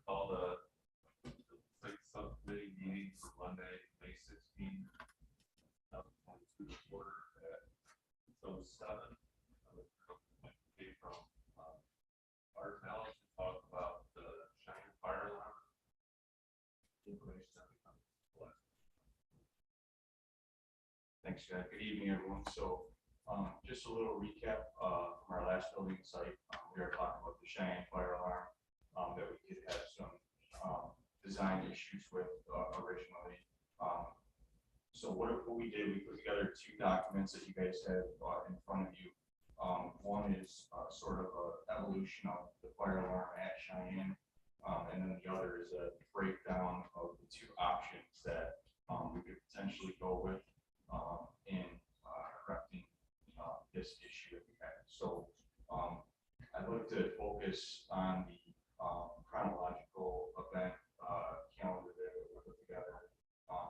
call the site subcommittee meeting for Monday, May 16th, 2022 to order at 7:07. Came from Art Mallett to talk about the Cheyenne fire alarm information that we come to. Thanks, Jack. Good evening, everyone. So, just a little recap from our last building site. We are talking about the Cheyenne fire alarm that we did have some design issues with originally. So what we did, we put together two documents that you guys have in front of you. One is sort of an evolution of the fire alarm at Cheyenne, and then the other is a breakdown of the two options that we could potentially go with in correcting this issue that we had. So I'd like to focus on the chronological event calendar that we put together.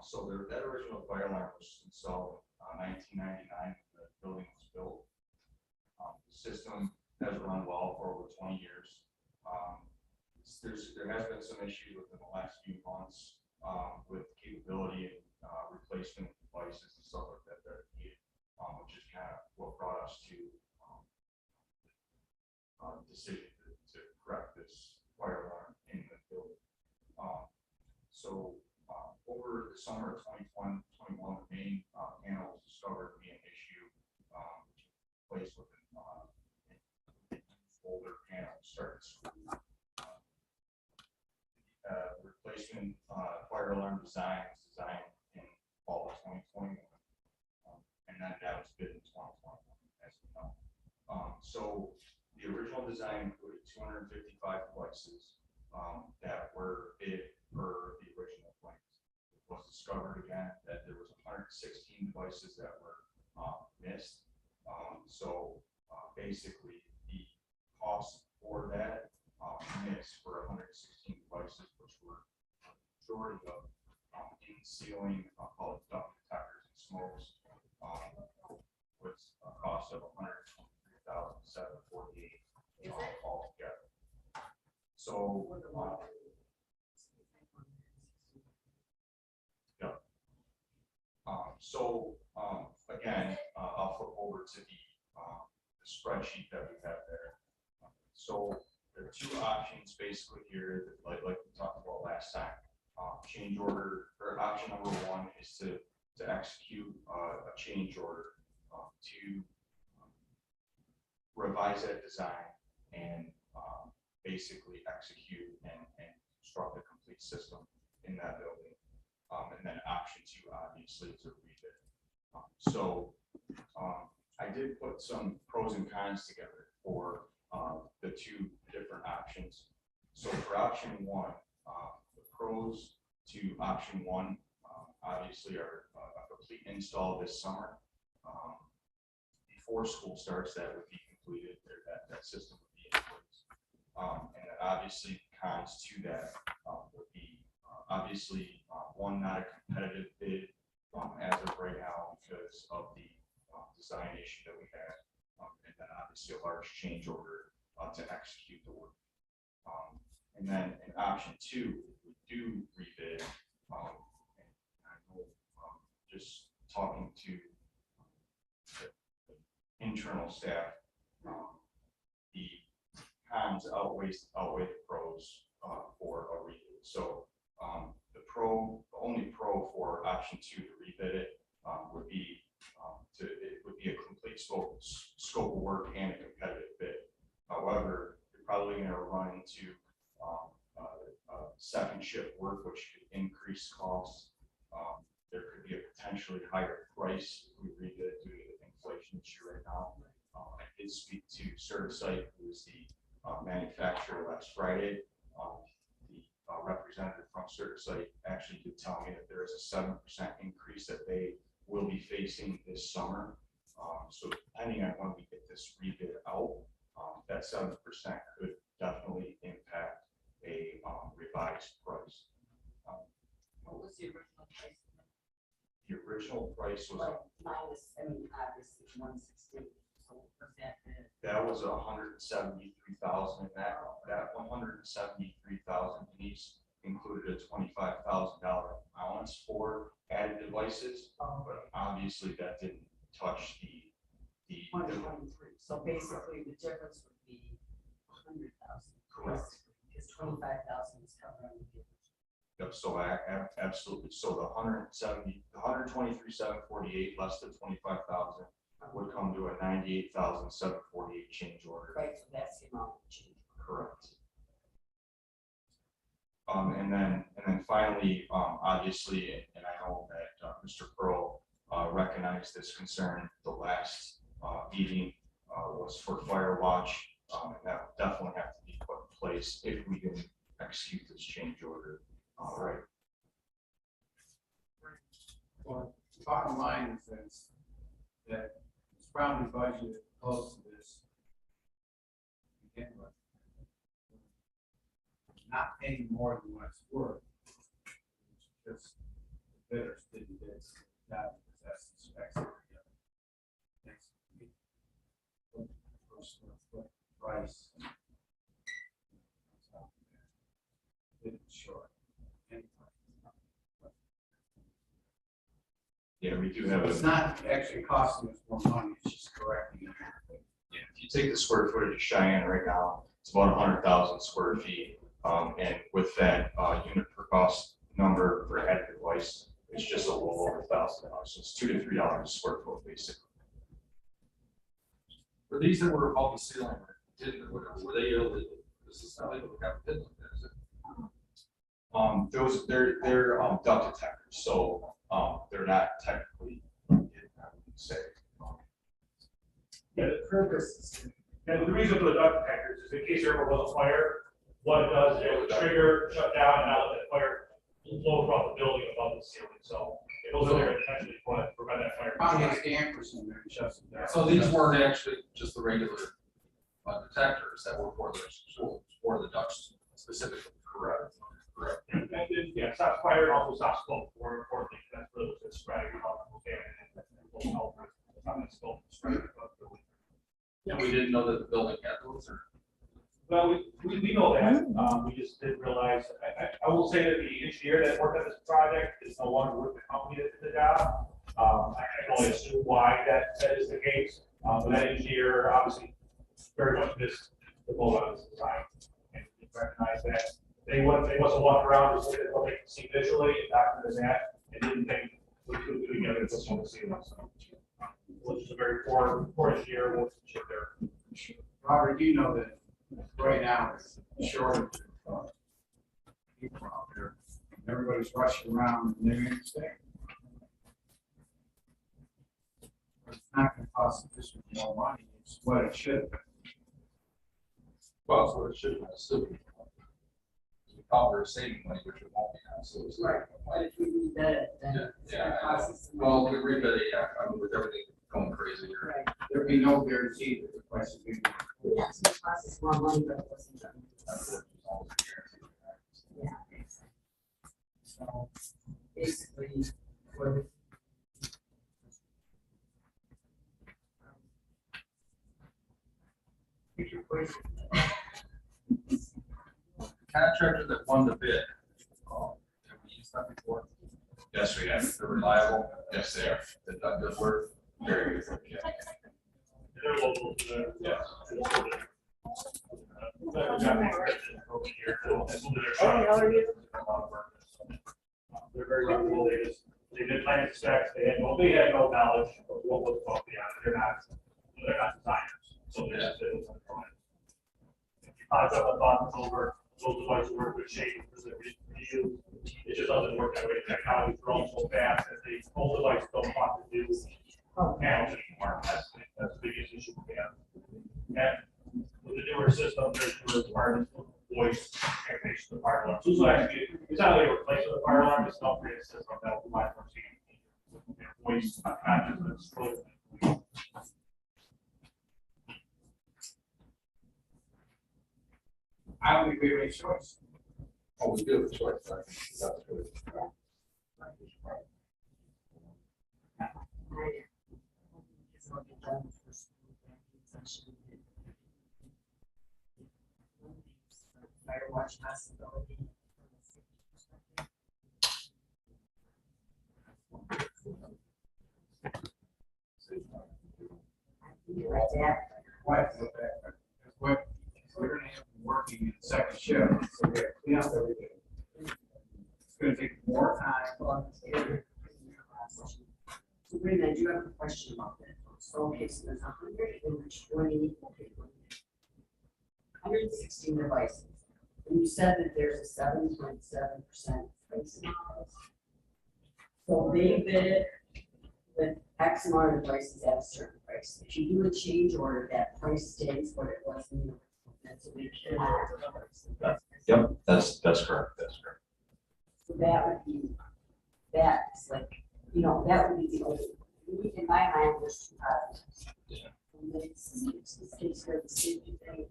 So that original fire alarm was installed in 1999 when the building was built. The system has run well for over 20 years. There has been some issues within the last few months with capability and replacement devices and stuff like that that are needed, which is kind of what brought us to the decision to correct this fire alarm in the building. Over the summer of 2021, the main panel was discovered to be an issue, placed with an older panel started screwing. Replacement fire alarm design was designed in fall of 2021, and then that was bid in 2021, as we know. So the original design included 255 devices that were bid per the original plans. It was discovered again that there was 116 devices that were missed. Basically, the cost for that miss for 116 devices, which were majority of in ceiling, called duct detectors and smokes, was a cost of $123,748 altogether. So, yeah. Again, I'll flip over to the spreadsheet that we have there. So there are two options basically here, like we talked about last time. Change order, or option number one is to execute a change order to revise that design and basically execute and construct a complete system in that building. And then option two, obviously, is a rebid. I did put some pros and cons together for the two different options. So for option one, the pros to option one obviously are a complete install this summer. Before school starts, that would be completed, that system would be in place. And then obviously cons to that would be obviously one, not a competitive bid as of right now because of the design issue that we had, and then obviously a large change order to execute the work. And then in option two, if we do rebid, and I know just talking to the internal staff, the cons outweigh the pros for a rebid. So the only pro for option two to rebid it would be a complete scope of work and a competitive bid. However, you're probably going to run into second shift work, which could increase costs. There could be a potentially higher price if we rebid due to the inflation issue right now. I did speak to Certisite, who is the manufacturer, last Friday. The representative from Certisite actually did tell me that there is a 7% increase that they will be facing this summer. So depending on when we get this rebid out, that 7% could definitely impact a revised price. What was the original price? The original price was minus, obviously 160. So was that That was 173,000, and that 173,000 piece included a $25,000 allowance for added devices, but obviously that didn't touch the 123, so basically the difference would be 100,000. Correct. Because 25,000 is covering the difference. Yep, so absolutely, so the 123,748 less than 25,000 would come to a 98,748 change order. Right, so that's the amount of change. Correct. And then finally, obviously, and I know that Mr. Pearl recognized this concern. The last meeting was for fire watch, and that would definitely have to be put in place if we can execute this change order. All right. Well, the bottom line is that it's probably budgeted close to this. to begin with. Not paying more than what it's worth. It's just the bidders didn't bid that because that's the specs. That we got. Next week. First price. Didn't short. Yeah, we do have It's not actually costing us more money, it's just correcting it. Yeah, if you take the square footage of Cheyenne right now, it's about 100,000 square feet. And with that unit per cost number for added device, it's just a little over $1,000. So it's $2 to $3 a square foot, basically. For these that were above the ceiling, or didn't, or whatever, were they illegal? This is not legal to have a pit like that, is it? They're duct detectors, so they're not technically, I would say. Yeah, the purpose, and the reason for the duct detectors is in case there ever was a fire, what it does is it would trigger, shut down, and now let that fire flow throughout the building above the ceiling, so it goes in there and intentionally prevent that fire. Probably has the anchors in there and shuts it down. So these weren't actually just the regular detectors that were for the ducts specifically. Correct. Correct. And then, yeah, it stops fire, and also stops smoke, more importantly, that's really what's spreading out, okay, and it will help with some of the smoke spreading throughout the building. And we didn't know that the building had those, or? Well, we know that, we just didn't realize, I will say that the engineer that worked on this project is no longer with the company that did the job. I can only assume why that is the case, but that engineer obviously very much missed the goal on this design. And recognize that they must have walked around and looked at what they could see visually and documented that, and didn't think we could do together with this on the ceiling, so. Which is a very poor engineer, workmanship there. Robert, you know that right now it's a shortage of people out there. Everybody's rushing around and they're going to stay. It's not going to cost the district more money. It's what it should be. Well, so it should have been still. We thought we were saving money, which it won't be now, so it's like. But if we rebid it, then it's Yeah, gonna cost us some well, money. we rebid it, yeah, I mean, with everything going crazy here. Right, There'd be no guarantee that the price would be. yeah, it's gonna cost us more money, but it wasn't done. That's what it's always guaranteed. Yeah. So basically, for the. Here's your question. Contractor that won the bid. Have we used that before? Yes, we have. They're reliable. Yes, they are. They've done good work. Very good. Yeah. They're local to the, Yeah. They're very reputable, they did plan specs, they had no knowledge of what was going on, they're not designers, so they're just. I got the thoughts over, those devices were in good shape, because they're reused, it just doesn't work that way, technology's growing so fast, that the old devices don't want to do panels anymore, that's the biggest issue we have. And with the newer system, there's newer requirements for voice activation of the fire alarm. So this will actually, it's not really a replacement of the fire alarm, it's an upgraded system that will provide more safety. Voice, not just a stroke. I don't think we have any choice. Oh, we do have a choice, right? That's good. fire watch possibility. You like that? What, what, we're gonna have them working in second shift, so we have to clean up everything. It's gonna take more time. So Brenda, I do have a question about that. So, okay, so there's 116 devices. And you said that there's a 7.7% price increase. So they bid it with X amount of devices at a certain price. If you do a change order, that price stays what it was in the. That's what we can. Yep, that's correct, that's correct. So that would be, that's like, you know, that would be the only, in my mind, there's two options. Yeah. And it's this case where the safety thing,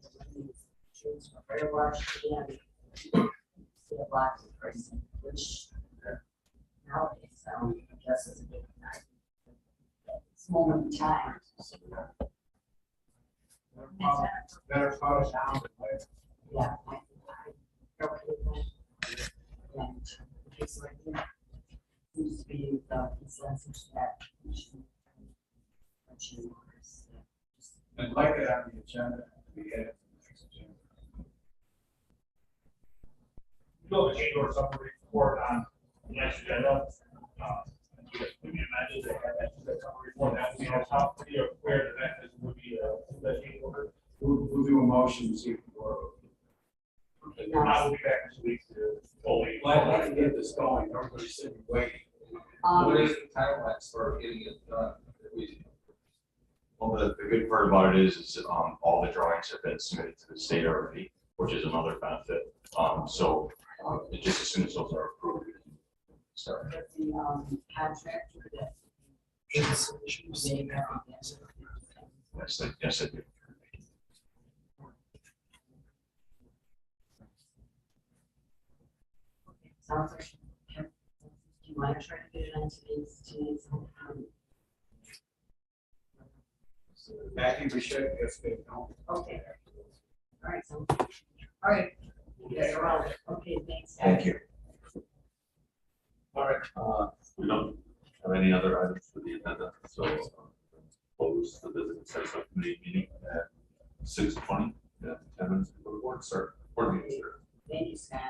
it's for fire wash, and see a box of pricing, which nowadays, I guess is a big time. It's moment in time. Better photos down. Yeah. Okay, then. And it's like, yeah, seems to be the consensus that we should. I'd like it on the agenda, we get it to the next agenda. Go to change order summary report on the next agenda. We can imagine that summary report that would be on top of the, where the method would be, the change order. We'll do a motion to see if the board. Okay, I now, will be back this week to fully. I'd like to get this going, everybody's sitting waiting. What is the timelines for getting it done? Well, the good part about it is all the drawings have been submitted to the state already, which is another benefit. So it just as soon as those are approved. Sorry. but the contractor that. Yes, I do. Sounds like, do you want to try to get it on today's? Matthew, we should, yes, they don't. Okay. All right, so, all right. You guys are on. Okay, thanks. Thank you. All right, we don't have any other items for the agenda, so close the business session committee meeting at 6:20, 10 minutes before the board start. Board meeting start. Thank you, Scott.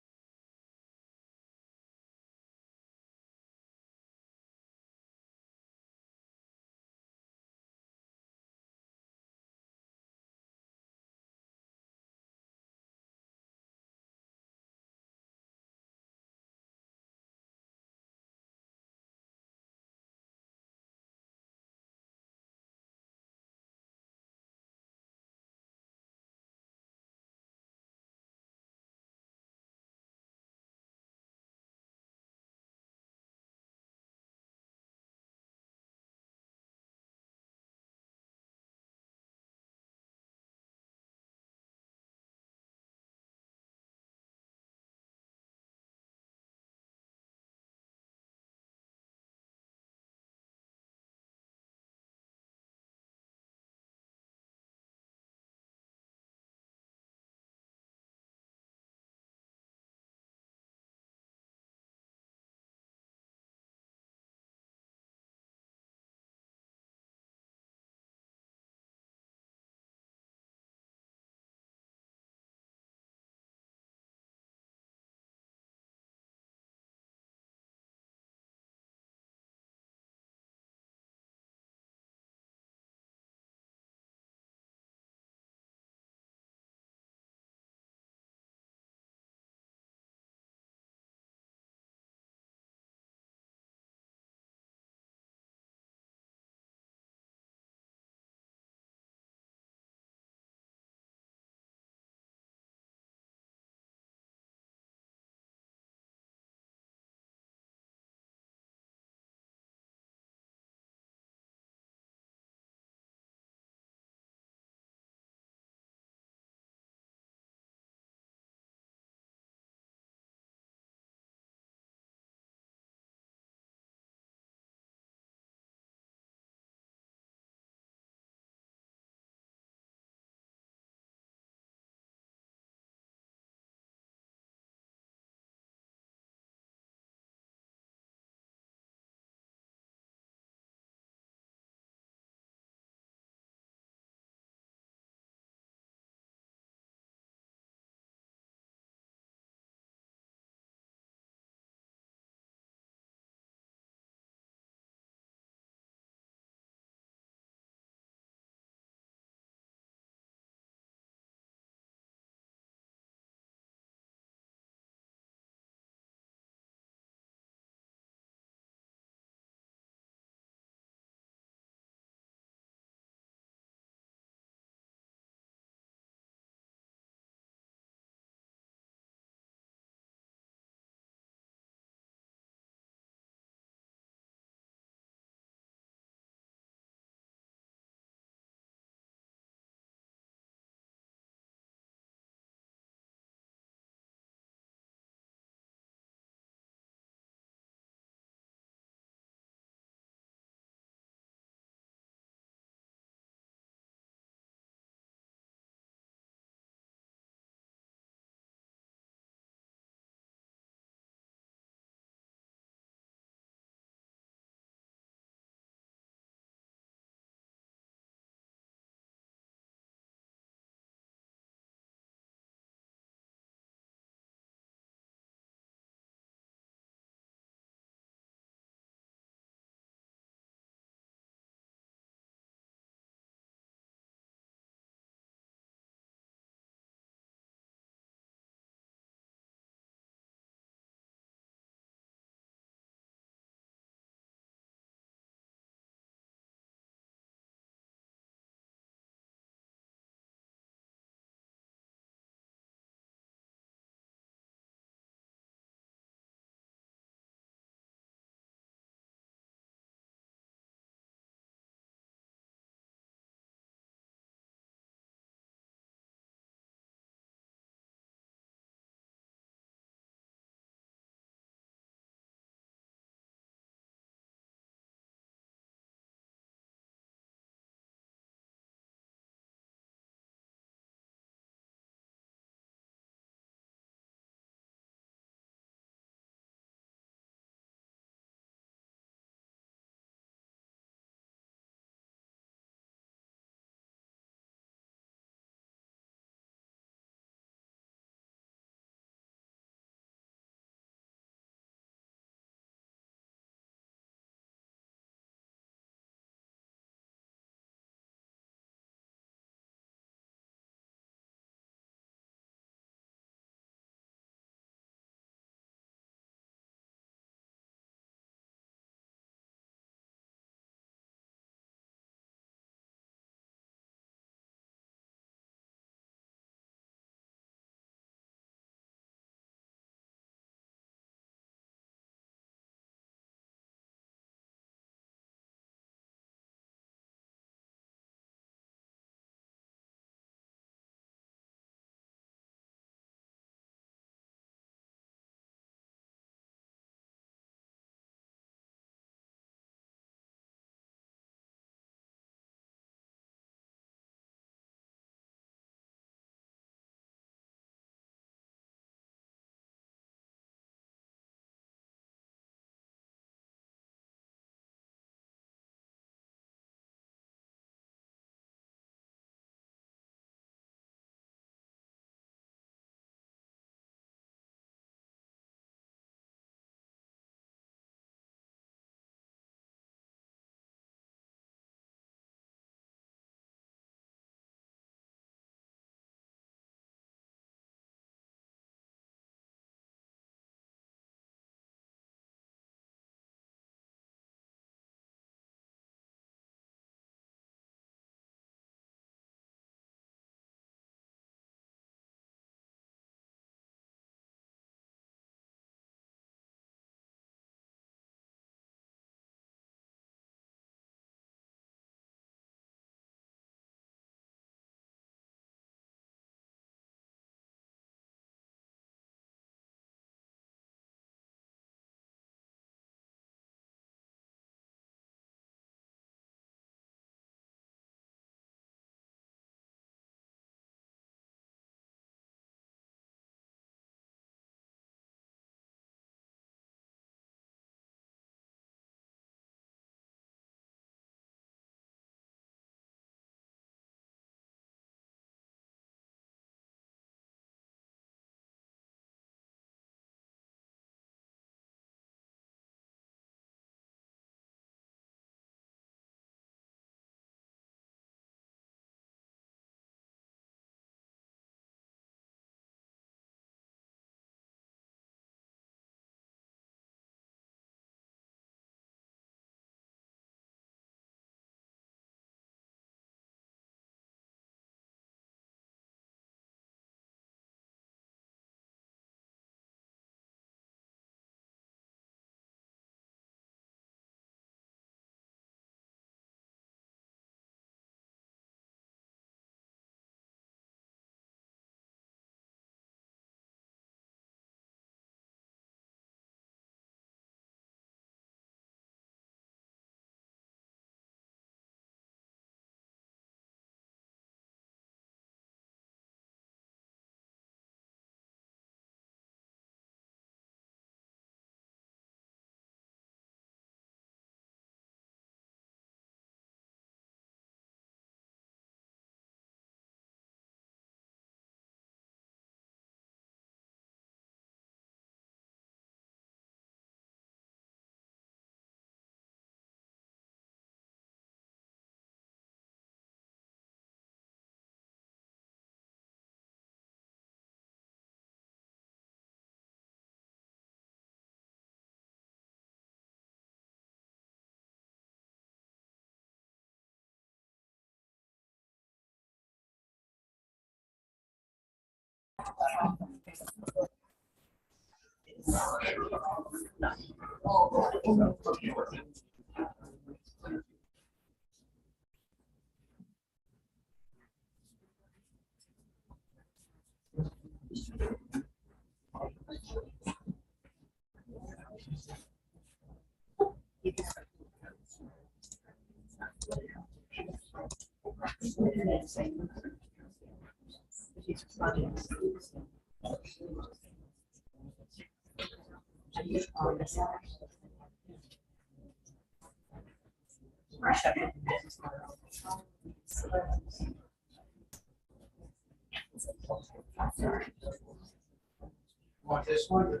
Want this one?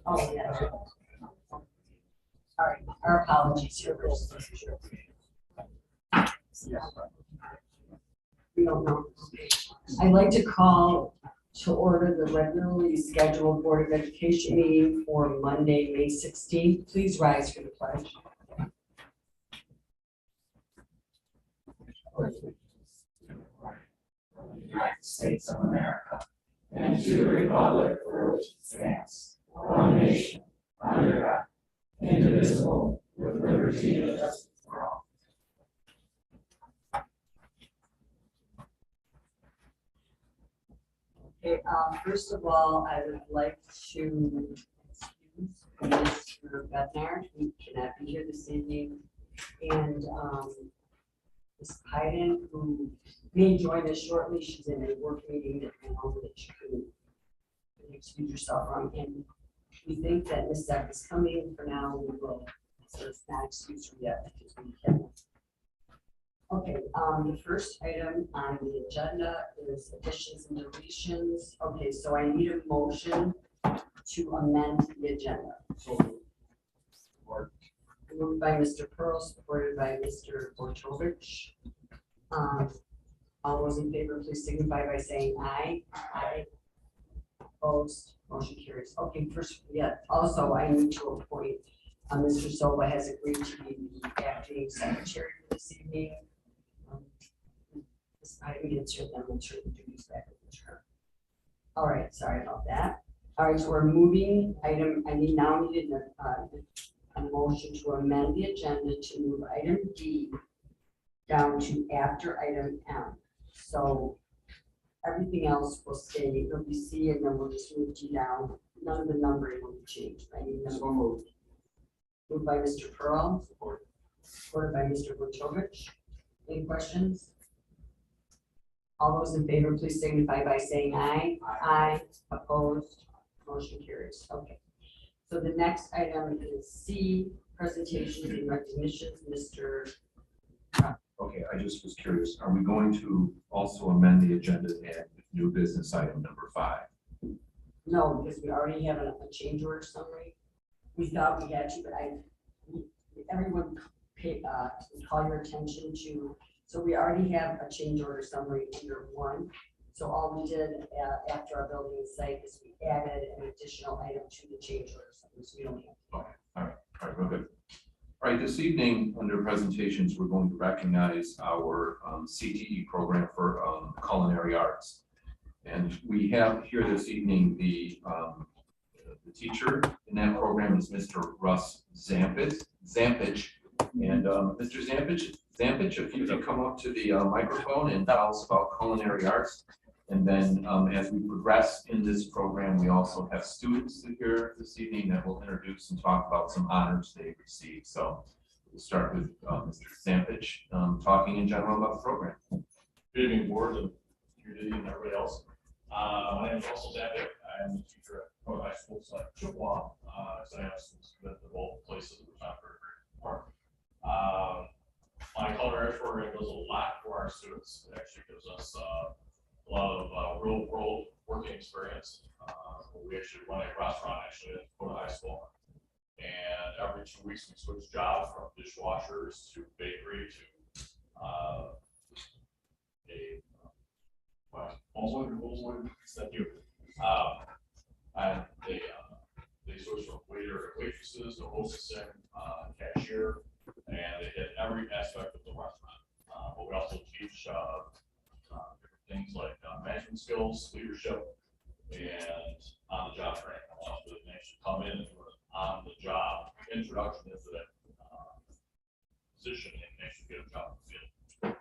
Oh, yeah. All right, our apologies here. We don't know. I'd like to call to order the regularly scheduled Board of Education meeting for Monday, May 16th. Please rise for the pledge. United States of America, and to the republic for which it stands, one nation, under God, indivisible, with liberty and justice for all. Okay, first of all, I would like to excuse Mr. Bednar, who cannot be here this evening, and Ms. Hayden, who may join us shortly. She's in a work meeting that I know that she couldn't excuse herself from, and we think that Ms. Zek is coming. For now, we will, so it's not excused her yet, because we can. Okay, the first item on the agenda is additions and deletions. Okay, so I need a motion to amend the agenda. Moved by Mr. Pearl, supported by Mr. Borchovich. All those in favor, please signify by saying aye. Aye. Opposed, motion carries. Okay, first, yeah, also I need to appoint, Mr. Silva has agreed to be the acting secretary for this evening. I can answer them and turn the duties back to the term. All right, sorry about that. All right, so we're moving item, I need now needed a motion to amend the agenda to move item D down to after item M. So everything else will stay, it'll be C, and then we'll just move D down. None of the numbering will be changed. I need them moved. Moved by Mr. Pearl, supported by Mr. Borchovich. Any questions? All those in favor, please signify by saying aye. Aye. Opposed, motion carries. Okay. So the next item is C, presentations and recognitions. Mr. Okay, I just was curious, are we going to also amend the agenda and add new business item number 5? No, because we already have a change order summary. We thought we had to, but everyone call your attention to, so we already have a change order summary under 1. So all we did after our building and site is we added an additional item to the change order summary. So we don't have. Okay, all right, real good. All right, this evening, under presentations, we're going to recognize our CTE program for culinary arts. And we have here this evening the teacher in that program is Mr. Russ Zampich. And Mr. Zampich, if you could come up to the microphone and tell us about culinary arts. And then as we progress in this program, we also have students here this evening that will introduce and talk about some honors they've received. So we'll start with Mr. Zampich talking in general about the program. Good evening, board and community and everybody else. My name is Russell Zampich. I'm the teacher at North High School, so Chippewa. So I have students that the both places which I'm very grateful for. My culinary program does a lot for our students. It actually gives us a lot of real world working experience. We actually run a restaurant actually at North High School. And every 2 weeks we switch jobs from dishwashers to bakery to thank you. And they switch from waiter and waitresses to hostessing, cashier, and they hit every aspect of the restaurant. But we also teach different things like management skills, leadership, and on-the-job training. So they can actually come in and do an on-the-job introduction into that position and actually get a job in the field.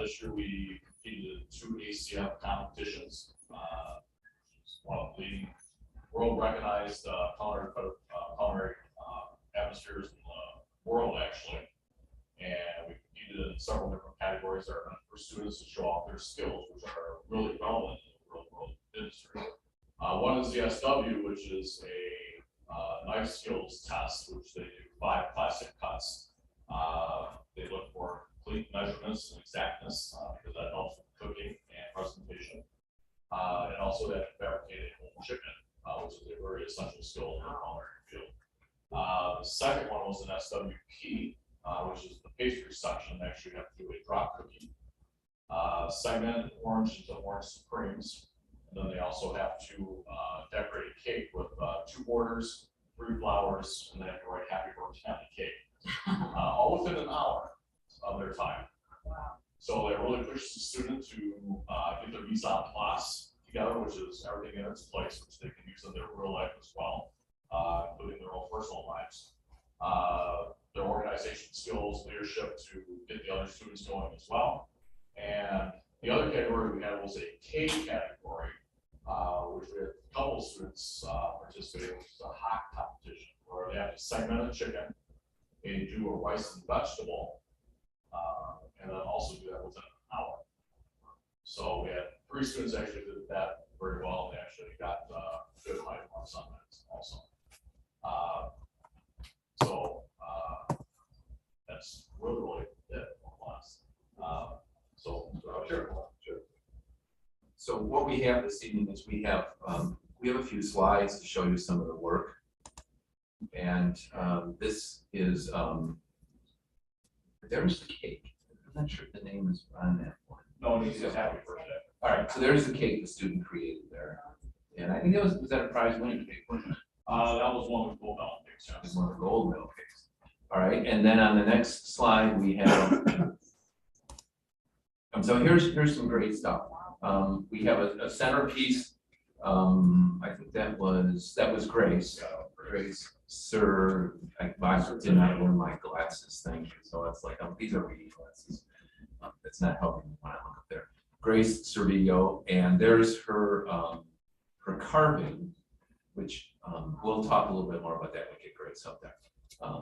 This year we competed in 2 ACF competitions. One of the leading world-recognized culinary atmospheres in the world, actually. And we competed in several different categories that are meant for students to show off their skills, which are really relevant in the real world industry. One is the SW, which is a knife skills test, which they do 5 classic cuts. They look for complete measurements and exactness, because that helps with cooking and presentation. And also they have to fabricate a whole chicken, which is a very essential skill in the culinary field. The second one was an SWP, which is the pastry section. They actually have to do a drop cookie, segment orange into orange supremes, and then they also have to decorate a cake with 2 borders, 3 flowers, and they have to write happy birthday on the cake, all within an hour of their time. Wow. So they really push the student to get their mise en place together, which is everything in its place, which they can use in their real life as well, including their own personal lives. Their organization skills, leadership to get the other students going as well. And the other category we had was a K category, which we had a couple of students participating, which is a hot competition, where they have to segment a chicken and do a rice and vegetable, and then also do that within an hour. So we had 3 students actually did that very well. They actually got good high marks on that also. That's really it for us. Sure. So what we have this evening is we have a few slides to show you some of the work. And this is, there's the cake. I'm not sure if the name is on that one. No, it says happy birthday. All right, so there's the cake the student created there. And I think that was that a prize winning cake, wasn't it? That was one with gold medal cakes. It was one of the gold medal cakes. All right, and then on the next slide, we have, so here's some great stuff. We have a centerpiece. I think that was Grace. Grace, sir, I did not wear my glasses, thank you. So it's like, these are reading glasses. It's not helping me when I look up there. Grace Servillo, and there's her her carving, which we'll talk a little bit more about that when we get Grace up there,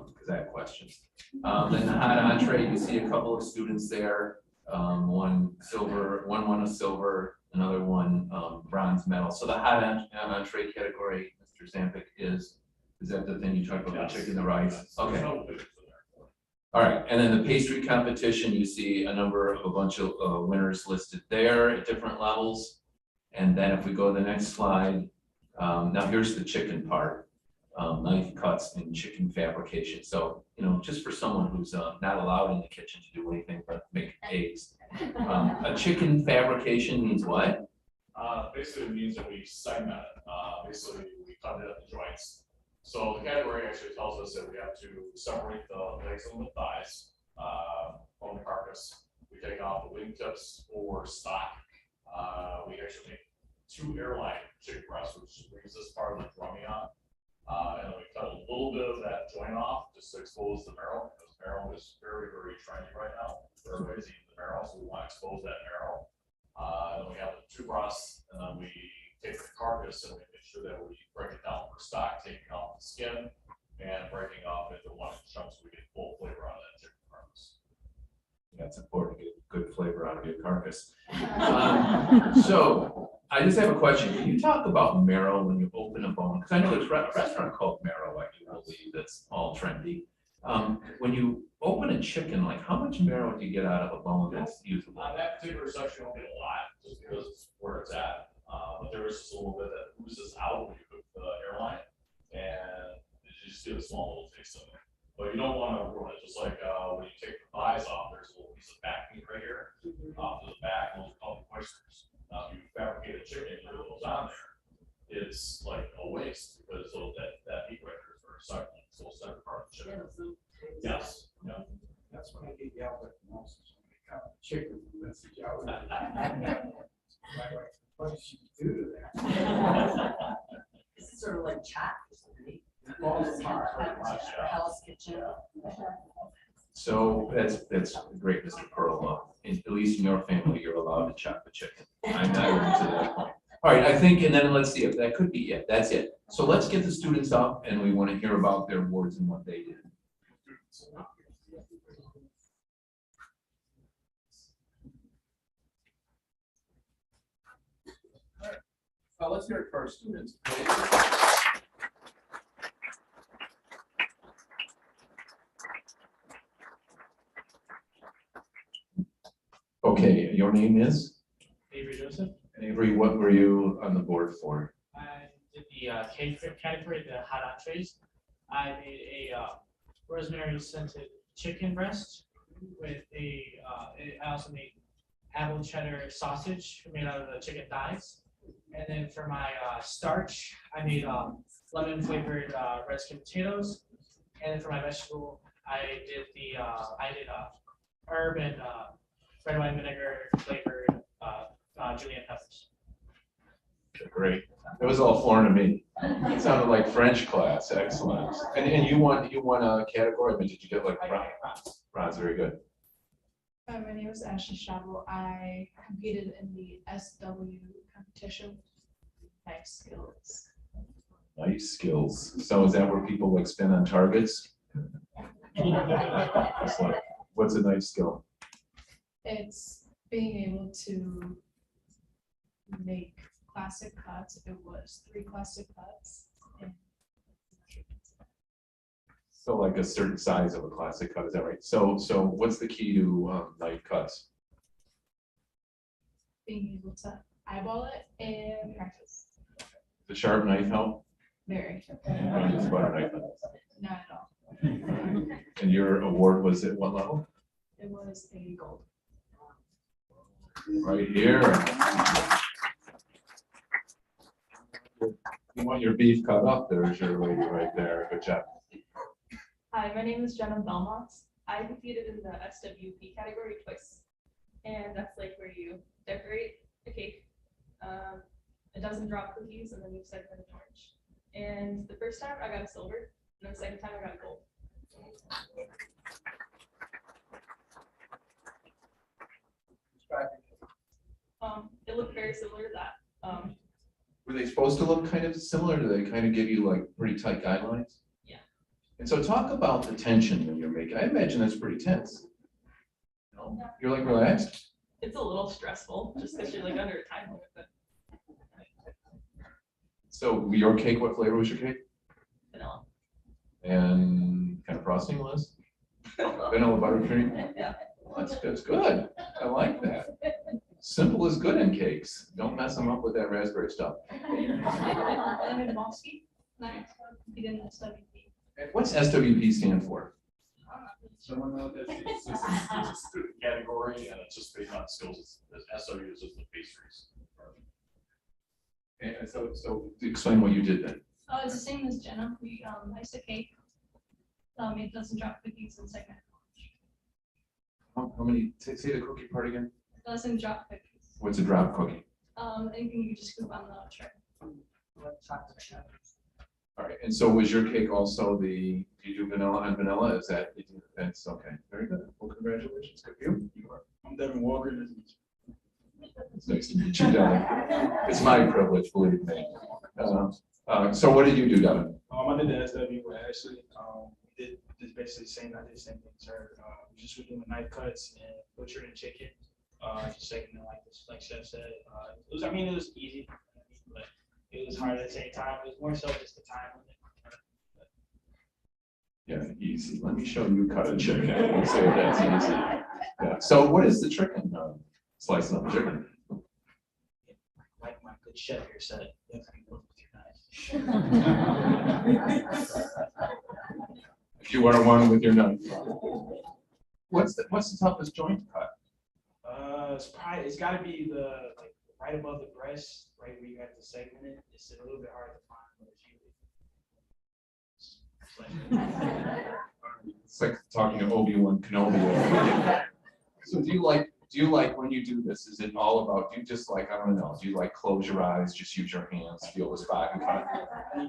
because I have questions. Then the hot entree, you see a couple of students there. One silver, one won a silver, another one bronze medal. So the hot entree category, Mr. Zampic, is that the thing you talked about, Yes. the chicken, the rice? Okay. No pictures in there. All right, and then the pastry competition, you see a bunch of winners listed there at different levels. And then if we go to the next slide, now here's the chicken part, knife cuts and chicken fabrication. So, just for someone who's not allowed in the kitchen to do anything but make eggs, a chicken fabrication means what? Basically it means that we segment it. Basically we cut it at the joints. So the category actually tells us that we have to separate the legs and the thighs from the carcass. We take off the wingtips or stock. We actually make 2 airline chicken breasts, which brings this part of the drummy on. And then we cut a little bit of that joint off just to expose the marrow, because marrow is very, very trendy right now. Everybody's eating the marrow, so we want to expose that marrow. And then we have the 2 breasts, and then we take the carcass and we make sure that we break it down for stock, taking off the skin and breaking off into 1-inch chunks so we get full flavor out of that chicken carcass. That's important to get good flavor out of your carcass. So I just have a question. Can you talk about marrow when you open a bone? Because I know there's a restaurant called Marrow, I do believe, that's all trendy. When you open a chicken, like how much marrow do you get out of a bone that's usable? On that particular section, you don't get a lot just because it's where it's at. But there is just a little bit that oozes out when you cook the airline, and you just get a small little taste of it. But you don't want to ruin it. Just like when you take the thighs off, there's a little piece of back meat right here off to the back, and those are called oysters. Now, if you fabricate a chicken and put those on there, it's like a waste because that meat right there is very succulent. So it's never part of the chicken. Yes. Yeah. That's when I get yelled at the most, is when they cut the chicken from this job. My wife, what did she do to that? This is sort of like chat or something. Falls apart. Hell's Kitchen. So that's great, Mr. Pearl. At least in your family, you're allowed to chop the chicken. I'm not even to that point. All right, I think, and then let's see if that could be it. That's it. So let's get the students up and we want to hear about their awards and what they did. Well, let's hear it for our students. Okay, your name is? Avery Joseph. And Avery, what were you on the board for? I did the cake category, the hot entrees. I made a rosemary scented chicken breast with I also made apple cheddar sausage made out of the chicken thighs. And then for my starch, I made lemon flavored red skin potatoes. And then for my vegetable, I did herb and red wine vinegar flavored julienne peppers. Okay, great. It was all foreign to me. It sounded like French class. Excellent. And you won a category. I mean, did you get like bronze? Bronze, very good. My name is Ashley Shabel. I competed in the SW competition. Nice skills. Nice skills. So is that where people like spin on targets? Excellent. What's a nice skill? It's being able to make classic cuts. It was 3 classic cuts. And So like a certain size of a classic cut, is that right? So what's the key to knife cuts? being able to eyeball it and practice. The sharp knife help? Very. And use butter knife. Not at all. And your award was at what level? It was a gold. Right here. You want your beef cut up, there's your lady right there. Good job. Hi, my name is Jenna Belmont. I competed in the SWP category twice. And that's like where you decorate a cake, a dozen drop cookies, and then you segment an orange. And the first time I got a silver, and then the second time I got a gold. It looked very similar to that. Were they supposed to look kind of similar? Do they kind of give you like pretty tight guidelines? Yeah. And so talk about the tension when you're making, I imagine that's pretty tense. No? You're like relaxed? It's a little stressful just because you're like under a time limit, but So your cake, what flavor was your cake? vanilla. And kind of frosting was? Vanilla buttercream? Yeah. That's good. I like that. Simple is good in cakes. Don't mess them up with that raspberry stuff. I'm in Bosky. Nice. Competed in SWP. And what's SWP stand for? Someone know that it's a student category and it's just based on skills. SW is just the pastries. And so explain what you did then. Oh, it's the same as Jenna. We iced a cake. Made dozen drop cookies and segment. How many, say the cookie part again? Dozen drop cookies. What's a drop cookie? Anything you just scoop on the tray. All right, and so was your cake also the, did you do vanilla on vanilla? Is that, that's okay, very good. Well, congratulations, good for you. I'm Devin Walker. It's nice to meet you, Devin. It's my privilege, believe me. So what did you do, Devin? I did the SW with Ashley. We did just basically the same, I did the same thing as her. We just were doing knife cuts and butchered and chicken. Just second like this, like Chef said. It was, I mean, it was easy, but it was hard at the same time. It was more so just the time limit. Yeah, easy. Let me show you cut a chicken. We'll say that's easy. Yeah. So what is the trick in slicing up a chicken? Like my good chef here said, you have to be good with your knife. If you are one with your knife. What's the toughest joint to cut? It's got to be the like right above the breast, right where you have to segment it. It's a little bit hard to find, but it's usually. It's like talking to Obi-Wan Kenobi. So do you like Do you like, when you do this, is it all about, do you just like, I don't know, do you like close your eyes, just use your hands, feel the spot and cut?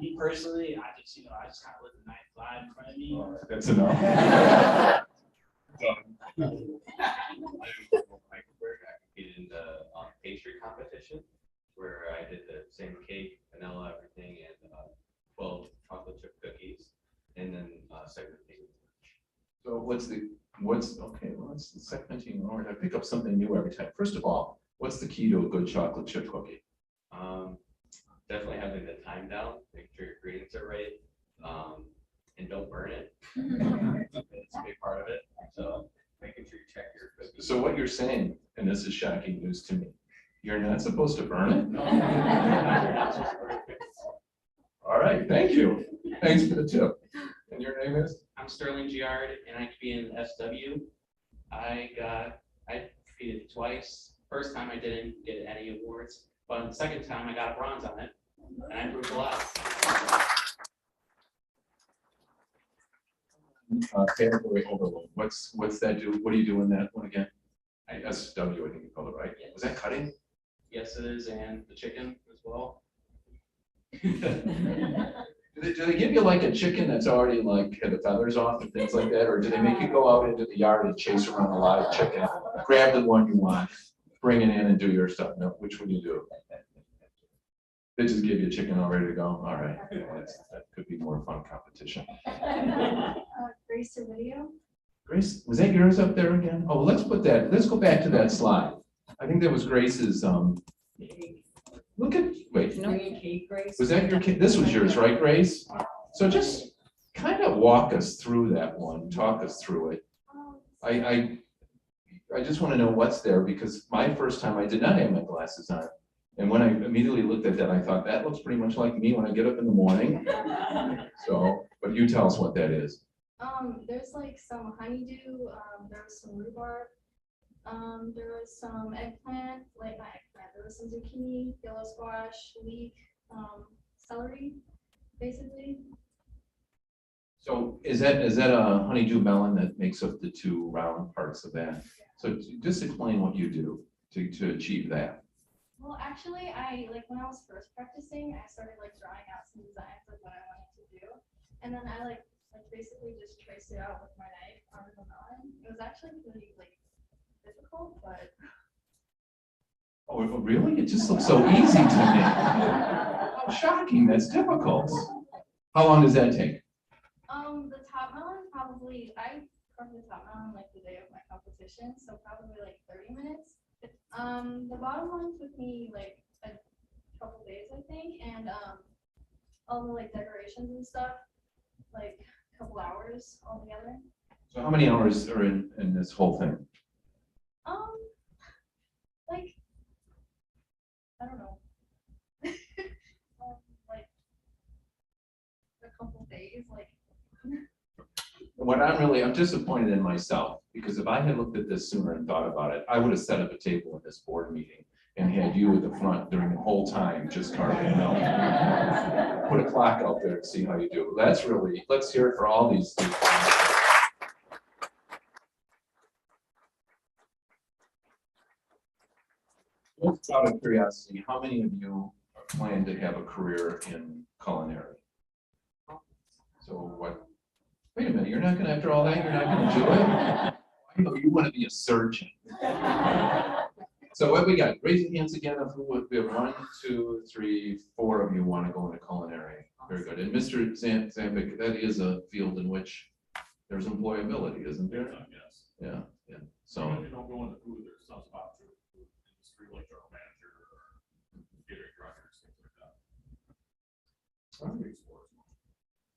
Me personally, I just kind of let the knife fly in front of me. All right, that's enough. I competed in the pastry competition where I did the same cake, vanilla, everything, and 12 chocolate chip cookies, and then segmenting. So okay, well, it's the segmenting, Lord, I pick up something new every time. First of all, what's the key to a good chocolate chip cookie? Definitely having the time down, make sure your ingredients are right, and don't burn it. It's a big part of it. So making sure you check your cookies. So what you're saying, and this is shocking news to me, you're not supposed to burn it? All right, thank you. Thanks for the tip. And your name is? I'm Sterling Giard, and I competed in SW. I competed twice. First time I didn't get any awards, but the second time I got a bronze on it, and I improved a lot. Category overload. What's that do? What do you do in that one again? SW, I think you called it, right? Yes. Was that cutting? Yes, it is, and the chicken as well. Do they give you like a chicken that's already like had the feathers off and things like that? Or do they make you go out into the yard and chase around a live chicken, grab the one you want, bring it in and do your stuff? No, which one you do? They just give you a chicken all ready to go? All right, that could be more fun competition. Grace or video? Grace, was that yours up there again? Oh, let's go back to that slide. I think that was Grace's, look at, wait. No, your cake, Grace. Was that your kid? This was yours, right, Grace? So just kind of walk us through that one, talk us through it. I just want to know what's there because my first time I did not have my glasses on. And when I immediately looked at that, I thought that looks pretty much like me when I get up in the morning. So, but you tell us what that is. There's like some honeydew, there was some rhubarb, there was some eggplant, like not eggplant, there was some zucchini, yellow squash, leek, celery, basically. So is that a honeydew melon that makes up the two round parts of that? So just explain what you do to achieve that. Well, actually, when I was first practicing, I started like drawing out some designs of what I wanted to do, and then I like basically just traced it out with my knife on the melon. It was actually really difficult, but. Oh, really? It just looks so easy to me. How shocking! That's difficult. How long does that take? The top melon probably I carved the top melon like the day of my competition, so probably like 30 minutes. The bottom one took me like a couple days, I think, and all the like decorations and stuff, like a couple hours altogether. So how many hours are in this whole thing? Like I don't know, like a couple days, like. I'm disappointed in myself because if I had looked at this sooner and thought about it, I would have set up a table in this board meeting and had you at the front during the whole time just carving milk. Put a clock out there and see how you do. Let's hear it for all these. Just out of curiosity, how many of you plan to have a career in culinary? So what? Wait a minute, you're not gonna, after all that, you're not gonna do it? I know you wanna be a surgeon. So what we got? Raise your hands again of who would be 1, 2, 3, 4 of you wanna go into culinary. Very good. And Mr. Zambic, that is a field in which there's employability, isn't there? Yes. Yeah, yeah. So. You don't go into food, there's some spots for food industry like general manager or catering directors, things like that.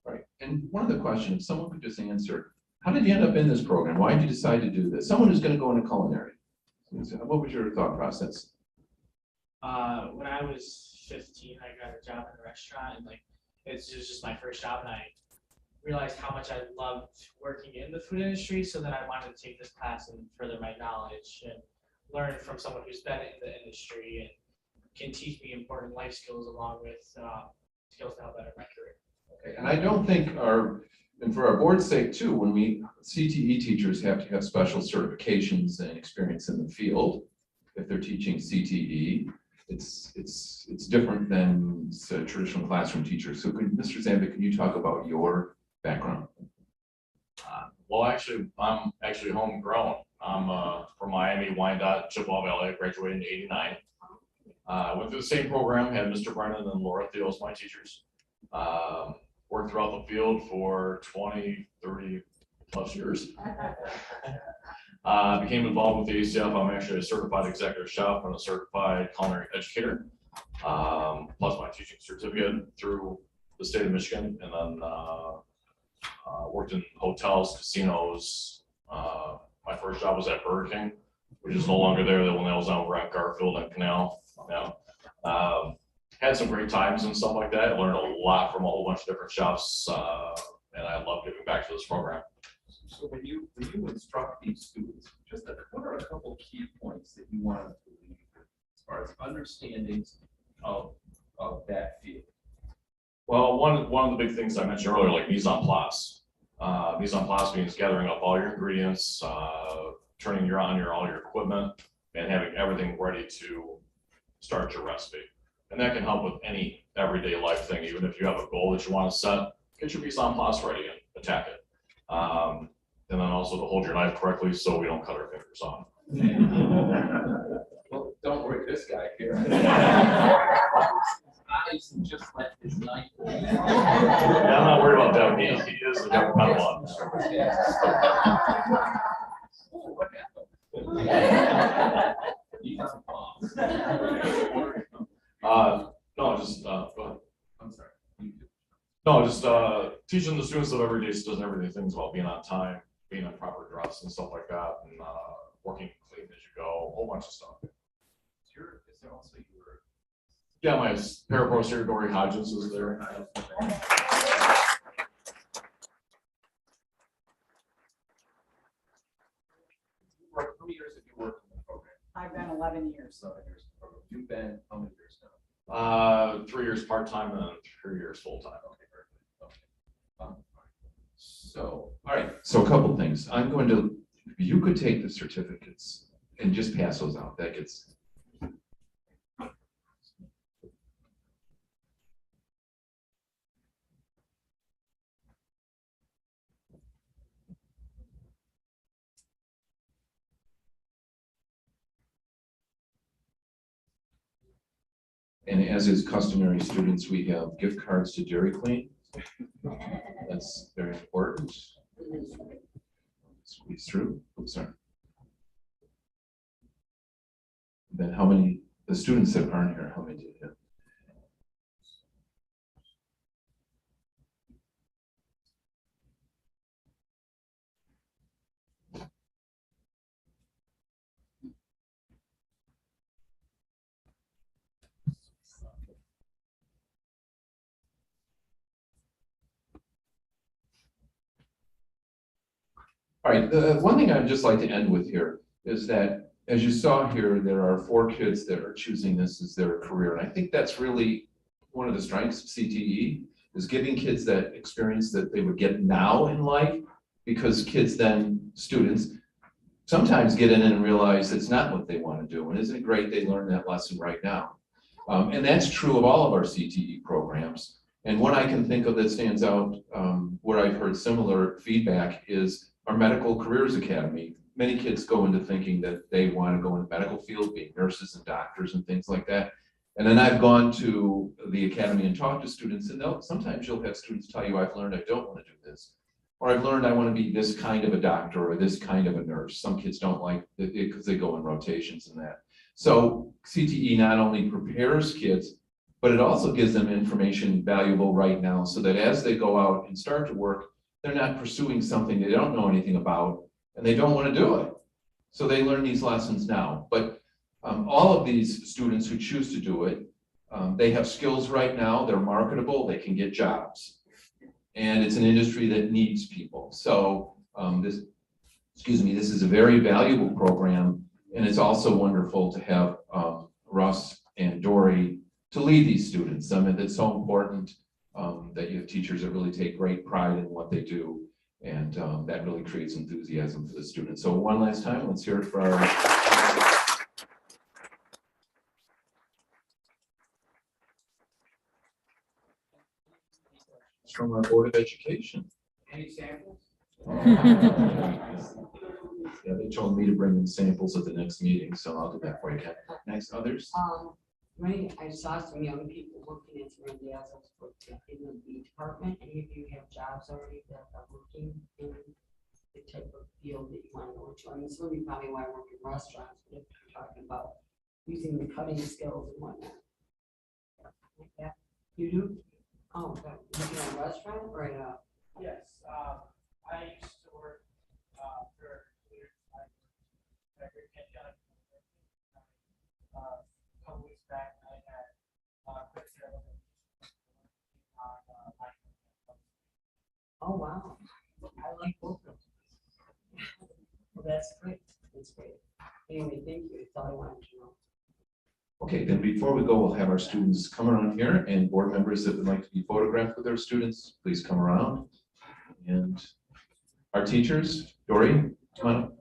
Right. And one of the questions, someone could just answer, how did you end up in this program? Why did you decide to do this? Someone who's going to go into culinary. What was your thought process? When I was 15, I got a job in a restaurant, and it was just my first job, and I realized how much I loved working in the food industry. So then I wanted to take this class and further my knowledge and learn from someone who's been in the industry and can teach me important life skills along with skills to help better my career. Okay. And I don't think our And for our board's sake too, when CTE teachers have to have special certifications and experience in the field. If they're teaching CTE, it's different than say, traditional classroom teachers. So Mr. Zambik, can you talk about your background? Well, actually, I'm actually homegrown. I'm from Miami, Wyandotte, Chippewa Valley. I graduated in '89. Went through the same program, had Mr. Brennan and Laura Thiel as my teachers. Worked throughout the field for 20, 30 plus years. Became involved with the ACF. I'm actually a certified executive chef and a certified culinary educator, plus my teaching certificate through the state of Michigan, and then worked in hotels, casinos. My first job was at Burger King, which is no longer there. That one that was on Garfield and Canal. Yeah. Had some great times and stuff like that. I learned a lot from a whole bunch of different chefs, and I love giving back to this program. So when you instruct these students, what are a couple key points that you want them to leave as far as understandings of that field? Well, one of the big things I mentioned earlier, like mise en place. Mise en place means gathering up all your ingredients, turning all your equipment, and having everything ready to start your recipe. And that can help with any everyday life thing. Even if you have a goal that you want to set, get your mise en place ready and attack it. And then also to hold your knife correctly so we don't cut our fingers off. Well, don't worry, this guy here. Eyes and just let his knife. Yeah, I'm not worried about that. He is the different kind of one. Oh, what happened? You got some No, just go ahead. I'm sorry. No, just teaching the students of everyday everyday things about being on time, being in proper dress and stuff like that, and working clean as you go, a whole bunch of stuff. Is there also your? Yeah, my parapro here, Dory Hodges is there. How many years have you worked in the program? I've been 11 years. 11 years in the program. You've been how many years now? 3 years part-time and then 3 years full-time. Okay, very good. Okay. All right. So a couple things. You could take the certificates and just pass those out. That gets. And as is customary, students, we have gift cards to Dairy Queen. That's very important. Squeeze through. Oops, sorry. Then how many, the students that aren't here, how many did you have? All right, the one thing I'd just like to end with here is that, as you saw here, there are 4 kids that are choosing this as their career. And I think that's really one of the strengths of CTE, is giving kids that experience that they would get now in life, because kids then, students, sometimes get in and realize it's not what they want to do. And isn't it great they learn that lesson right now? And that's true of all of our CTE programs. And one I can think of that stands out, where I've heard similar feedback, is our Medical Careers Academy. Many kids go into thinking that they want to go in the medical field, being nurses and doctors and things like that. And then I've gone to the academy and talked to students, and sometimes you'll have students tell you, I've learned I don't want to do this. Or I've learned I want to be this kind of a doctor or this kind of a nurse. Some kids don't like it because they go in rotations and that. So CTE not only prepares kids, but it also gives them information valuable right now, so that as they go out and start to work, they're not pursuing something they don't know anything about and they don't want to do it. So they learn these lessons now. But all of these students who choose to do it, they have skills right now, they're marketable, they can get jobs. And it's an industry that needs people. So this is a very valuable program, and it's also wonderful to have Russ and Dory to lead these students. I mean, it's so important that you have teachers that really take great pride in what they do. And that really creates enthusiasm for the students. So one last time, let's hear it for our. From our Board of Education. Any samples? Yeah, they told me to bring in samples at the next meeting, so I'll do that for you. Next, others? Right, I saw some young people working in some of the others in the department. Any of you have jobs already that are working in the type of field that you want to go into? I mean, some of you probably want to work in restaurants, but if you're talking about using the cutting skills and whatnot. Like that, you do? Oh, okay. You in a restaurant or in a? Yes, I used to work, for years, I worked at a couple weeks back, I had, quick trip on, Oh, wow. I like both of them. Well, that's great. That's great. Anyway, thank you. That's all I wanted to know. Okay, then before we go, we'll have our students come around here, and board members that would like to be photographed with their students, please come around. And our teachers, Dory, come on up.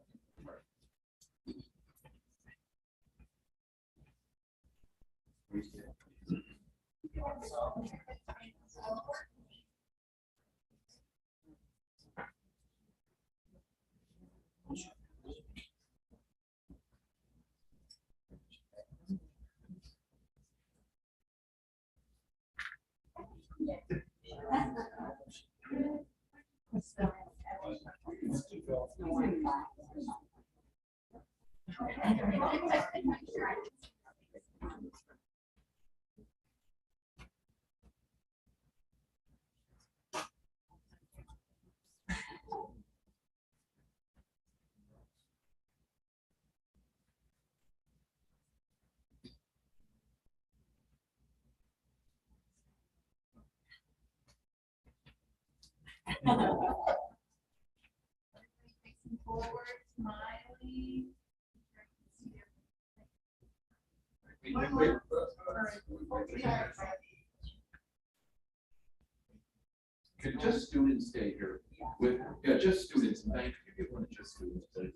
Facing forward, smiling. Could just students stay here with, yeah, just students, thank you, give one to just students, please.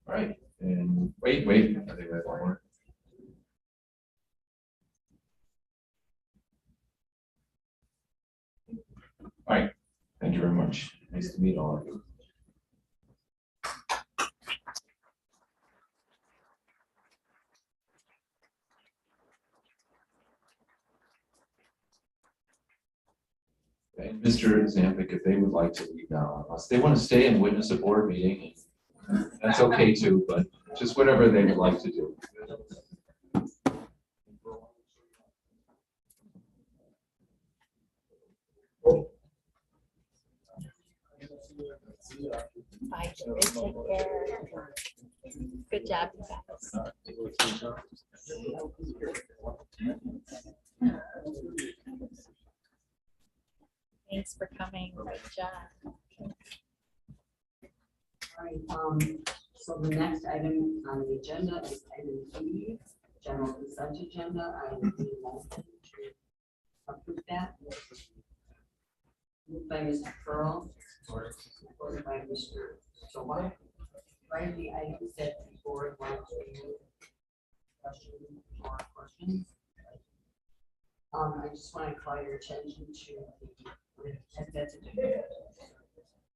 All right, and wait, I think I have one more. All right, thank you very much. Nice to meet all of you. And Mr. Zampic, if they would like to leave now, unless they want to stay and witness a board meeting, that's okay too, but just whatever they would like to do. Bye, Jerry. Take care. Good job, you guys. Thanks for coming. Great job. All right, so the next item on the agenda is item E, general consent agenda. I would need a motion to approve that. Moved by Mr. Pearl, supported by Mr. Soba. Right, the items that the board wants to questions. I just want to call your attention to the consent agenda.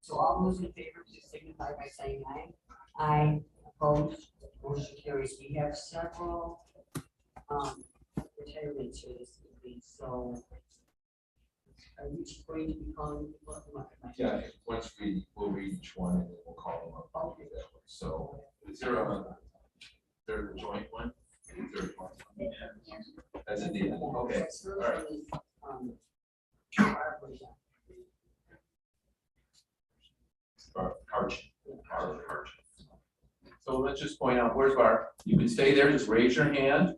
So all those in favor, please signify by saying aye. Aye, opposed, motion carries. We have several retirements here this evening, so are you going to be calling people? Yeah, once we'll read each one and then we'll call them up. I'll do that way. So is there a joint one? Is there a joint one? Yeah. That's a deal. Okay, all right. So let's just point out, where's Barb? You can stay there, just raise your hand.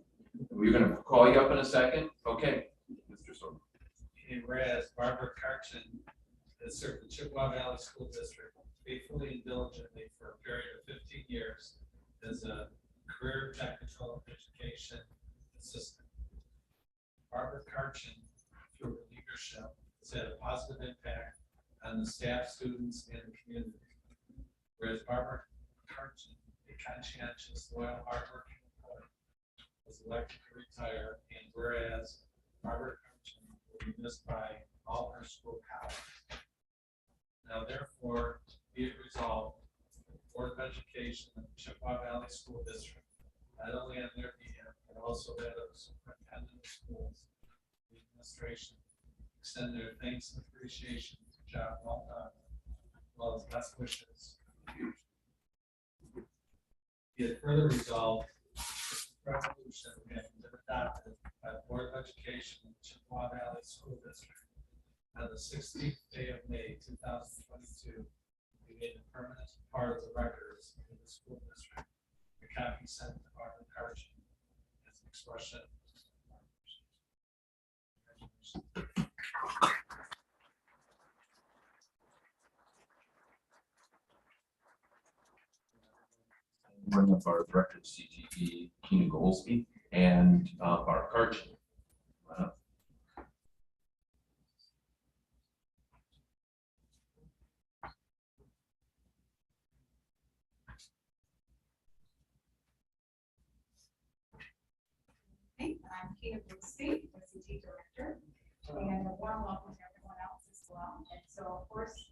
We're gonna call you up in a second. Okay, Mr. Sorbo. And whereas Barbara Karchin has served the Chippewa Valley School District faithfully and diligently for a period of 15 years as a career technical education assistant. Barbara Karchin, through her leadership, has had a positive impact on the staff, students, and the community. Whereas Barbara Karchin, a conscientious, loyal, hardworking employee, was elected to retire, and whereas Barbara Karchin will be missed by all her school colleagues. Now therefore, be it resolved, the Board of Education of the Chippewa Valley School District, not only on their behalf, but also that of the superintendent of schools, the administration, extend their thanks and appreciation for the job well done, as well as best wishes. Be it further resolved, resolution having been adopted by the Board of Education of the Chippewa Valley School District on the 16th day of May, 2022, be made a permanent part of the records of the school district. A copy sent to Barbara Karchin as an expression. Bring up our director of CTE, Keena Goldsby, and Barb Karchin. Hey, I'm Keena Goldsby, the CT director, and a warm welcome to everyone else as well. And so, of course,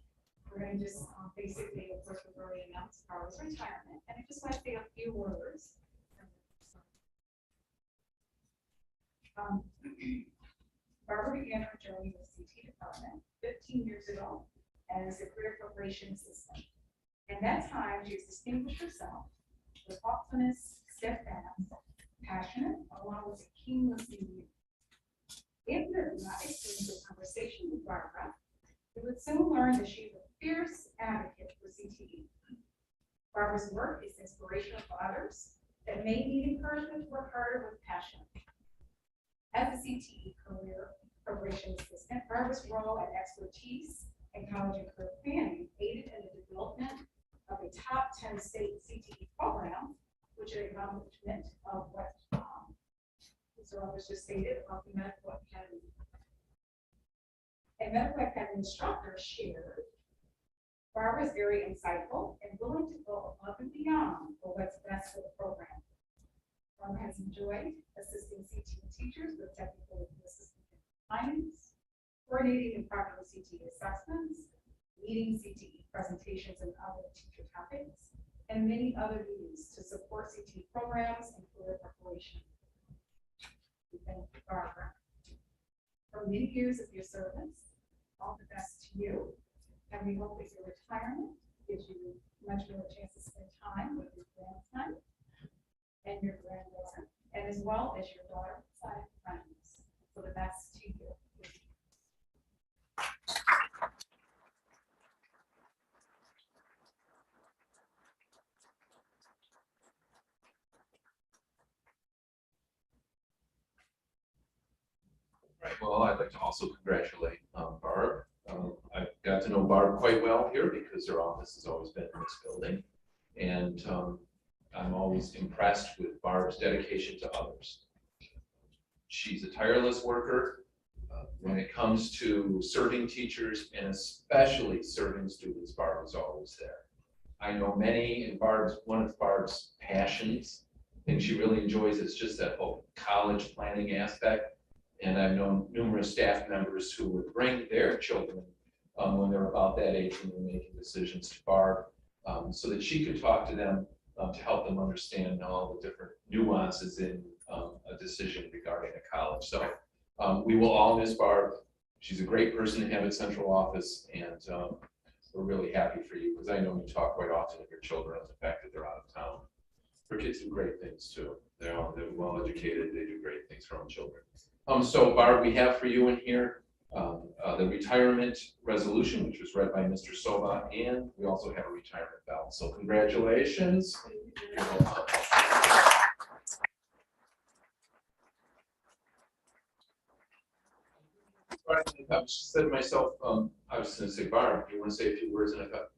we're going to just basically, of course, we've already announced Barbara's retirement, and I just want to say a few words. Barbara began her journey with CT department 15 years ago as a career preparation assistant. In that time, she has distinguished herself with thoughtfulness, steadfast, passionate, along with a keen listening ear. If you have not experienced a conversation with Barbara, you would soon learn that she is a fierce advocate for CTE. Barbara's work is inspirational for others that may need encouragement to work harder with passion. As a CTE career preparation assistant, Barbara's role and expertise in college and career planning aided in the development of a top 10 state CTE program, which is an acknowledgement of what Mr. Roberts just stated about the medical academy. A medical academy instructor shared, Barbara is very insightful and willing to go above and beyond for what's best for the program. Barbara has enjoyed assisting CTE teachers with technical assistance findings, coordinating improper CTE assessments, leading CTE presentations and other teacher topics, and many other duties to support CTE programs and career preparation. We thank you, Barbara, for many years of your service. All the best to you, and we hope that your retirement gives you much more chance to spend time with your grandson and your granddaughter, and as well as your daughter side friends. So the best to you. Right, well, I'd like to also congratulate Barb. I got to know Barb quite well here because her office has always been in this building. And I'm always impressed with Barb's dedication to others. She's a tireless worker when it comes to serving teachers and especially serving students. Barb is always there. I know many, and one of Barb's passions, and she really enjoys, is just that whole college planning aspect. And I've known numerous staff members who would bring their children when they're about that age when they're making decisions to Barb, so that she could talk to them to help them understand all the different nuances in a decision regarding a college. So we will all miss Barb. She's a great person to have at central office, and we're really happy for you because I know you talk quite often of your children and the fact that they're out of town. Her kids do great things too. They're well educated. They do great things for our children. So Barb, we have for you in here the retirement resolution, which was read by Mr. Soba, and we also have a retirement bell. So congratulations. I said to myself, I was gonna say, Barb, you wanna say a few words, and I thought,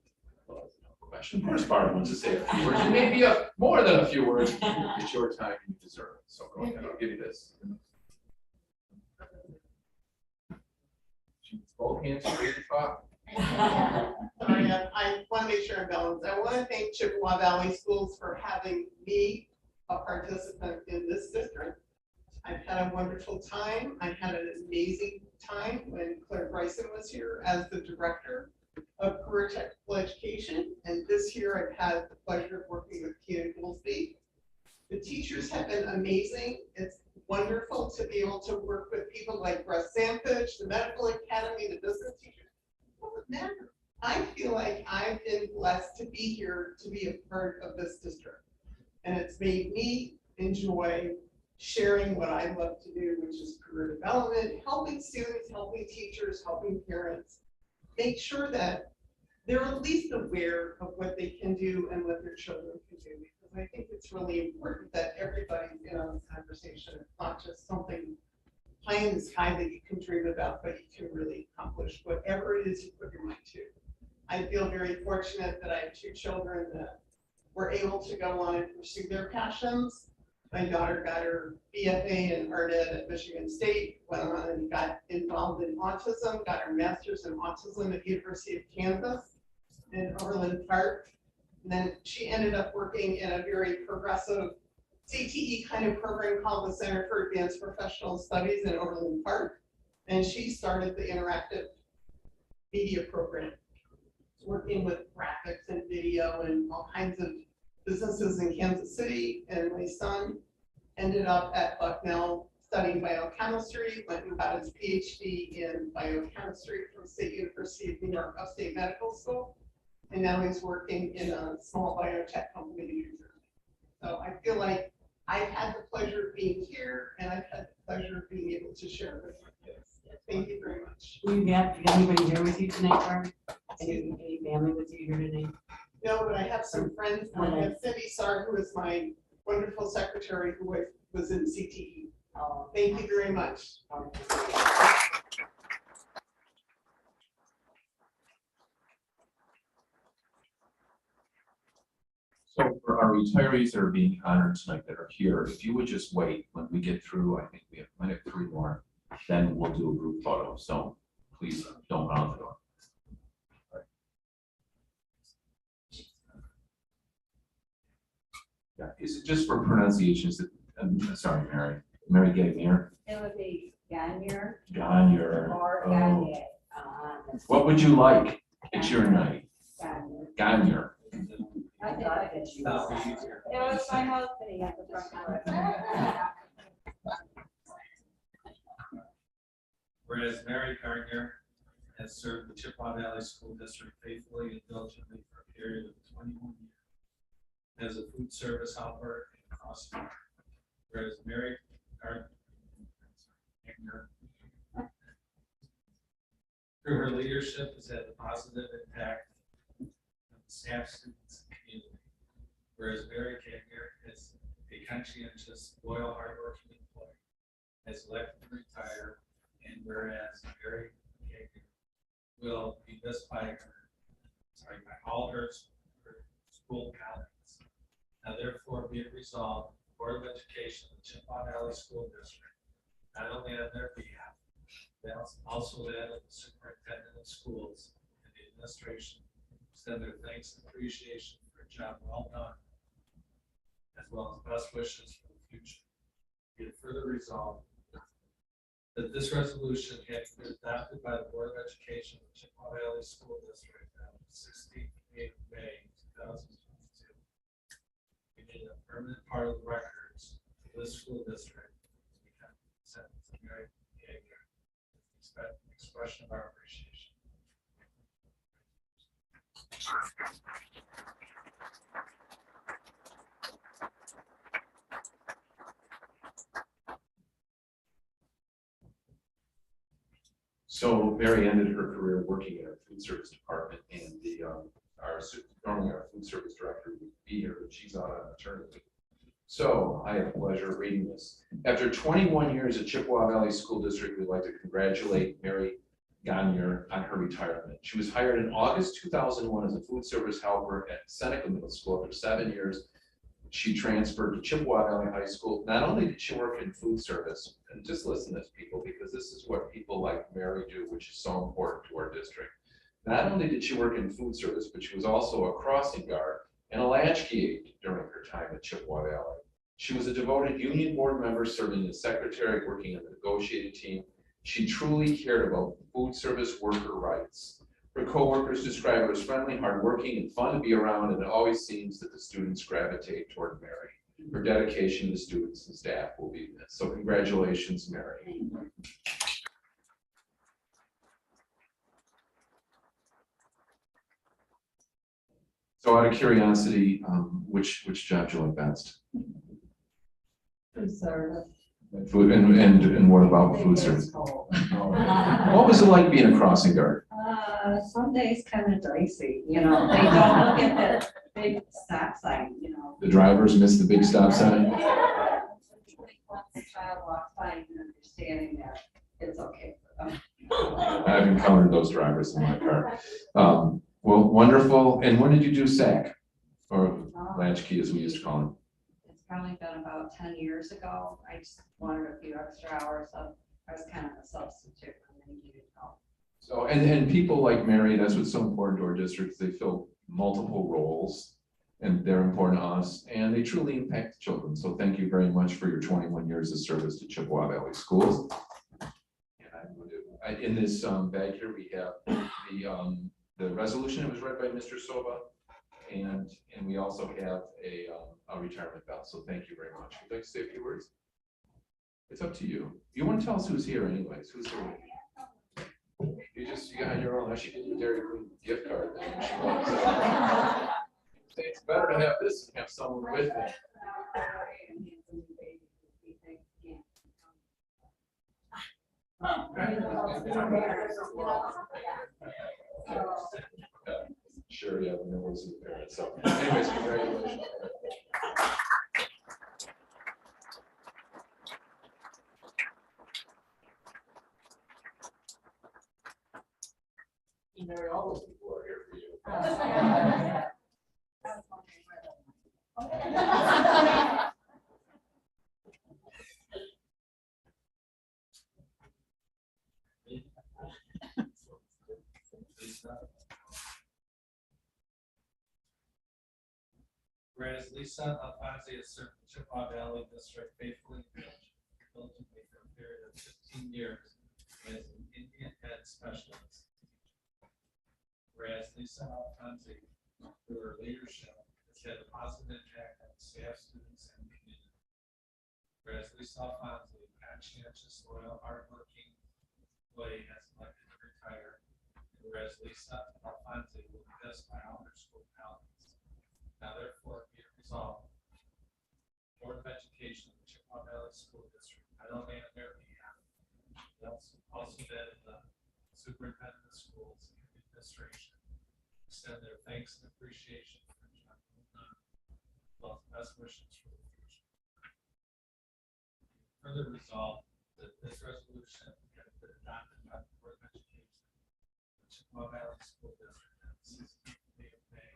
well, that's not a question. Of course, Barb wants to say a few words, and maybe more than a few words. It's your time, you deserve it, so go ahead, I'll give you this. Both hands free to talk. Sorry, I want to make sure I'm balanced. I want to thank Chippewa Valley Schools for having me a participant in this district. I've had a wonderful time. I had an amazing time when Claire Bryson was here as the director of career technical education. And this year I've had the pleasure of working with Keenan Goolsby. The teachers have been amazing. It's wonderful to be able to work with people like Russ Sampage, the medical academy, the business teachers. What would matter? I feel like I've been blessed to be here, to be a part of this district. And it's made me enjoy sharing what I love to do, which is career development, helping students, helping teachers, helping parents, make sure that they're at least aware of what they can do and what their children can do. Because I think it's really important that everybody's in on this conversation. It's not just something pie in the sky that you can dream about, but you can really accomplish whatever it is you put your mind to. I feel very fortunate that I have two children that were able to go on and pursue their passions. My daughter got her BFA in art ed at Michigan State, went on and got involved in autism, got her master's in autism at the University of Kansas in Overland Park. And then she ended up working in a very progressive CTE kind of program called the Center for Advanced Professional Studies in Overland Park. And she started the interactive media program, working with graphics and video and all kinds of businesses in Kansas City. And my son ended up at Bucknell studying biochemistry, went and got his PhD in biochemistry from State University of New York Upstate Medical School. And now he's working in a small biotech company in New Jersey. So I feel like I've had the pleasure of being here, and I've had the pleasure of being able to share with my kids. Thank you very much. Do you have anybody here with you tonight, Barb? Any family with you here tonight? No, but I have some friends. I have Cindy Sarr, who is my wonderful secretary, who was in CTE. Oh, Thank you very much. So for our retirees that are being honored tonight that are here, if you would just wait when we get through, I think we have 3 more, then we'll do a group photo. So please don't run out the door. Yeah, is it just for pronunciations? I'm sorry, Mary Gagnier. It would be Gagnier. Gagnier. Or Oh. Gagnier. What would you like? It's your night. Gagnier. Gagnier. I thought that she was. It was my husband at the front. Whereas Mary Gardner has served the Chippewa Valley School District faithfully and diligently for a period of 21 years as a food service helper and customer. Whereas Mary Gardner, through her leadership, has had a positive impact on the staff, students, and community. Whereas Mary Gardner is a conscientious, loyal, hardworking employee, has elected to retire. And whereas Mary Gagnier will be missed by all her school colleagues. Now therefore be it resolved, the Board of Education of the Chippewa Valley School District, not only on their behalf, but also that of the superintendent of schools and the administration, extend their thanks and appreciation for a job well done, as well as best wishes for the future. Be it further resolved that this resolution having been adopted by the Board of Education of the Chippewa Valley School District on 16th May 2022, be made a permanent part of the records of this school district as we come to the sentence of Mary Gagnier, expression of our appreciation. So Mary ended her career working in our food service department, and normally our food service director would be here, but she's out on maternity. So I have the pleasure of reading this. After 21 years at Chippewa Valley School District, we'd like to congratulate Mary Gagne on her retirement. She was hired in August 2001 as a food service helper at Seneca Middle School. After 7 years, she transferred to Chippewa Valley High School. Not only did she work in food service, and just listen to this, people, because this is what people like Mary do, which is so important to our district. Not only did she work in food service, but she was also a crossing guard and a latchkey aide during her time at Chippewa Valley. She was a devoted union board member, serving as secretary, working on the negotiating team. She truly cared about food service worker rights. Her coworkers describe her as friendly, hardworking, and fun to be around, and it always seems that the students gravitate toward Mary. Her dedication to the students and staff will be missed. So congratulations, Mary. So out of curiosity, which job do you like best? Food service. Food and what about food service? What was it like being a crossing guard? Some days kind of dicey, you know, they don't look at that big stop sign, you know. The drivers miss the big stop sign? Once the child walks by and understanding that it's okay for them. I've encountered those drivers in my car. Well, wonderful. And when did you do SAC? Or latchkey, as we used to call it? It's probably been about 10 years ago. I just wanted a few extra hours of, I was kind of a substitute when they needed help. So, and people like Mary, that's what's so important to our districts. They fill multiple roles and they're important to us and they truly impact children. So thank you very much for your 21 years of service to Chippewa Valley Schools. And I'm going to, in this bag here, we have the resolution that was read by Mr. Soba. And we also have a retirement bell. So thank you very much. Would you like to say a few words? It's up to you. You want to tell us who's here anyways? Who's here? You got your own. I should give you a Dairy Queen gift card. Then. It's better to have this than have someone with me. Sure, yeah, the members of the parents. So, anyways, congratulations. Mary, all those people are here for you. Whereas Lisa Alfonsi has served the Chippewa Valley District faithfully and diligently for a period of 15 years as an Indian Head Specialist. Whereas Lisa Alfonsi, through her leadership, has had a positive impact on staff, students, and community. Whereas Lisa Alfonsi, conscientious, loyal, hardworking employee, has elected to retire. And whereas Lisa Alfonsi will be missed by all her school colleagues. Now therefore be it resolved, Board of Education of the Chippewa Valley School District, I don't name their behalf. Also that the superintendent of schools and the administration extend their thanks and appreciation for John Moon, well, best wishes for the future. Further resolved that this resolution has been adopted by the Board of Education of the Chippewa Valley School District on the 16th day of May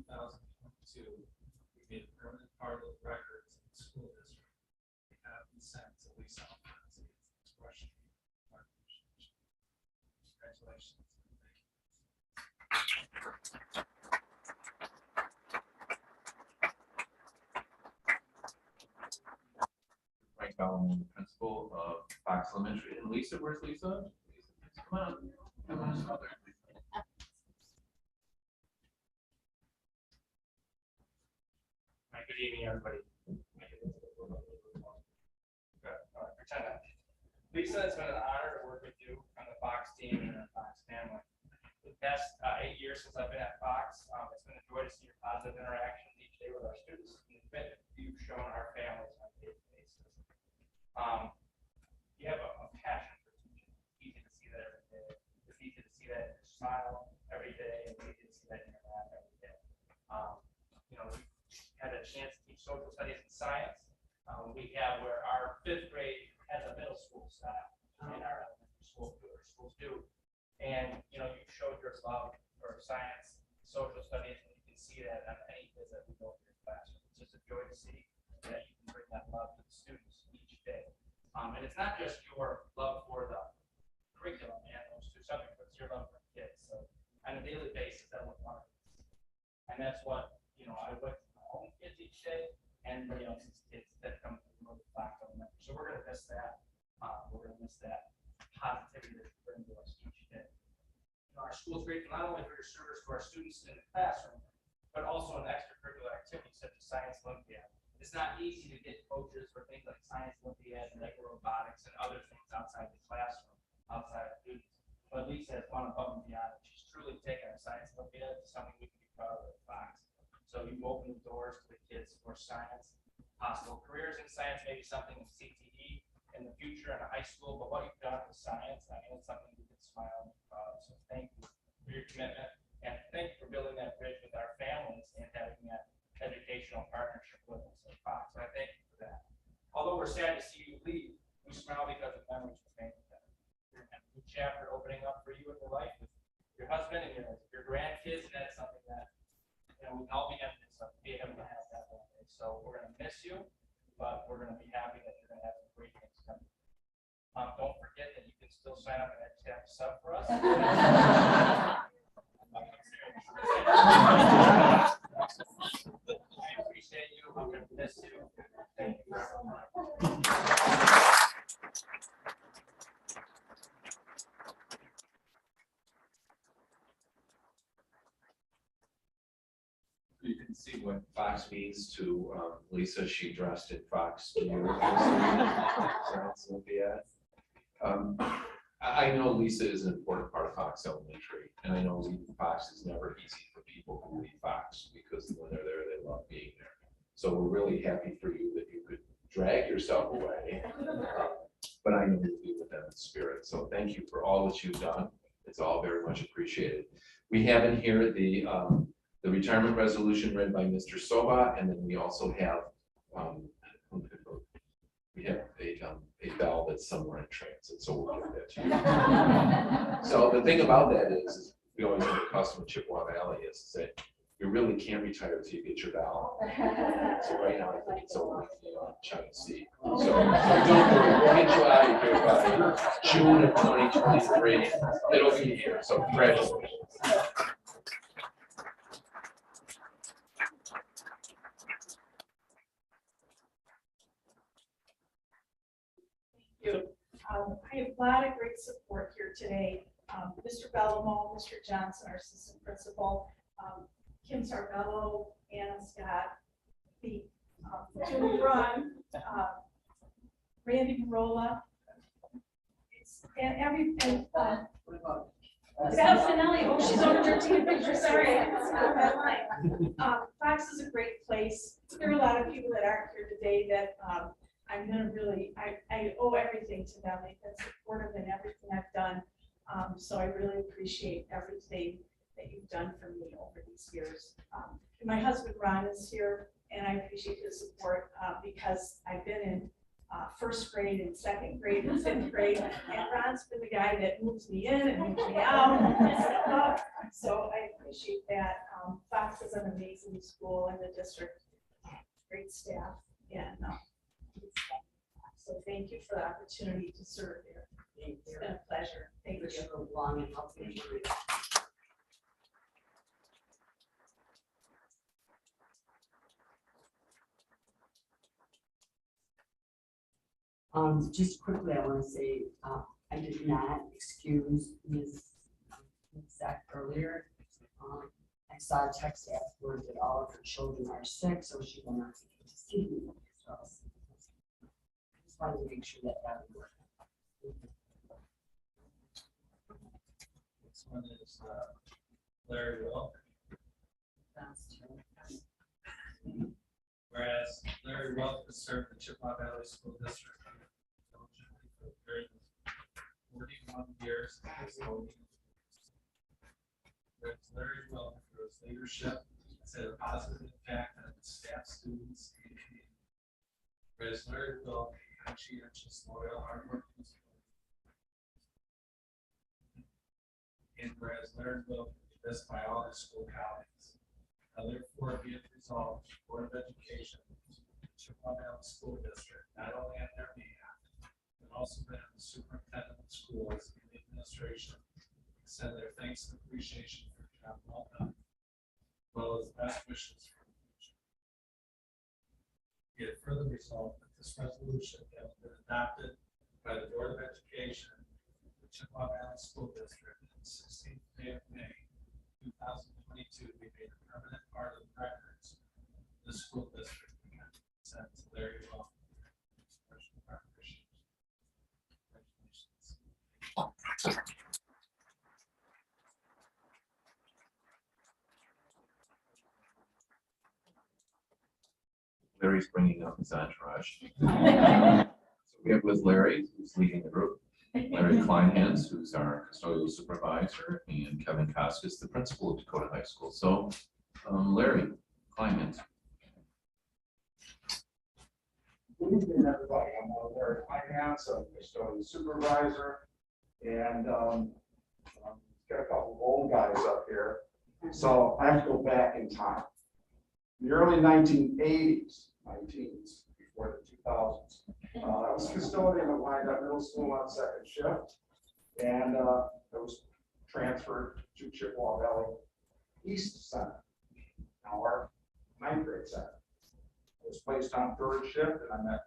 2022, we made a permanent part of the records of the school district. We have consent to Lisa Alfonsi as an expression of our appreciation. Congratulations. Frank Bellman, the principal of Fox Elementary. And Lisa, where's Lisa? Lisa, come on. Come on. Come on. Good evening, everybody. Lisa, it's been an honor to work with you on the Fox team and the Fox family. The past 8 years since I've been at Fox, it's been a joy to see your positive interactions each day with our students and the commitment you've shown our families on a daily basis. You have a passion for teaching. It's easy to see that every day. It's easy to see that in your smile every day, and it's easy to see that in your laugh every day. You know, had a chance to teach social studies and science where our 5th grade has a middle school style and our elementary schools do. And, you know, you showed your love for science, social studies, and you can see that on any visit we go to your classroom. It's just a joy to see that you can bring that love to the students each day. And it's not just your love for the curriculum and those 2 subjects, but it's your love for kids. So on a daily basis, that was one of it. And that's what, you know, I went to my own kids each day, and, you know, these kids that come from the Black Elementary. So we're gonna miss that. We're gonna miss that positivity that you bring to us each day. You know, our school's grateful not only for your service to our students in the classroom, but also in extracurricular activities such as Science Olympiad. It's not easy to get coaches for things like Science Olympiad and like robotics and other things outside the classroom, outside of duties. But Lisa has gone above and beyond. She's truly taken our Science Olympiad to something we can be proud of at Fox. So you've opened the doors to the kids for science, possible careers in science, maybe something in CTE in the future in a high school, but what you've done with science, I mean, it's something we can smile and be proud of. So thank you for your commitment, and thank you for building that bridge with our families and having that educational partnership with us at Fox. So I thank you for that. Although we're sad to see you leave, we smile because of memories we made together. And a new chapter opening up for you in your life with your husband and your grandkids, and that's something that, you know, we can all be able to have that one day. So we're gonna miss you, but we're gonna be happy that you're gonna have some great things coming. Don't forget that you can still sign up and have a sub for us. I appreciate you. I'm gonna miss you. Thank you so much. You can see what Fox means to Lisa. She dressed in Fox gear. I know Lisa is an important part of Fox Elementary, and I know leaving Fox is never easy for people who leave Fox, because when they're there, they love being there. So we're really happy for you that you could drag yourself away, but I know you'll be with them in spirit. So thank you for all that you've done. It's all very much appreciated. We have in here the retirement resolution read by Mr. Soba, and then we also have a bell that's somewhere in transit, so we'll give that to you. So the thing about that is we always have a custom in Chippewa Valley is that you really can't retire until you get your bell. So right now I think it's over in the China Sea. So don't worry, we'll get you out of here by June of 2023. It'll be here. So congratulations. I have a lot of great support here today. Mr. Bellamo, Mr. Johnson, our assistant principal, Kim Sarbello, Anna Scott, the Julie Run, Randy Marola, and Finelli. Oh, she's over there taking pictures. Sorry, I didn't see that line. Fox is a great place. There are a lot of people that aren't here today that I'm gonna really, I owe everything to them. They've been supportive in everything I've done. So I really appreciate everything that you've done for me over these years. My husband Ron is here, and I appreciate his support because I've been in first grade and second grade and fifth grade, and Ron's been the guy that moves me in and moves me out. So I appreciate that. Fox is an amazing school in the district, great staff, and so thank you for the opportunity to serve here. It's been a pleasure. Thank you. For long and healthy. Just quickly, I want to say, I did not excuse Ms. Zach earlier. I saw a text afterward that all of her children are sick, so she will not be able to see me. So I just wanted to make sure that that would work. This one is Larry Will. Whereas Larry Welk has served the Chippewa Valley School District diligently for a period of 41 years as voting. Whereas Larry Welk, through his leadership, has had a positive impact on staff, students, and community. Whereas Larry will conscientious, loyal, hardworking. And whereas Larry will be missed by all his school colleagues. Now therefore be it resolved, the Board of Education, Chippewa Valley School District, not only on their behalf, but also that the superintendent of schools and the administration extend their thanks and appreciation for the job well done, as well as best wishes for the future. Be it further resolved that this resolution has been adopted by the Board of Education, the Chippewa Valley School District, on the 16th day of May, 2022, be made a permanent part of the records of the school district. Sent to Larry Well. Expression of our appreciation. Congratulations. Larry's bringing up his entourage. So we have with Larry, who's leading the group, Larry Kleinhans, who's our custodial supervisor, and Kevin Koskis, the principal of Dakota High School. So, Larry Kleinhans. Good evening, everybody. I'm Larry Kleinhans, I'm custodial supervisor, and got a couple of old guys up here. So I have to go back in time. In the early 1980s, my teens, before the 2000s, I was custodian at Wyandotte Middle School on second shift, and I was transferred to Chippewa Valley East Center, now our 9th grade center. I was placed on third shift, and I met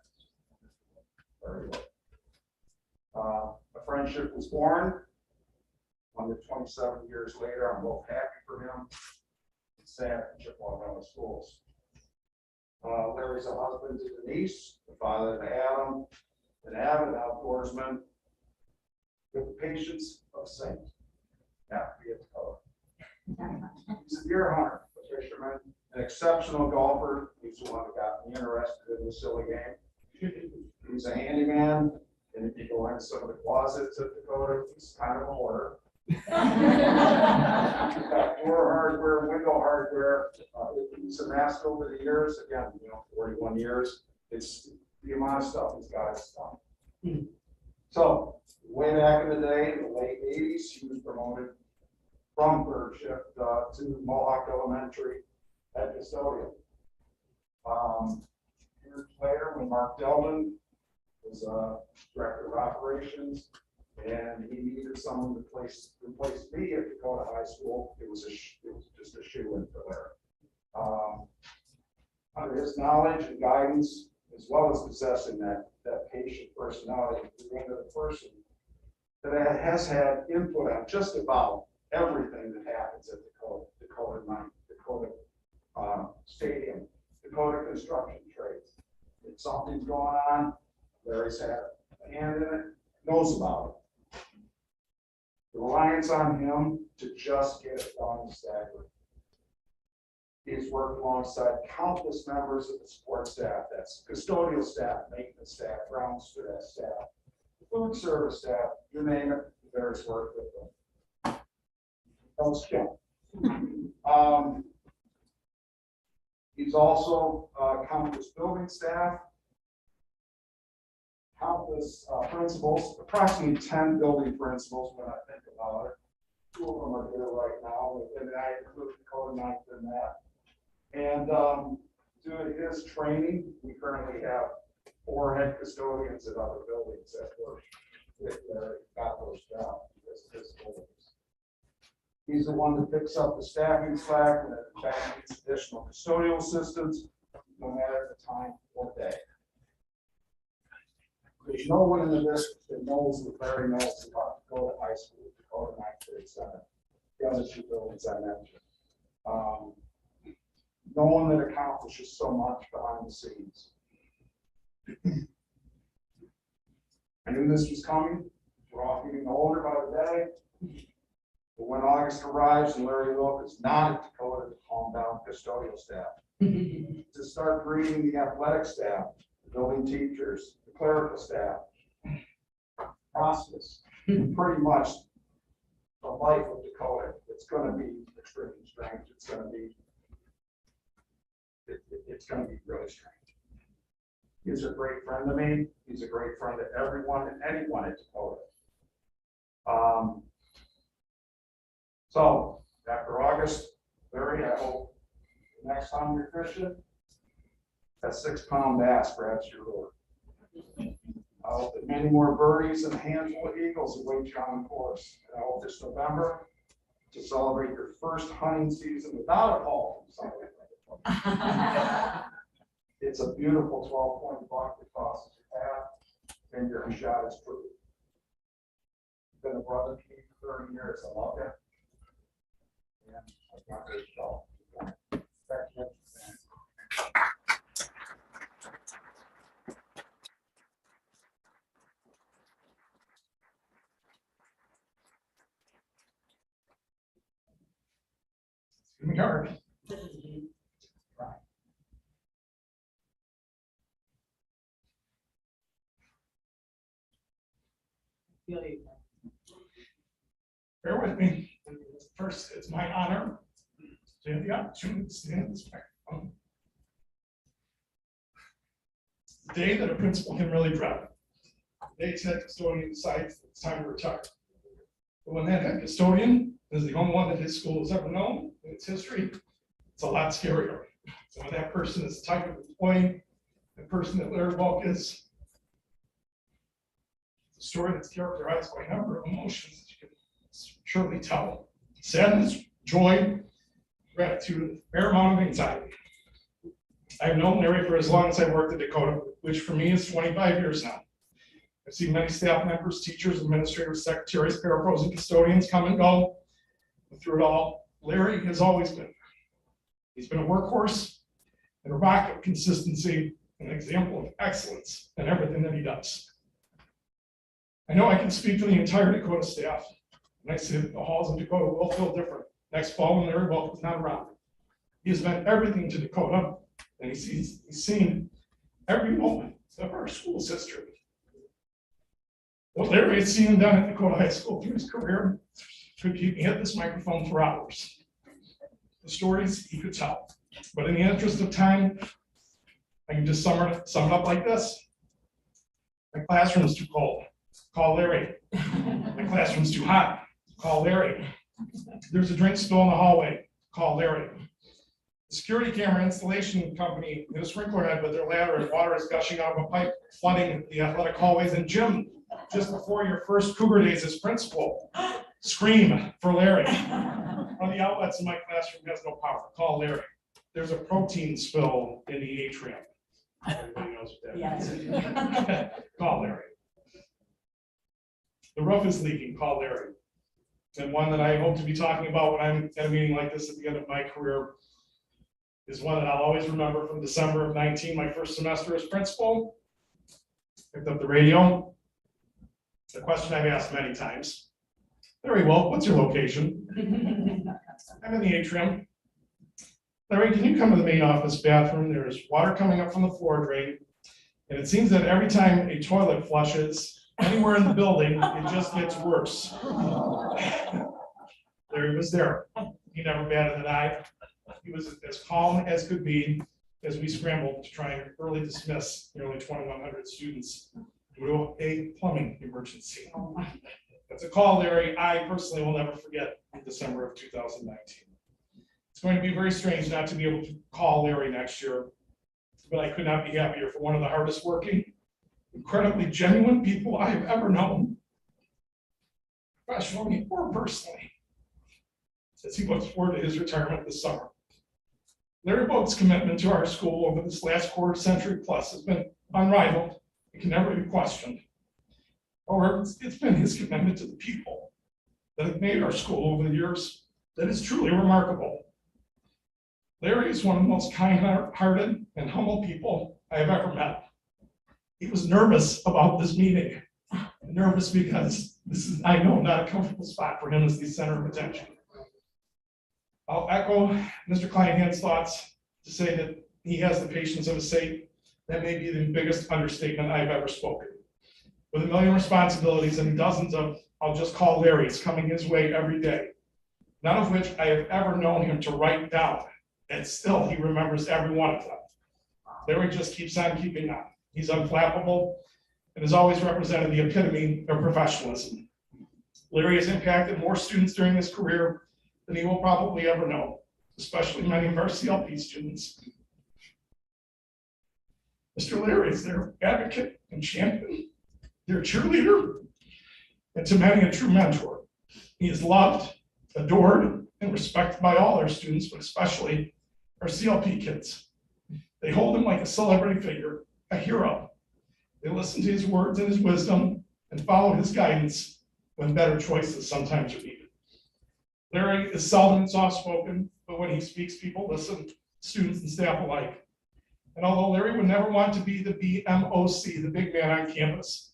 very well. A friendship was born. Under 27 years later, I'm both happy for him and sad for Chippewa Valley Schools. Larry's a husband to Denise, the father to Adam, an avid outdoorsman with the patience of a saint. Not to be a Dakota. He's a deer hunter, a fisherman, an exceptional golfer. He's the one that got me interested in the silly game. He's a handyman, and if you go into some of the closets at Dakota, he's kind of a hoarder. He's got door hardware, window hardware. He's amassed over the years, again, 41 years. It's the amount of stuff he's got is stuff. So, way back in the day, in the late 80s, he was promoted from third shift to Mohawk Elementary at custodian. Years later, when Mark Delvin was director of operations, and he needed someone to replace me at Dakota High School, it was just a shoe-in for Larry. Under his knowledge and guidance, as well as possessing that patient personality, we're into the person that has had input on just about everything that happens at Dakota 9, Dakota Stadium, Dakota construction trades. If something's going on, Larry's had a hand in it, knows about it. The reliance on him to just get it done is staggering. He's worked alongside countless members of the support staff, that's custodial staff, maintenance staff, grounds staff, food service staff, you name it, Larry's worked with them. Don't skip. He's also countless building staff, countless principals, approximately 10 building principals when I think about it. 2 of them are here right now, and I include Dakota 9th in that. And due to his training, we currently have 4 head custodians at other buildings that work with Larry, got those jobs because of his buildings. He's the one that picks up the staffing slack and that needs additional custodial assistance, no matter the time or day. There's no one in the district that knows what Larry knows about Dakota High School, Dakota 9th grade center, the other 2 buildings I mentioned. No one that accomplishes so much behind the scenes. I knew this was coming. We're all getting older by the day. But when August arrives and Larry Wilk is not at Dakota to calm down custodial staff, to start breeding the athletic staff, the building teachers, the clerical staff, process, pretty much the life of Dakota. It's going to be extremely strange. It's going to be really strange. He's a great friend to me. He's a great friend to everyone and anyone at Dakota. So after August, Larry, I hope next time you're fishing, that 6-pound bass grabs your lure. I hope that many more birdies and a handful of eagles await you on the course. And I hope this November to celebrate your first hunting season without a call from somebody. It's a beautiful 12-point buck that crosses your path, and your shot is true. Been a brother to me for 30 years. I love it. And I've got this show. Back to you. It's gonna be hard. Bear with me. First, it's my honor to have the opportunity to stand at this microphone. The day that a principal can really dread. The day head custodian decides it's time to retire. But when that head custodian is the only one that his school has ever known in its history, it's a lot scarier. So when that person is the type of employee, the person that Larry Bulk is, it's a story that's characterized by a number of emotions that you can surely tell. Sadness, joy, gratitude, a fair amount of anxiety. I've known Larry for as long as I worked at Dakota, which for me is 25 years now. I've seen many staff members, teachers, administrators, secretaries, parapros, and custodians come and go. But through it all, Larry has always been. He's been a workhorse and a rock of consistency, an example of excellence in everything that he does. I know I can speak for the entire Dakota staff, and I say that the halls of Dakota will feel different next fall when Larry Wolf is not around. He has meant everything to Dakota, and he's seen every moment of our school's history. What Larry has seen and done at Dakota High School through his career could keep me at this microphone for hours. The stories he could tell. But in the interest of time, I can just sum it up like this. My classroom's too cold. Call Larry. My classroom's too hot. Call Larry. There's a drink spill in the hallway. Call Larry. The security camera installation company hit a sprinkler head with their ladder and water is gushing out of a pipe, flooding the athletic hallways. And Jim, just before your first Cougar days as principal, scream for Larry. One of the outlets in my classroom has no power. Call Larry. There's a protein spill in the atrium. Everybody knows what that is. Call Larry. The roof is leaking. Call Larry. And one that I hope to be talking about when I'm at a meeting like this at the end of my career is one that I'll always remember from December of 19, my first semester as principal. Picked up the radio. The question I've asked many times. Larry, well, what's your location? I'm in the atrium. Larry, can you come to the main office bathroom? There's water coming up from the floor drain. And it seems that every time a toilet flushes anywhere in the building, it just gets worse. Larry was there. He never batted an eye. He was as calm as could be as we scrambled to try and early dismiss nearly 2,100 students due to a plumbing emergency. That's a call, Larry, I personally will never forget in December of 2019. It's going to be very strange not to be able to call Larry next year, but I could not be happier for one of the hardest working, incredibly genuine people I have ever known, professionally or personally, as he looks forward to his retirement this summer. Larry Boat's commitment to our school over this last quarter century plus has been unrivaled. It can never be questioned. However, it's been his commitment to the people that have made our school over the years that is truly remarkable. Larry is one of the most kind-hearted and humble people I have ever met. He was nervous about this meeting. Nervous because this is, I know, not a comfortable spot for him as the center of attention. I'll echo Mr. Kleinhand's thoughts to say that he has the patience of a saint. That may be the biggest understatement I've ever spoken. With a million responsibilities and dozens of, I'll just call Larry's coming his way every day, none of which I have ever known him to write down, and still he remembers every one of them. Larry just keeps on keeping on. He's unflappable and has always represented the epitome of professionalism. Larry has impacted more students during his career than he will probably ever know, especially many of our CLP students. Mr. Larry is their advocate and champion, their cheerleader, and to many a true mentor. He is loved, adored, and respected by all our students, but especially our CLP kids. They hold him like a celebrity figure, a hero. They listen to his words and his wisdom and follow his guidance when better choices sometimes are needed. Larry is seldom and soft-spoken, but when he speaks, people listen, students and staff alike. And although Larry would never want to be the BMOC, the big man on campus,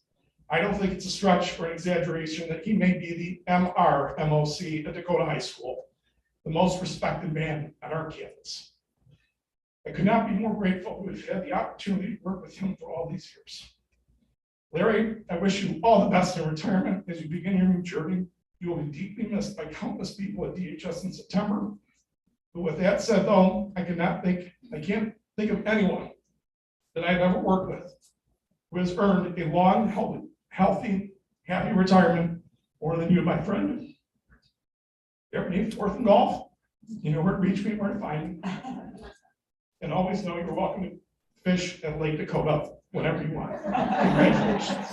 I don't think it's a stretch or an exaggeration that he may be the MRMOC at Dakota High School, the most respected man on our campus. I could not be more grateful to have had the opportunity to work with him for all these years. Larry, I wish you all the best in retirement as you begin your new journey. You will be deeply missed by countless people at DHS in September. But with that said, though, I can't think of anyone that I've ever worked with who has earned a long, healthy, happy retirement more than you, my friend. If you ever need fourth and golf, you know where to reach me, where to find me. And always know you're welcome to fish at Lake Dakota whenever you want. Congratulations.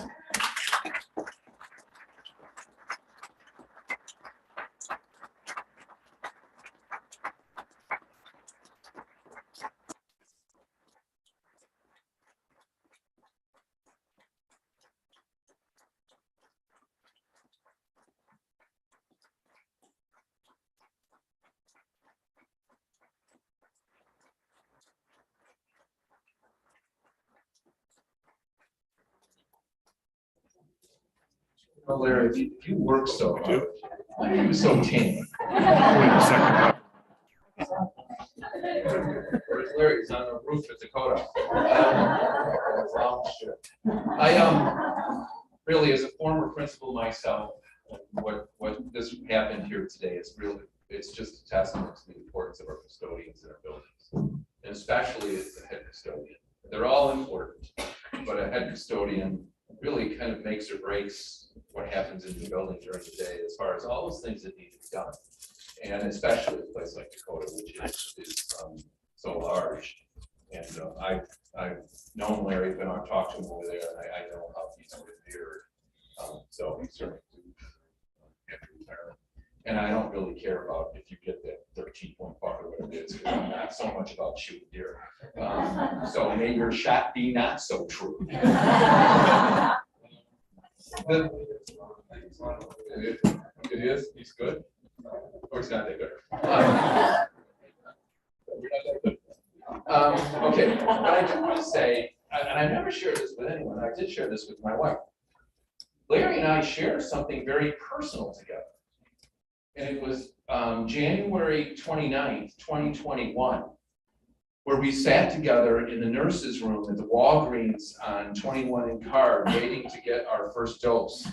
Well, Larry, if you work so hard, why are you so tame? Where's Larry? He's on the roof at Dakota. I really, as a former principal myself, what this happened here today is really, it's just a testament to the importance of our custodians in our buildings, and especially as the head custodian. They're all important, but a head custodian really kind of makes or breaks what happens in the building during the day as far as all those things that need to be done. And especially a place like Dakota, which is so large. And I've known Larry, but I've talked to him over there, and I know how he's revered. So he's certainly after retirement. And I don't really care about if you get that 13-point puck or whatever it is, because I'm not so much about shooting deer. So may your shot be not so true. It is, he's good. Or he's not that good. Okay, but I do want to say, and I never shared this with anyone, I did share this with my wife. Larry and I share something very personal together. And it was January 29th, 2021, where we sat together in the nurse's room at the Walgreens on 21 and Card, waiting to get our first dose.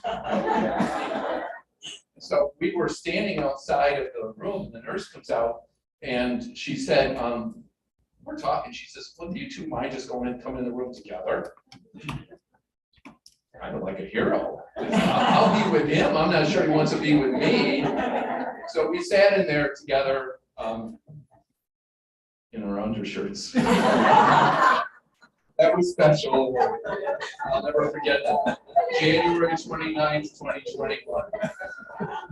So we were standing outside of the room, and the nurse comes out, and she said, we're talking. She says, well, do you two mind just going and coming in the room together? Kind of like a hero. I'll be with him. I'm not sure he wants to be with me. So we sat in there together in our undershirts. That was special. I'll never forget that. January 29th, 2021.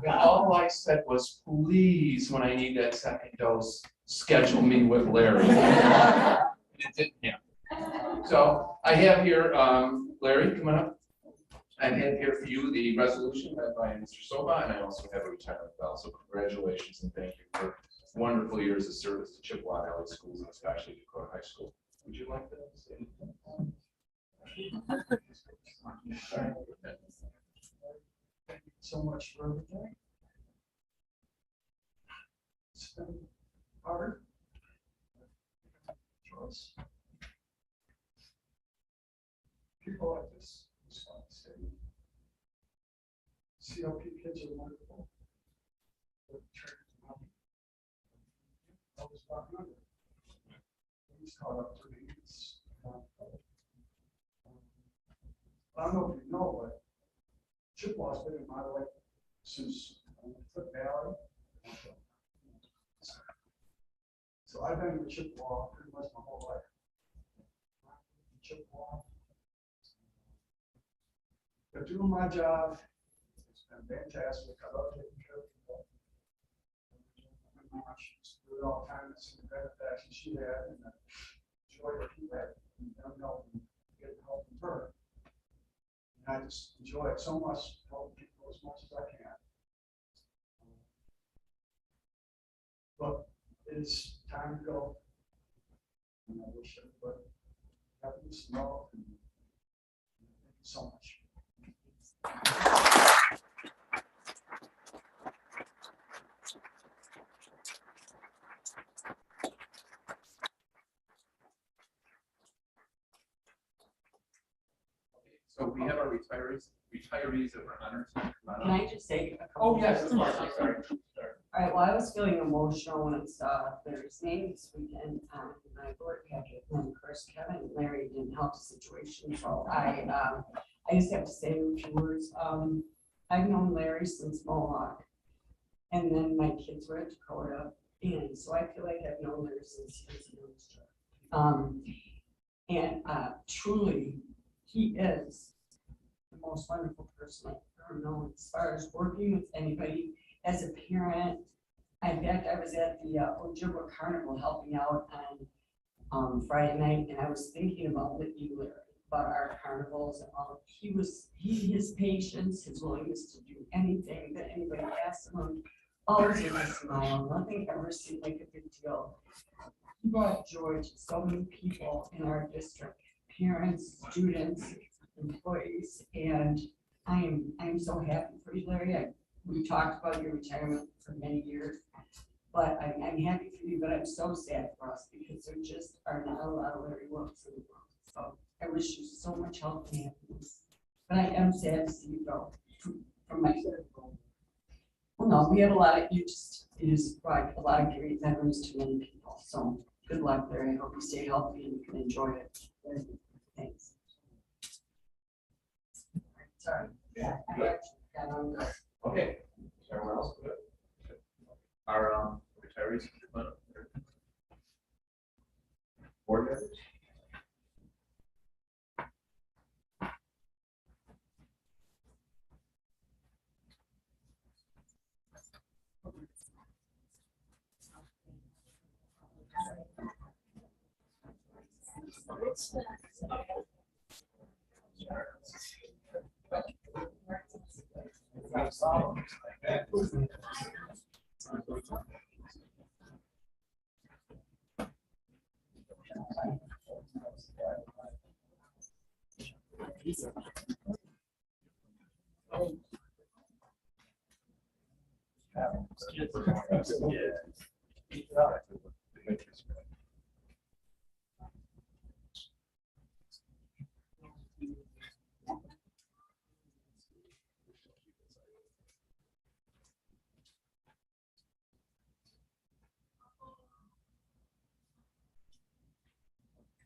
And all I said was, please, when I need that second dose, schedule me with Larry. And it didn't happen. So I have here, Larry, come on up. I have here for you the resolution led by Mr. Soba, and I also have a retirement bell. So congratulations and thank you for wonderful years of service to Chippewa Valley Schools and especially Dakota High School. Would you like to say anything? Thank you so much for everything. It's been hard. Choice. People like this. CLP kids are wonderful. I was about 100. He's caught up to me. I don't know if you know, but Chippewa's been in my life since Foot Valley. So I've been with Chippewa pretty much my whole life. Chippewa. But doing my job, it's been fantastic. I love taking care of people. My mom, she used to do it all the time. It's the benefit she had and the joy that he had and them helping, getting help from her. And I just enjoy it so much, helping people as much as I can. But it's time to go. And I wish everybody happiness and love. And thank you so much. So we have our retirees that were honored. Can I just say a couple? Oh, yes, of course, things? sorry. All right, well, I was feeling emotional when I saw Larry's name this weekend on my board packet, and of course Kevin and Larry didn't help the situation, so I just have to say a few words. I've known Larry since Mohawk, and then my kids were at Dakota, and so I feel like I've known Larry since he was a youngster. Truly, he is the most wonderful person I've ever known as far as working with anybody. As a parent, in fact, I was at the Ojibwa Carnival helping out on Friday night, and I was thinking about you, Larry, about our carnivals and all. His patience, his willingness to do anything that anybody asked him, always with a smile. Nothing ever seemed like a big deal. He brought joy to so many people in our district, parents, students, employees, and I'm so happy for you, Larry. We talked about your retirement for many years, but I'm happy for you, but I'm so sad for us because there just are not a lot of Larry Wilkes in the world. So I wish you so much health and happiness. But I am sad to see you go from my side. Well, no, we have a lot of, you just brought a lot of great memories to many people. So good luck, Larry. I hope you stay healthy and you can enjoy it. Thanks. Sorry. Yeah. Okay, everyone else good? Our retirees, board members?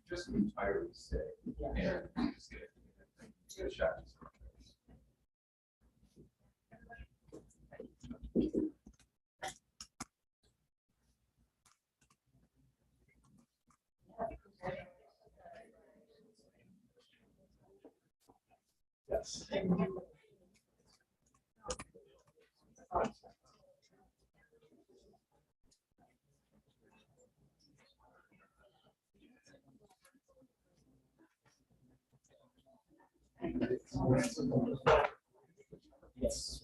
Just entirely stay and just get a shot. Yes. Yes.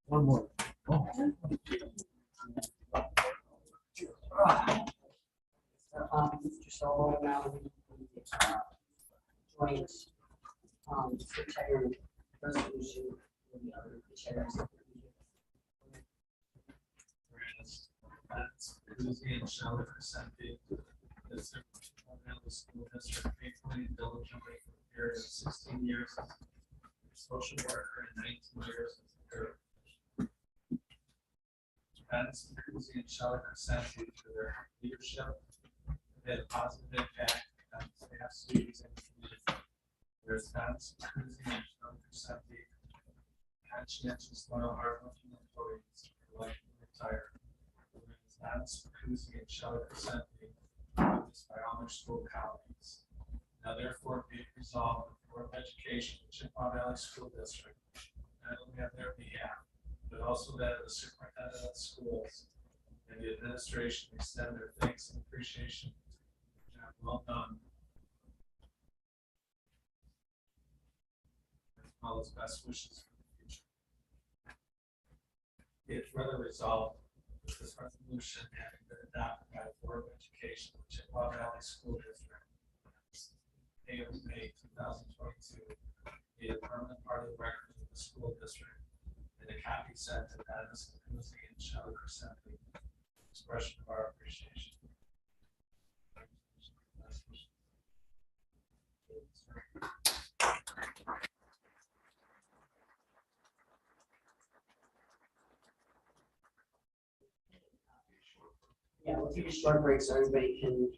One more. Oh. Mr. Solo now joint retirement resolution. For the other chairs. Whereas that's Susie and Shelley presented the school district faithfully and diligently for a period of 16 years as a social worker and 19 years as a therapist. Spence, Susie, and Shelley presented for their leadership had a positive impact on staff, students, and community. Whereas Spence, Susie, and Shelley presented conscientious, loyal, hardworking employees who like to retire. Spence, Susie, and Shelley presented this by all their school colleagues. Now therefore be it resolved that the Board of Education, Chippewa Valley School District, not only on their behalf, but also that of the superintendent of schools and the administration extend their thanks and appreciation. Job well done. As well as best wishes for the future. Be it further resolved that this resolution having been adopted by the Board of Education, Chippewa Valley School District, May 2022, be a permanent part of the record of the school district, and a copy sent to Dennis, Kuzi, and Shelley Crescenti, expression of our appreciation. Yeah, we'll take a short break so everybody can.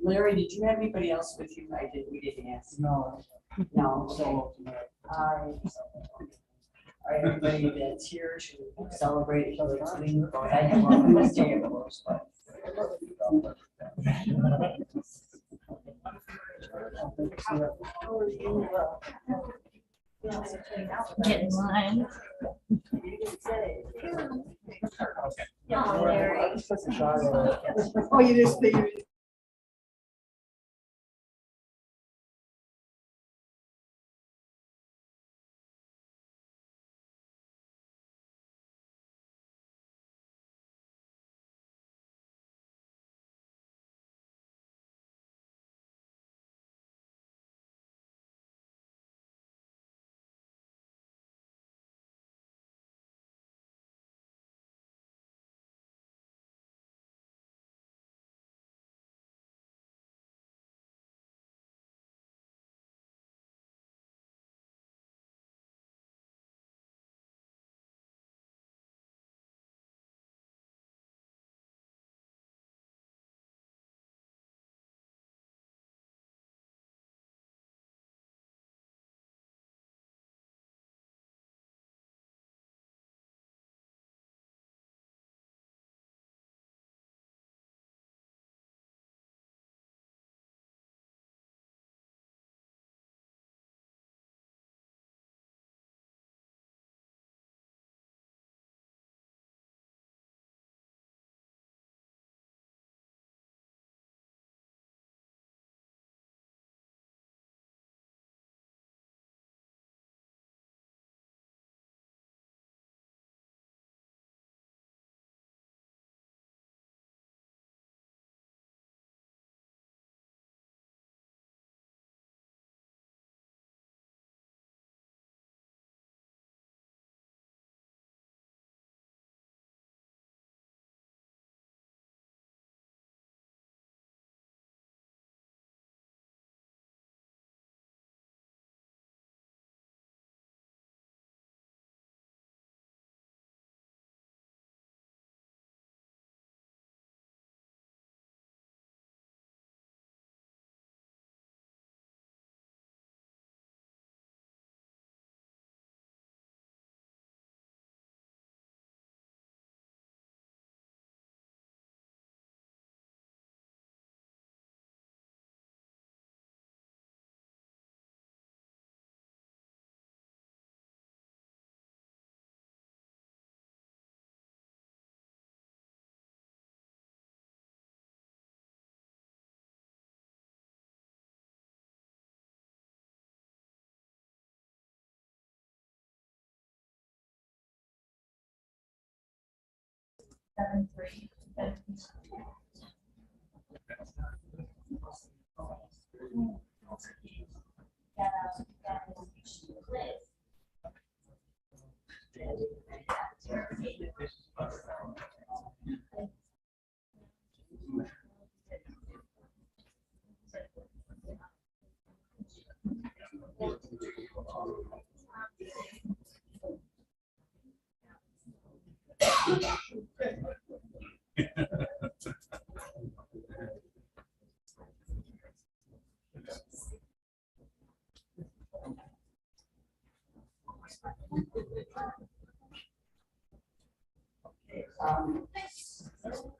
Larry, did you have anybody else with you? I did, we didn't ask. No. No, so, I everybody that's here to celebrate each other's wedding, I have one Wednesday, of course, but. Get in line. Yeah, Larry. Oh, you just figured.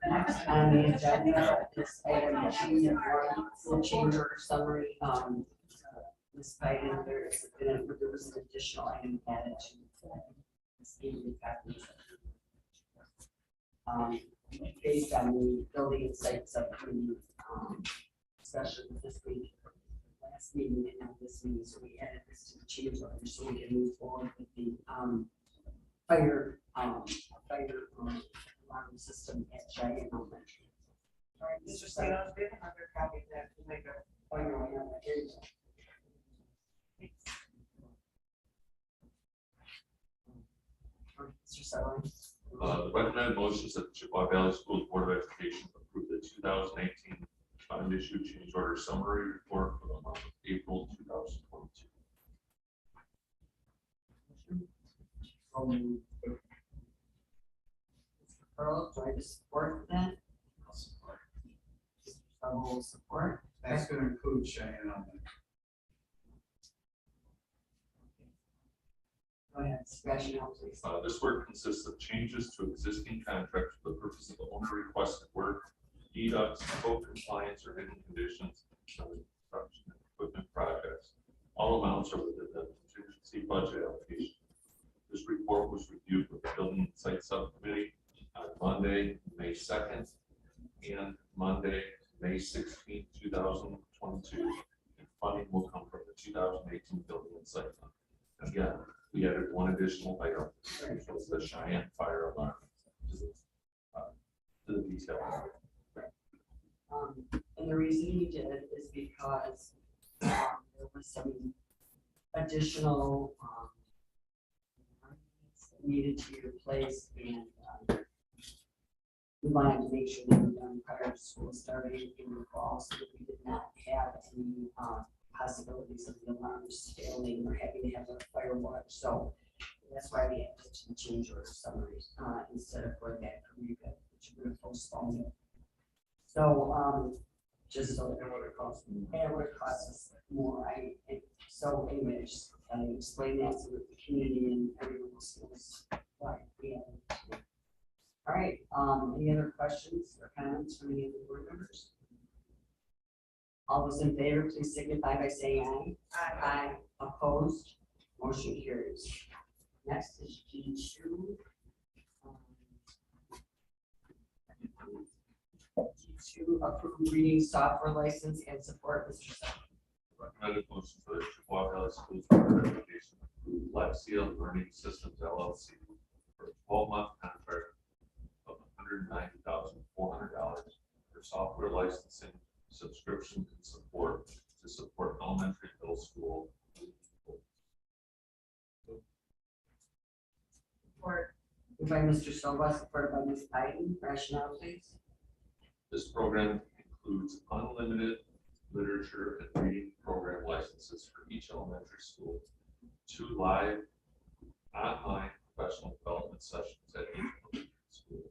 Next on the agenda is item G, full change order summary. This item, there was an additional item added to this evening package. Based on the building and site subcommittee discussion this week, last meeting and now this meeting, so we added this to the change order so we can move forward with the fire alarm system at Giant Elementary. All right, Mr. Sino, we have another copy of that to make a final on that. Here you go. Mr. Sino. The recommended motion is that the Chippewa Valley Schools Board of Education approve the 2018 bond issue change order summary report for the month of April 2022. Earl, do I have support for that? I will support. That's gonna include Cheyenne on that. Go ahead, rationale, please. This work consists of changes to existing contracts for the purpose of the owner requested work, deducts, code compliance or hidden conditions, on the construction and equipment projects. All amounts are within the contingency budget allocation. This report was reviewed with the building and site subcommittee on Monday, May 2nd, and Monday, May 16th, 2022. And funding will come from the 2018 building and site fund. Again, we added one additional item, which was the Cheyenne fire alarm to the detail. And the reason we did it is because there was some additional needed to be replaced, and we wanted to make sure that we done prior to school starting in the fall, so that we did not have any possibilities of the alarms failing or having to have a fire watch. So that's why we added to the change order summaries instead of going back to rebuild, which would have postponed it. So just so that it would have cost us more. So anyways, I explained that so that the community and everyone knows why we have it. All right, any other questions or comments from any of the board members? All those in favor, please signify by saying aye. Aye. Opposed? Motion carries. Next is G2. G2, approve reading software license and support. Mr. Sutton. Recommended motion for the Chippewa Valley Schools Board of Education approve Lexia Learning Systems LLC for a 12-month contract of $190,400 for software licensing, subscription, and support to support elementary, middle school. Support. Moved by Mr. Silva, supported by Ms. Pyden. Rationale, please. This program includes unlimited literature and reading program licenses for each elementary school, 2 live online professional development sessions at each elementary school,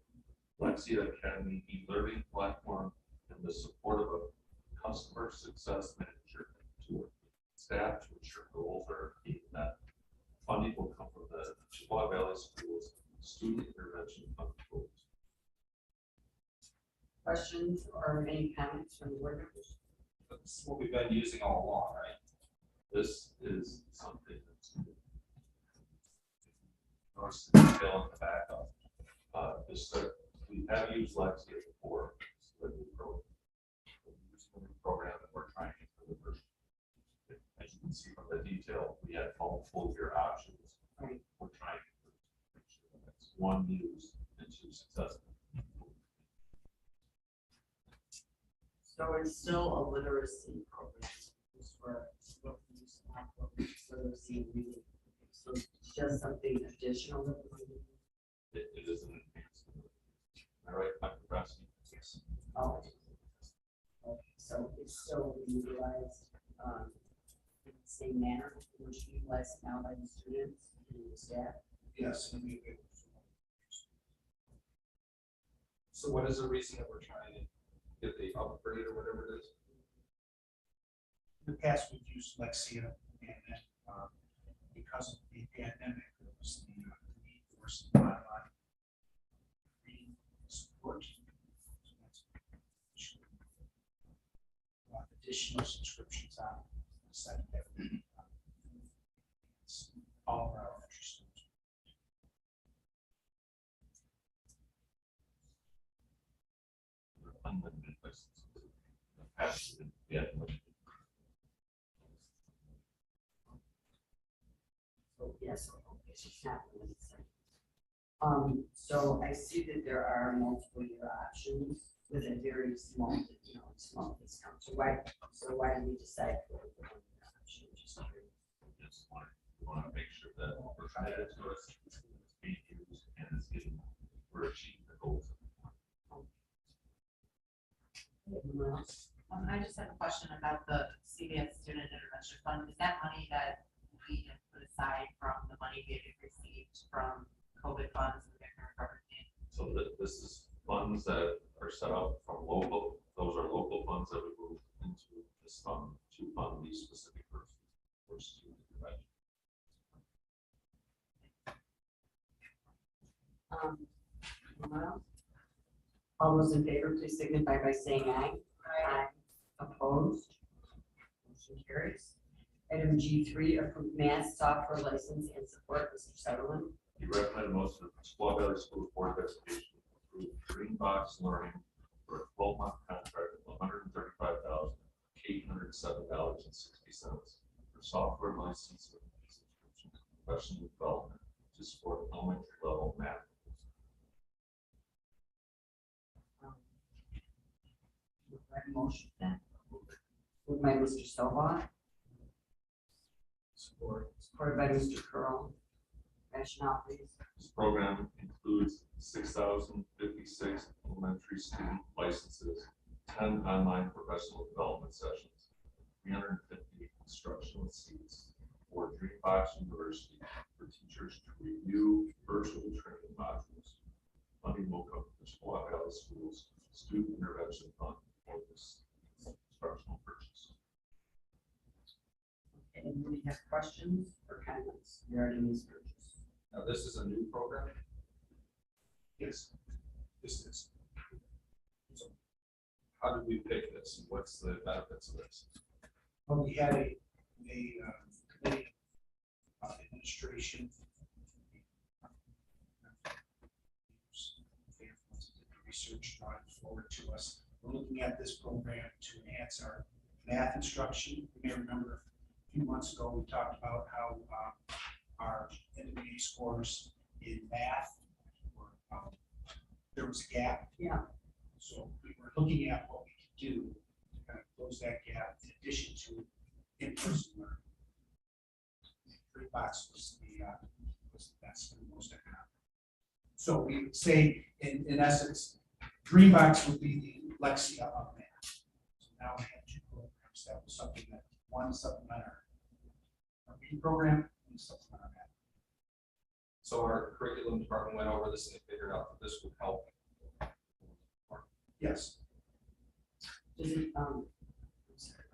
Lexia Academy e-learning platform, and the support of a customer success manager to work with staff to ensure goals are being met. Funding will come from the Chippewa Valley Schools Student Intervention Fund. Questions or any comments from the board members? This is what we've been using all along, right? This is something that's notice the detail in the back of we have used Lexia before. It's a new program that we're trying to deliver. As you can see from the detail, we had multiple year options. We're trying to make sure that it's one used and 2 successful. So it's still a literacy program. Just for literacy and reading. So just something additional that we need. It is an enhancement. All right, Dr. Grassi? Yes. Oh. Okay, so it's still utilized, in the same manner, which is utilized now by the students and the staff. Yes, and we available for more. So what is the reason that we're trying to get the upgrade or whatever it is? In the past, we've used Lexia, and then, because of the pandemic, there was the need for some online reading support. So that's additional subscriptions on the site that it's all of our elementary students. Unlimited licenses. Yeah. So yes, okay, so it's not really the same. So I see that there are multiple year options with a very small, small discount. So why did we decide for the one year option? Just curious. Just want to make sure that we're trying to do it, it's being used and it's getting, we're achieving the goals. Anyone else? I just have a question about the CVS Student Intervention Fund. Is that money that we have put aside from the money we had received from COVID funds and different everything? So this is funds that are set up from local, those are local funds that we move into this fund to fund these specific persons for student intervention. Anyone else? All those in favor, please signify by saying aye. Aye. Opposed? Motion carries. Item G3, approve mass software license and support. Mr. Sutherland. You recommend most of the Squaw Valley School Board of Education approve Green Box Learning for a 12-month contract of $135,807.60 for software license and subscription to professional development to support elementary level math. Motion then. Moved by Mr. Stovall, supported by Mr. Curl. Rationale, please. This program includes 6,056 elementary student licenses, 10 online professional development sessions, 350 instructional seats for Dreambox University for teachers to review virtual training modules. Funding will come from the Squaw Valley Schools Student Intervention Fund for this instructional purchase. Anybody have questions or comments regarding this purchase? Now, this is a new program. Yes, this is. So, How did we pick this? And what's the benefits of this? well, we had a committee of administration. Research brought it forward to us. We're looking at this program to enhance our math instruction. You may remember a few months ago, we talked about how our intermediate scores in math were, there was a gap. Yeah. So we were looking at what we could do to kind of close that gap in addition to in-person learning. Dreambox was the best and most economic. So we would say, in essence, Dreambox would be the Lexia of math. So now we have two programs. That was something that one supplement our reading program and supplement our math. So our curriculum department went over this and they figured out that this would help. Yes. Does it, I'm sorry.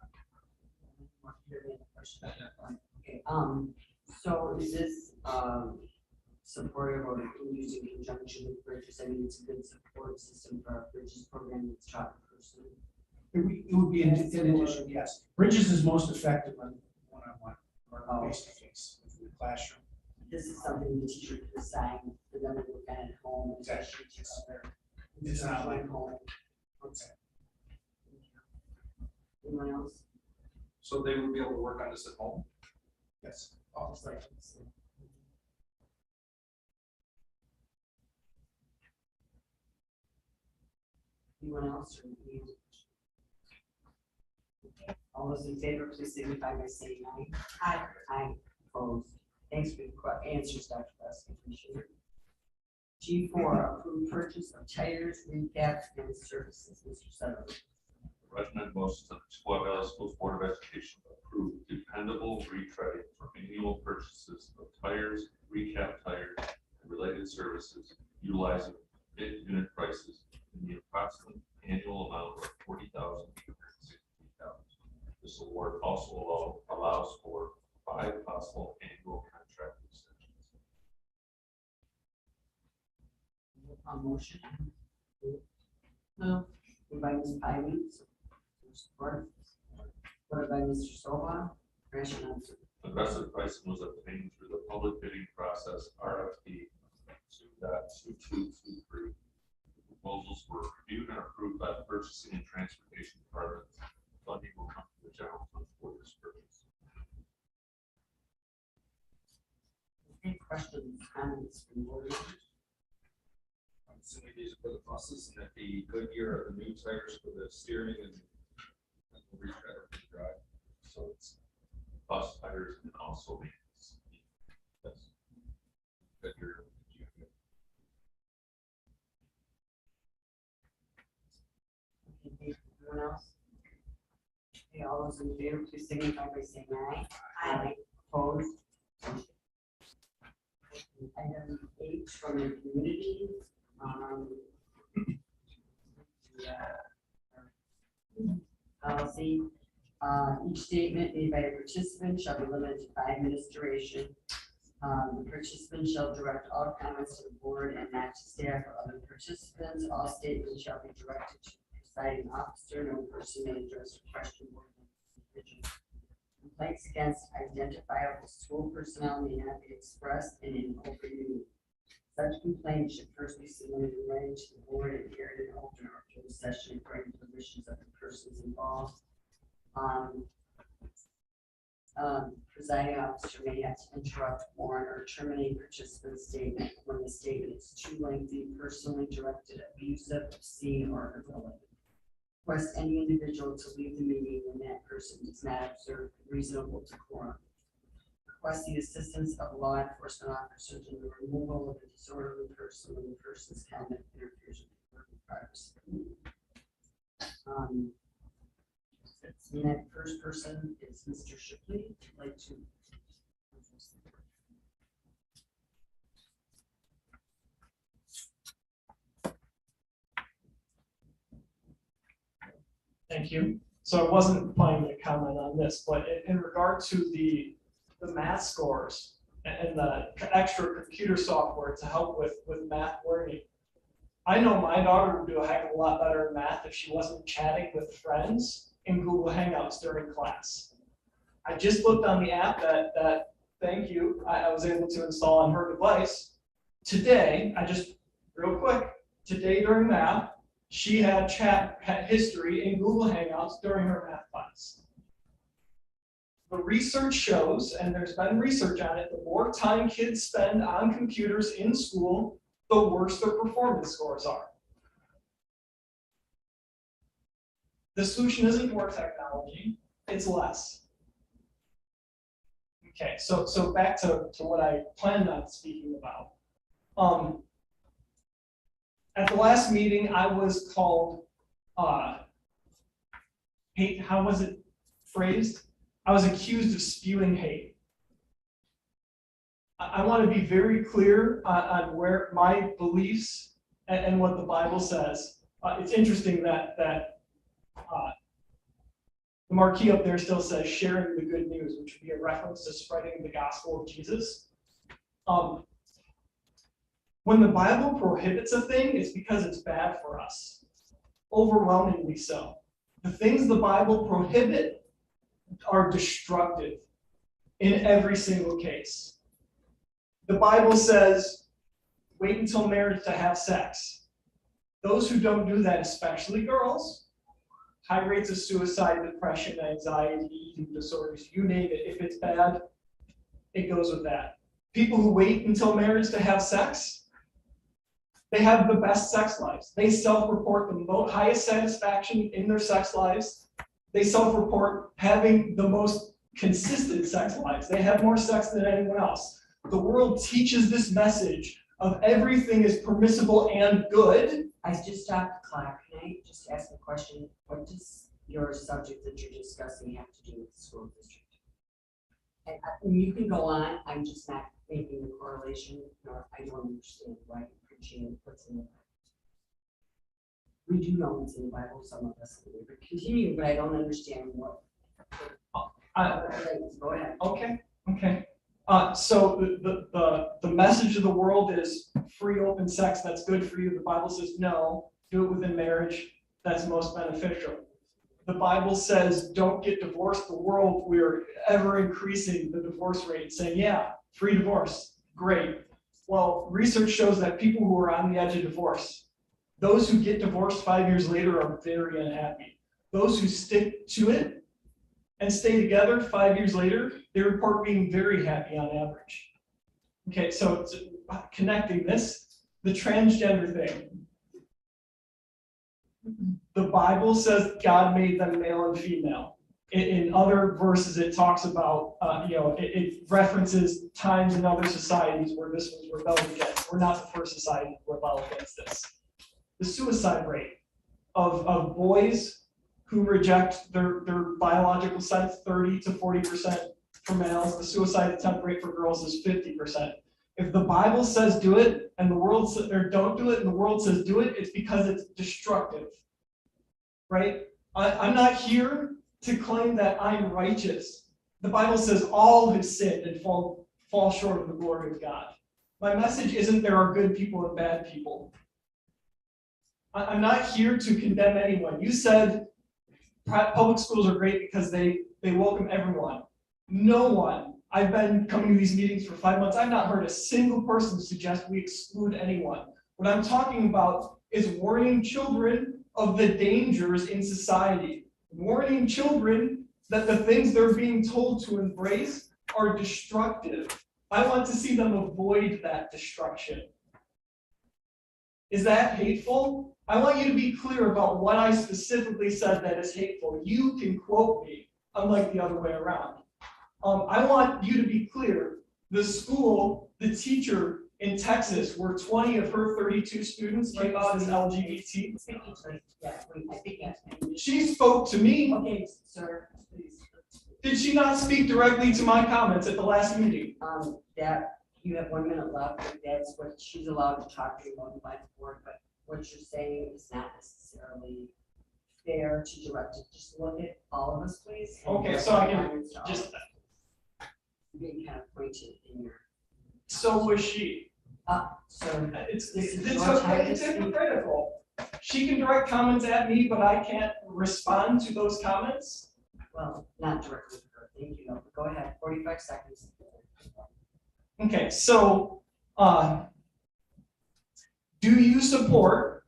Okay, so is this, supportive or used in conjunction with Bridges? I mean, it's a good support system for our Bridges program that's taught in person. It would be in addition, yes. Bridges is most effective on one-on-one or face-to-face in the classroom. This is something the teacher can assign for them to look at home. Exactly. It's not like home. Okay. Anyone else? So they would be able to work on this at home? Yes. Just like this. Anyone else? Or you? All those in favor, please signify by saying aye. Aye. Aye. Opposed? Thanks for the answers, Dr. Lasky, appreciate it. G4, approved purchase of tires, recaps, and services, Mr. Sutherland. Recommend motion that the Chippewa Valley Schools Board of Education approve dependable retreading for annual purchases of tires, recap tires, and related services utilizing bid unit prices in the approximate annual amount of $40,860. This award also allows for 5 possible annual contract extensions. Motion. No. Moved by Ms. Pylee. Support. Supported by Mr. Soba. Question answered. Aggressive pricing was obtained through the public bidding process, RFP 2.2223. Proposals were reviewed and approved by the Purchasing and Transportation Department. Funding will come from the general fund for this purpose. Any questions, comments from board members? I'm assuming these are for the buses and that the Goodyear are the new tires for the steering and the retreader for the drive. So it's bus tires and also maintenance. Yes. Goodyear. Anyone else? Okay, all those in favor, please signify by saying aye. Aye. Opposed? Item H from the community. Policy. Each statement made by a participant shall be limited to 5 minutes duration. The participant shall direct all comments to the board and not to staff or other participants. All statements shall be directed to the presiding officer. No person may address or question board members. Complaints against identifiable school personnel may not be expressed in an open meeting. Such complaints should first be submitted in writing to the board and heard in open or closed session according to the wishes of the persons involved. Presiding officer may have to interrupt, warn, or terminate participant's statement when the statement is too lengthy, personally directed, abusive, obscene, or irrelevant. Request any individual to leave the meeting when that person does not observe reasonable decorum. Request the assistance of law enforcement officers in the removal of a disorderly person when the person's conduct interferes with the work of privacy. And that first person is Mr. Shipley. I'd like to. Thank you. So I wasn't planning to comment on this, but in regard to the math scores and the extra computer software to help with math learning, I know my daughter would do a heck of a lot better in math if she wasn't chatting with friends in Google Hangouts during class. I just looked on the app that thank you, I was able to install on her device. Today, real quick, today during math, she had chat history in Google Hangouts during her math class. The research shows, and there's been research on it, the more time kids spend on computers in school, the worse their performance scores are. The solution isn't more technology, it's less. Okay, so back to what I planned on speaking about. At the last meeting, I was called, hate, how was it phrased? I was accused of spewing hate. I want to be very clear on where my beliefs and what the Bible says. It's interesting that the marquee up there still says sharing the good news, which would be a reference to spreading the gospel of Jesus. When the Bible prohibits a thing, it's because it's bad for us, overwhelmingly so. The things the Bible prohibit are destructive in every single case. The Bible says, wait until marriage to have sex. Those who don't do that, especially girls, high rates of suicide, depression, anxiety, eating disorders, you name it. If it's bad, it goes with that. People who wait until marriage to have sex, they have the best sex lives. They self-report the highest satisfaction in their sex lives. They self-report having the most consistent sex lives. They have more sex than anyone else. The world teaches this message of everything is permissible and good. I just stopped the clock. Can I just ask a question? What does your subject that you're discussing have to do with the school district? And you can go on. I'm just not making the correlation, nor I don't understand why you're preaching what's in the Bible. We do know what's in the Bible, some of us, but continue, but I don't understand what. Go ahead. Okay. So the message of the world is free open sex, that's good for you. The Bible says no, do it within marriage, that's most beneficial. The Bible says don't get divorced. The world, we're ever increasing the divorce rate, saying, yeah, free divorce, great. Well, research shows that people who are on the edge of divorce, those who get divorced 5 years later are very unhappy. Those who stick to it and stay together 5 years later, they report being very happy on average. Okay, so connecting this, the transgender thing. The Bible says God made them male and female. In other verses, it talks about, it references times in other societies where this was rebelled against. We're not the first society to rebel against this. The suicide rate of boys who reject their biological sex, 30 to 40% for males. The suicide attempt rate for girls is 50%. If the Bible says do it and the world says, or don't do it and the world says do it, it's because it's destructive, right? I'm not here to claim that I'm righteous. The Bible says all have sinned and fall short of the glory of God. My message isn't there are good people and bad people. I'm not here to condemn anyone. You said public schools are great because they welcome everyone. No one. I've been coming to these meetings for 5 months. I've not heard a single person suggest we exclude anyone. What I'm talking about is warning children of the dangers in society. Warning children that the things they're being told to embrace are destructive. I want to see them avoid that destruction. Is that hateful? I want you to be clear about what I specifically said that is hateful. You can quote me, unlike the other way around. I want you to be clear. The school, the teacher in Texas, where 20 of her 32 students came out as LGBT. She spoke to me. Okay, sir, please. Did she not speak directly to my comments at the last meeting? That you have 1 minute left. That's what she's allowed to talk to you about by the board, but what you're saying is not necessarily fair to direct it. Just look at all of us, please. Okay, so I can just being kind of pointed in your. So was she. So it's hypocritical. She can direct comments at me, but I can't respond to those comments. Well, not directly to her. Thank you. No, go ahead. 45 seconds. Okay, so do you support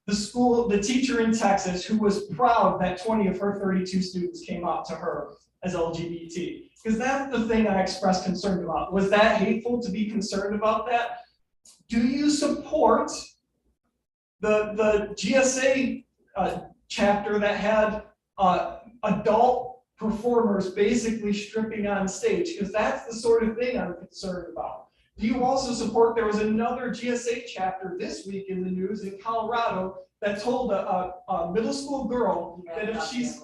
the school, the teacher in Texas who was proud that 20 of her 32 students came out to her as LGBT? Because that's the thing I expressed concern about. Was that hateful to be concerned about that? Do you support the GSA chapter that had adult performers basically stripping on stage? Because that's the sort of thing I'm concerned about. Do you also support, there was another GSA chapter this week in the news in Colorado that told a middle school girl that if she's,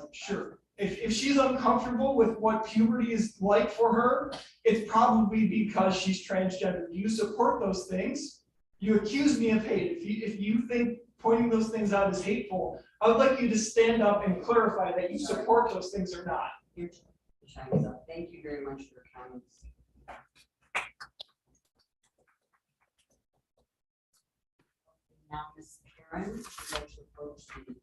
if she's uncomfortable with what puberty is like for her, it's probably because she's transgender. Do you support those things? You accuse me of hate. If you think pointing those things out is hateful, I would like you to stand up and clarify that you support those things or not. Your time is up. Thank you very much for your comments. Now, Ms. Karen, would you like to approach the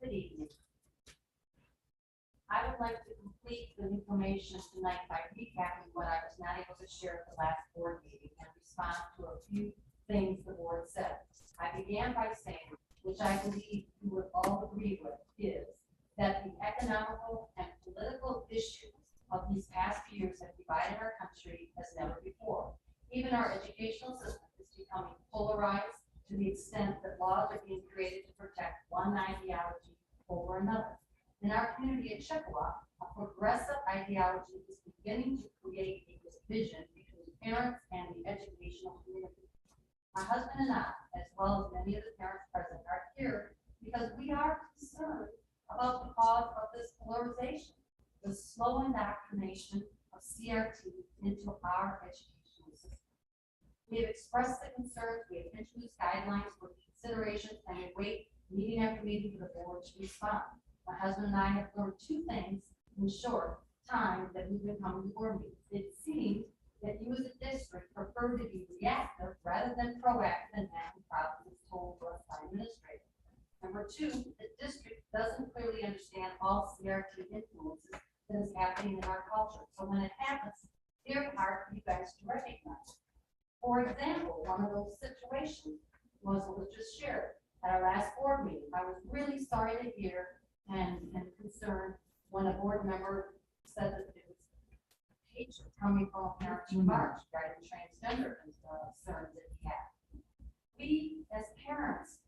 Good evening. I would like to complete the information tonight by recapping what I was not able to share at the last board meeting and respond to a few things the board said. I began by saying, which I believe you would all agree with, is that the economical and political issues of these past years have divided our country as never before. Even our educational system is becoming polarized to the extent that laws are being created to protect one over another. In our community at Chippewa, a progressive ideology is beginning to create a division between parents and the educational community. My husband and I, as well as many of the parents present, are here because we are concerned about the cause of this polarization, the slow indoctrination of CRT into our educational system. We have expressed the concerns, we have introduced guidelines for consideration, and we wait meeting after meeting for the board to respond. My husband and I have learned two things in short time that we've been coming to board meetings. It seems that you as a district prefer to be reactive rather than proactive in having problems told to us by administrators. Number two, the district doesn't clearly understand all CRT influences that is happening in our culture. So when it happens, they're hard for you guys to recognize. For example, one of those situations was what was just shared at our last board meeting. I was really sorry to hear and concerned when a board member said that it was hatred coming from a parent in March regarding transgender concerns that he had. We, as parents,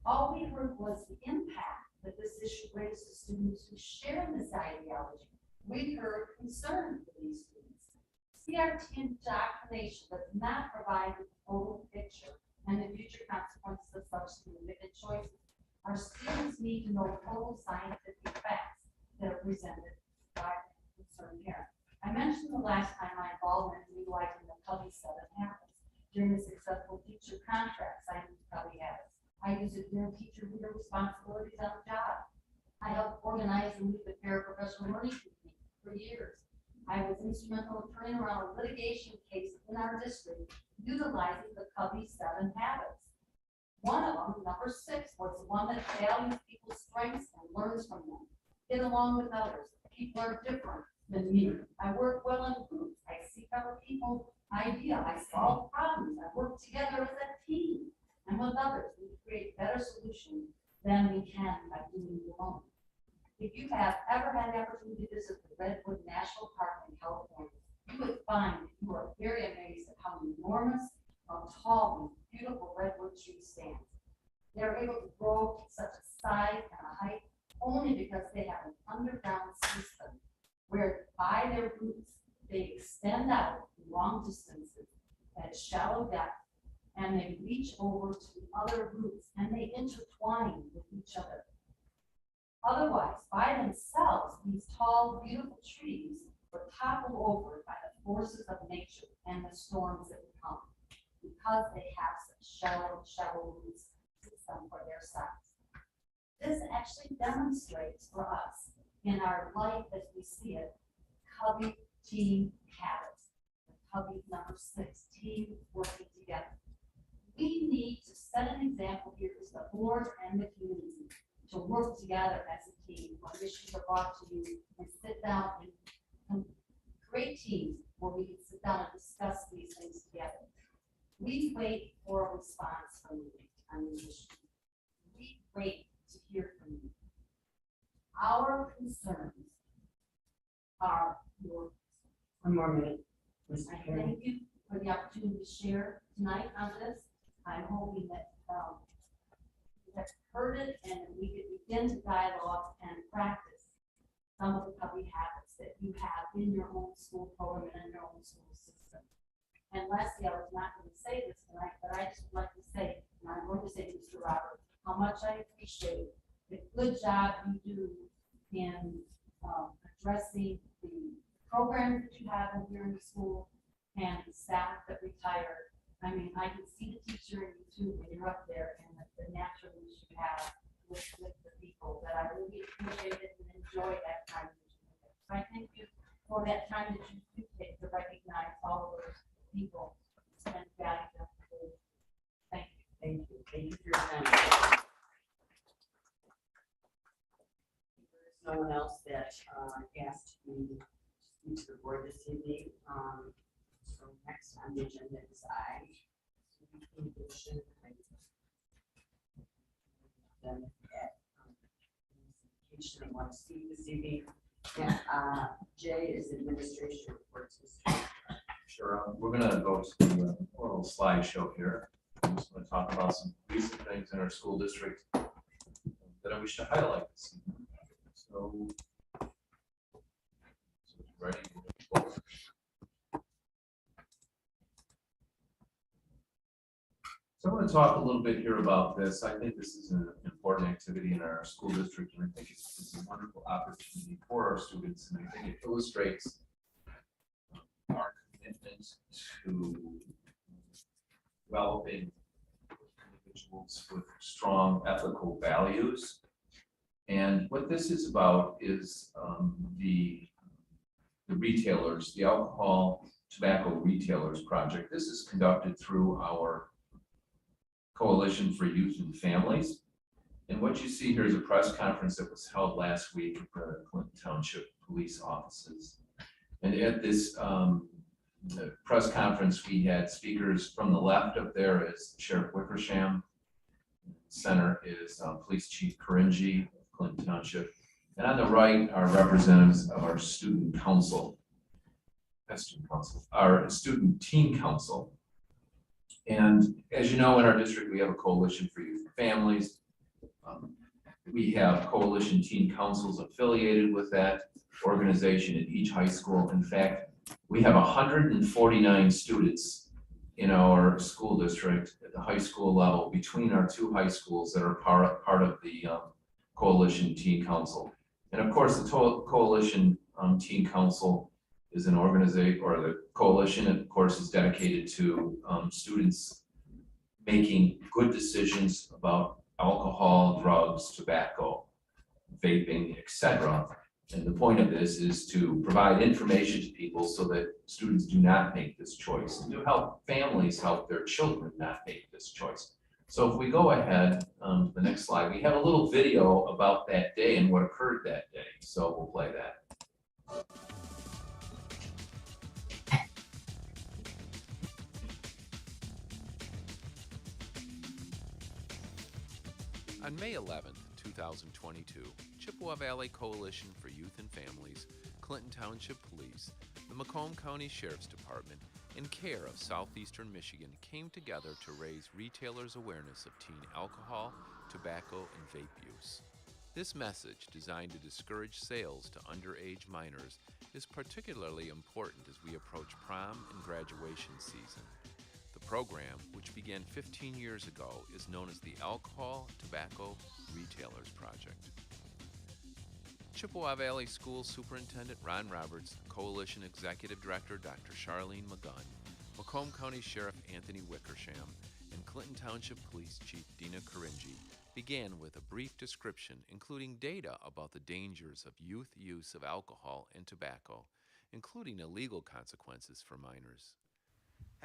all we heard was the impact that this issue raised to students who share this ideology. We heard concern for these students. CRT indoctrination does not provide the total picture and the future consequences of such significant choices. Our students need to know total scientific facts that are presented by concerned parents. I mentioned the last time my involvement in utilizing the Cubby 7 habits during the successful teacher contract signed with Cubby habits. I use it during teacher leader responsibilities on the job. I helped organize and lead the paraprofessional learning committee for years. I was instrumental in turning around a litigation case in our district utilizing the Cubby 7 habits. One of them, number 6, was the one that values people's strengths and learns from them. Get along with others. People are different than me. I work well in groups. I seek other people's idea. I solve problems. I work together as a team and with others. We create better solutions than we can by doing it alone. If you have ever had the opportunity to visit the Redwood National Park in California, you would find that you are very amazed at how enormous, how tall, and beautiful redwood trees stand. They are able to grow to such a size and a height only because they have an underground system where by their roots they extend out long distances at shallow depth, and they reach over to other roots and they intertwine with each other. Otherwise, by themselves, these tall, beautiful trees were toppled over by the forces of nature and the storms that would come, because they have such shallow roots system for their size. This actually demonstrates for us in our life as we see it, Cubby team habits. Cubby number 6, team working together. We need to set an example here as the board and the community to work together as a team when issues are brought to you and sit down and create teams where we can sit down and discuss these things together. We wait for a response from you on these issues. We wait to hear from you. Our concerns are yours. One more minute. I thank you for the opportunity to share tonight on this. I'm hoping that you have heard it and we could begin to dialogue and practice some of the Cubby habits that you have in your own school program and in your own school system. And lastly, I was not going to say this tonight, but I just would like to say, and I'm going to say to Mr. Robert, how much I appreciate the good job you do in addressing the programs that you have in here in the school and the staff that retire. I mean, I can see the teacher in you too when you're up there and the naturalness you have with the people that I really appreciate it and enjoy that time that you have. So I thank you for that time that you do take to recognize all of those people and value them. Thank you. Thank you. Thank you for your time. There's no one else that asked me to speak to the board this evening. So next on the agenda is then at education I want to see this evening. And Jay is administration reports. Sure. We're going to go to a little slideshow here. I'm just going to talk about some recent things in our school district. that I wish to highlight this evening. So, ready? So I want to talk a little bit here about this. I think this is an important activity in our school district, and I think it's a wonderful opportunity for our students, and I think it illustrates our commitment to developing individuals with strong ethical values. And what this is about is the retailers, the Alcohol Tobacco Retailers Project. This is conducted through our Coalition for Youth and Families. And what you see here is a press conference that was held last week at the Clinton Township Police Offices. And at this the press conference, we had speakers from the left up there is Sheriff Wickersham. Center is Police Chief Karinji of Clinton Township. And on the right are representatives of our student council, our student teen council. And as you know, in our district, we have a Coalition for Youth and Families. We have coalition teen councils affiliated with that organization at each high school. In fact, we have 149 students in our school district at the high school level between our two high schools that are part of the Coalition Teen Council. And of course, the Coalition Teen Council is an organization, or the coalition, of course, is dedicated to students making good decisions about alcohol, drugs, tobacco, vaping, etc. And the point of this is to provide information to people so that students do not make this choice, and to help families help their children not make this choice. So if we go ahead to the next slide, we have a little video about that day and what occurred that day. So we'll play that. On May 11th, 2022, Chippewa Valley Coalition for Youth and Families, Clinton Township Police, the Macomb County Sheriff's Department, and CARE of Southeastern Michigan came together to raise retailers' awareness of teen alcohol, tobacco, and vape use. This message, designed to discourage sales to underage minors, is particularly important as we approach prom and graduation season. The program, which began 15 years ago, is known as the Alcohol Tobacco Retailers Project. Chippewa Valley School Superintendent Ron Roberts, Coalition Executive Director Dr. Charlene McGunn, Macomb County Sheriff Anthony Wickersham, and Clinton Township Police Chief Dina Karinji began with a brief description including data about the dangers of youth use of alcohol and tobacco, including illegal consequences for minors.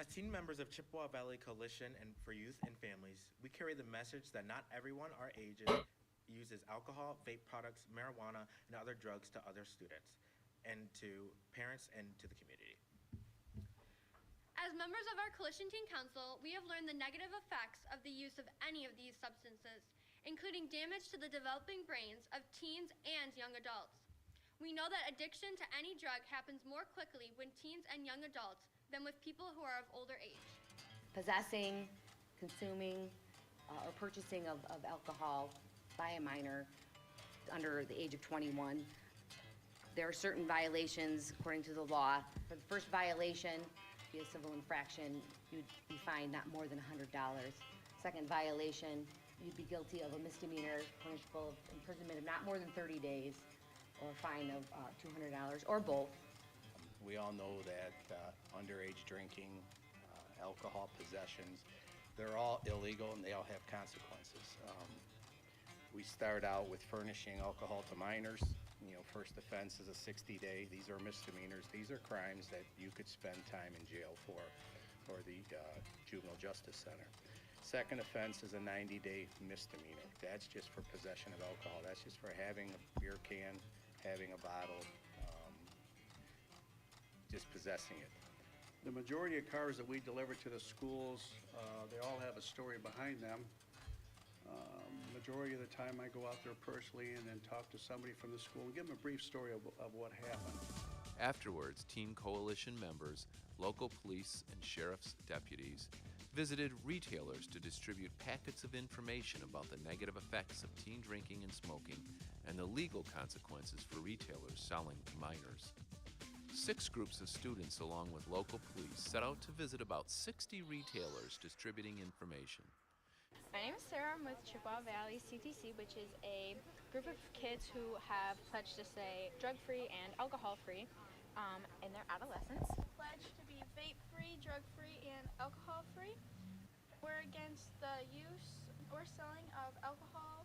As teen members of Chippewa Valley Coalition and for Youth and Families, we carry the message that not everyone our ages uses alcohol, vape products, marijuana, and other drugs to other students, and to parents and to the community. As members of our Coalition Teen Council, we have learned the negative effects of the use of any of these substances, including damage to the developing brains of teens and young adults. We know that addiction to any drug happens more quickly when teens and young adults than with people who are of older age. Possessing, consuming, or purchasing of alcohol by a minor under the age of 21. There are certain violations according to the law. For the first violation, be a civil infraction, you'd be fined not more than $100. Second violation, you'd be guilty of a misdemeanor, punishable of imprisonment of not more than 30 days, or a fine of $200, or both. We all know that underage drinking, alcohol possessions, they're all illegal and they all have consequences. We start out with furnishing alcohol to minors. You know, first offense is a 60-day. These are misdemeanors. These are crimes that you could spend time in jail for, or the Juvenile Justice Center. Second offense is a 90-day misdemeanor. That's just for possession of alcohol. That's just for having a beer can, having a bottle, just possessing it. The majority of cars that we deliver to the schools, they all have a story behind them. Majority of the time I go out there personally and then talk to somebody from the school and give them a brief story of what happened. Afterwards, Teen Coalition members, local police and sheriff's deputies visited retailers to distribute packets of information about the negative effects of teen drinking and smoking and the legal consequences for retailers selling to minors. 6 groups of students, along with local police, set out to visit about 60 retailers distributing information. My name is Sarah. I'm with Chippewa Valley CTC, which is a group of kids who have pledged to stay drug-free and alcohol-free in their adolescence. Pledge to be vape-free, drug-free, and alcohol-free. We're against the use or selling of alcohol,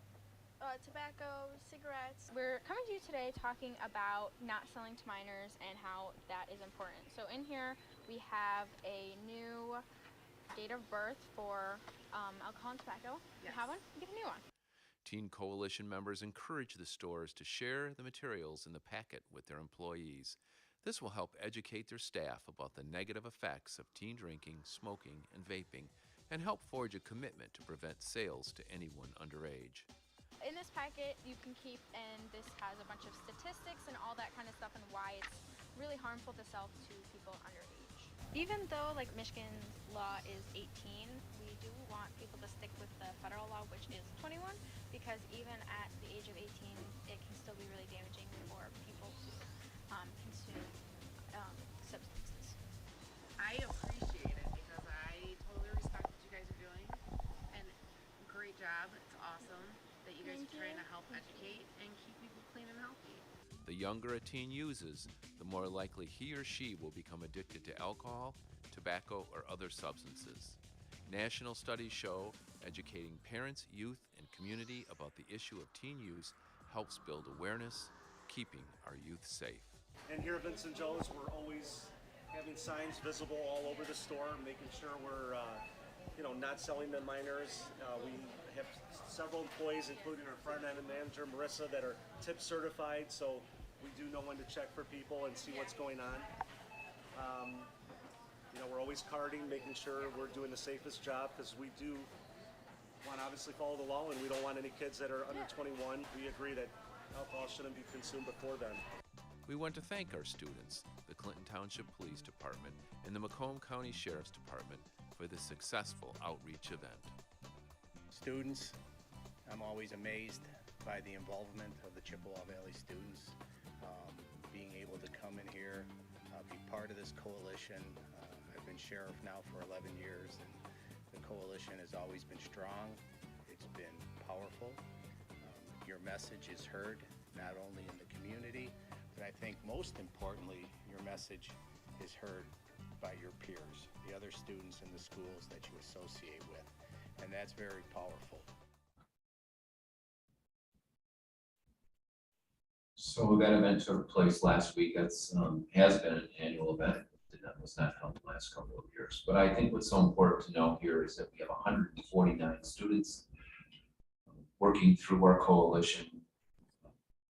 tobacco, cigarettes. We're coming to you today talking about not selling to minors and how that is important. So in here we have a new date of birth for alcohol and tobacco. If you have one, you get a new one. Teen Coalition members encourage the stores to share the materials in the packet with their employees. This will help educate their staff about the negative effects of teen drinking, smoking, and vaping, and help forge a commitment to prevent sales to anyone underage. In this packet you can keep, and this has a bunch of statistics and all that kind of stuff and why it's really harmful to sell to people underage. Even though like Michigan's law is 18, we do want people to stick with the federal law, which is 21, because even at the age of 18 it can still be really damaging for people who consume substances. I appreciate it because I totally respect what you guys are doing, and great job. It's awesome that you guys are trying to help educate and keep people clean and healthy. The younger a teen uses, the more likely he or she will become addicted to alcohol, tobacco, or other substances. National studies show educating parents, youth, and community about the issue of teen use helps build awareness, keeping our youth safe. And here at Vincent Joe's, we're always having signs visible all over the store, making sure we're not selling to minors. We have several employees, including our front-end manager, Marissa, that are tip certified, so we do know when to check for people and see what's going on. We're always carding, making sure we're doing the safest job, because we do want to obviously follow the law, and we don't want any kids that are under 21. We agree that alcohol shouldn't be consumed before then. We want to thank our students, the Clinton Township Police Department, and the Macomb County Sheriff's Department for this successful outreach event. Students, I'm always amazed by the involvement of the Chippewa Valley students. Being able to come in here, be part of this coalition. I've been sheriff now for 11 years, and the coalition has always been strong. It's been powerful. Your message is heard, not only in the community, but I think most importantly, your message is heard by your peers, the other students in the schools that you associate with, and that's very powerful. So that event took place last week. That's has been an annual event. Was not held the last couple of years. But I think what's so important to know here is that we have 149 students working through our coalition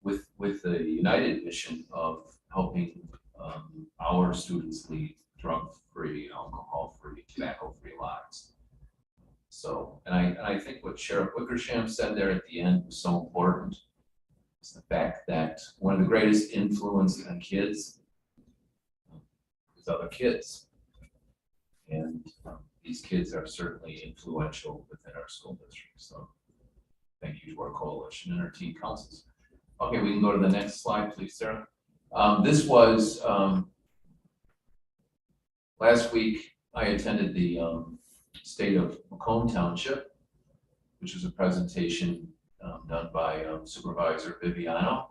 with the united mission of helping our students lead drug-free, alcohol-free, tobacco-free lives. So, and I think what Sheriff Wickersham said there at the end was so important. It's the fact that one of the greatest influence on kids is other kids. And these kids are certainly influential within our school district. So thank you to our coalition and our teen councils. Okay, we can go to the next slide, please, Sarah. This was last week. I attended the State of Macomb Township, which was a presentation done by Supervisor Viviano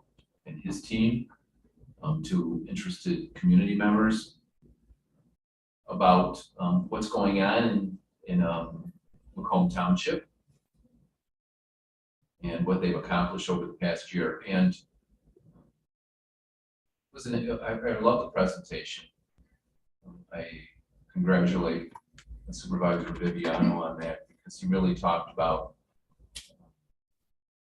and his team to interested community members about what's going on in Macomb Township and what they've accomplished over the past year. And I love the presentation. I congratulate Supervisor Viviano on that, because he really talked about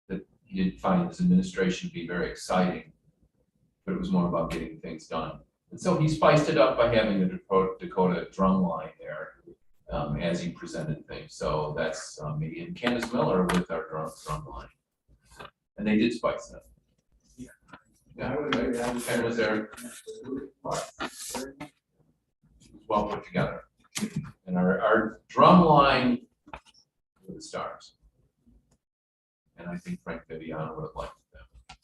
that he didn't find his administration to be very exciting, but it was more about getting things done. And so he spiced it up by having the Dakota drum line there as he presented things. So that's me and Candace Miller with our drum line. And they did spice it up. Yeah, Ken was there. It was well put together. And our drum line were the Stars. And I think Frank Viviano would have liked them.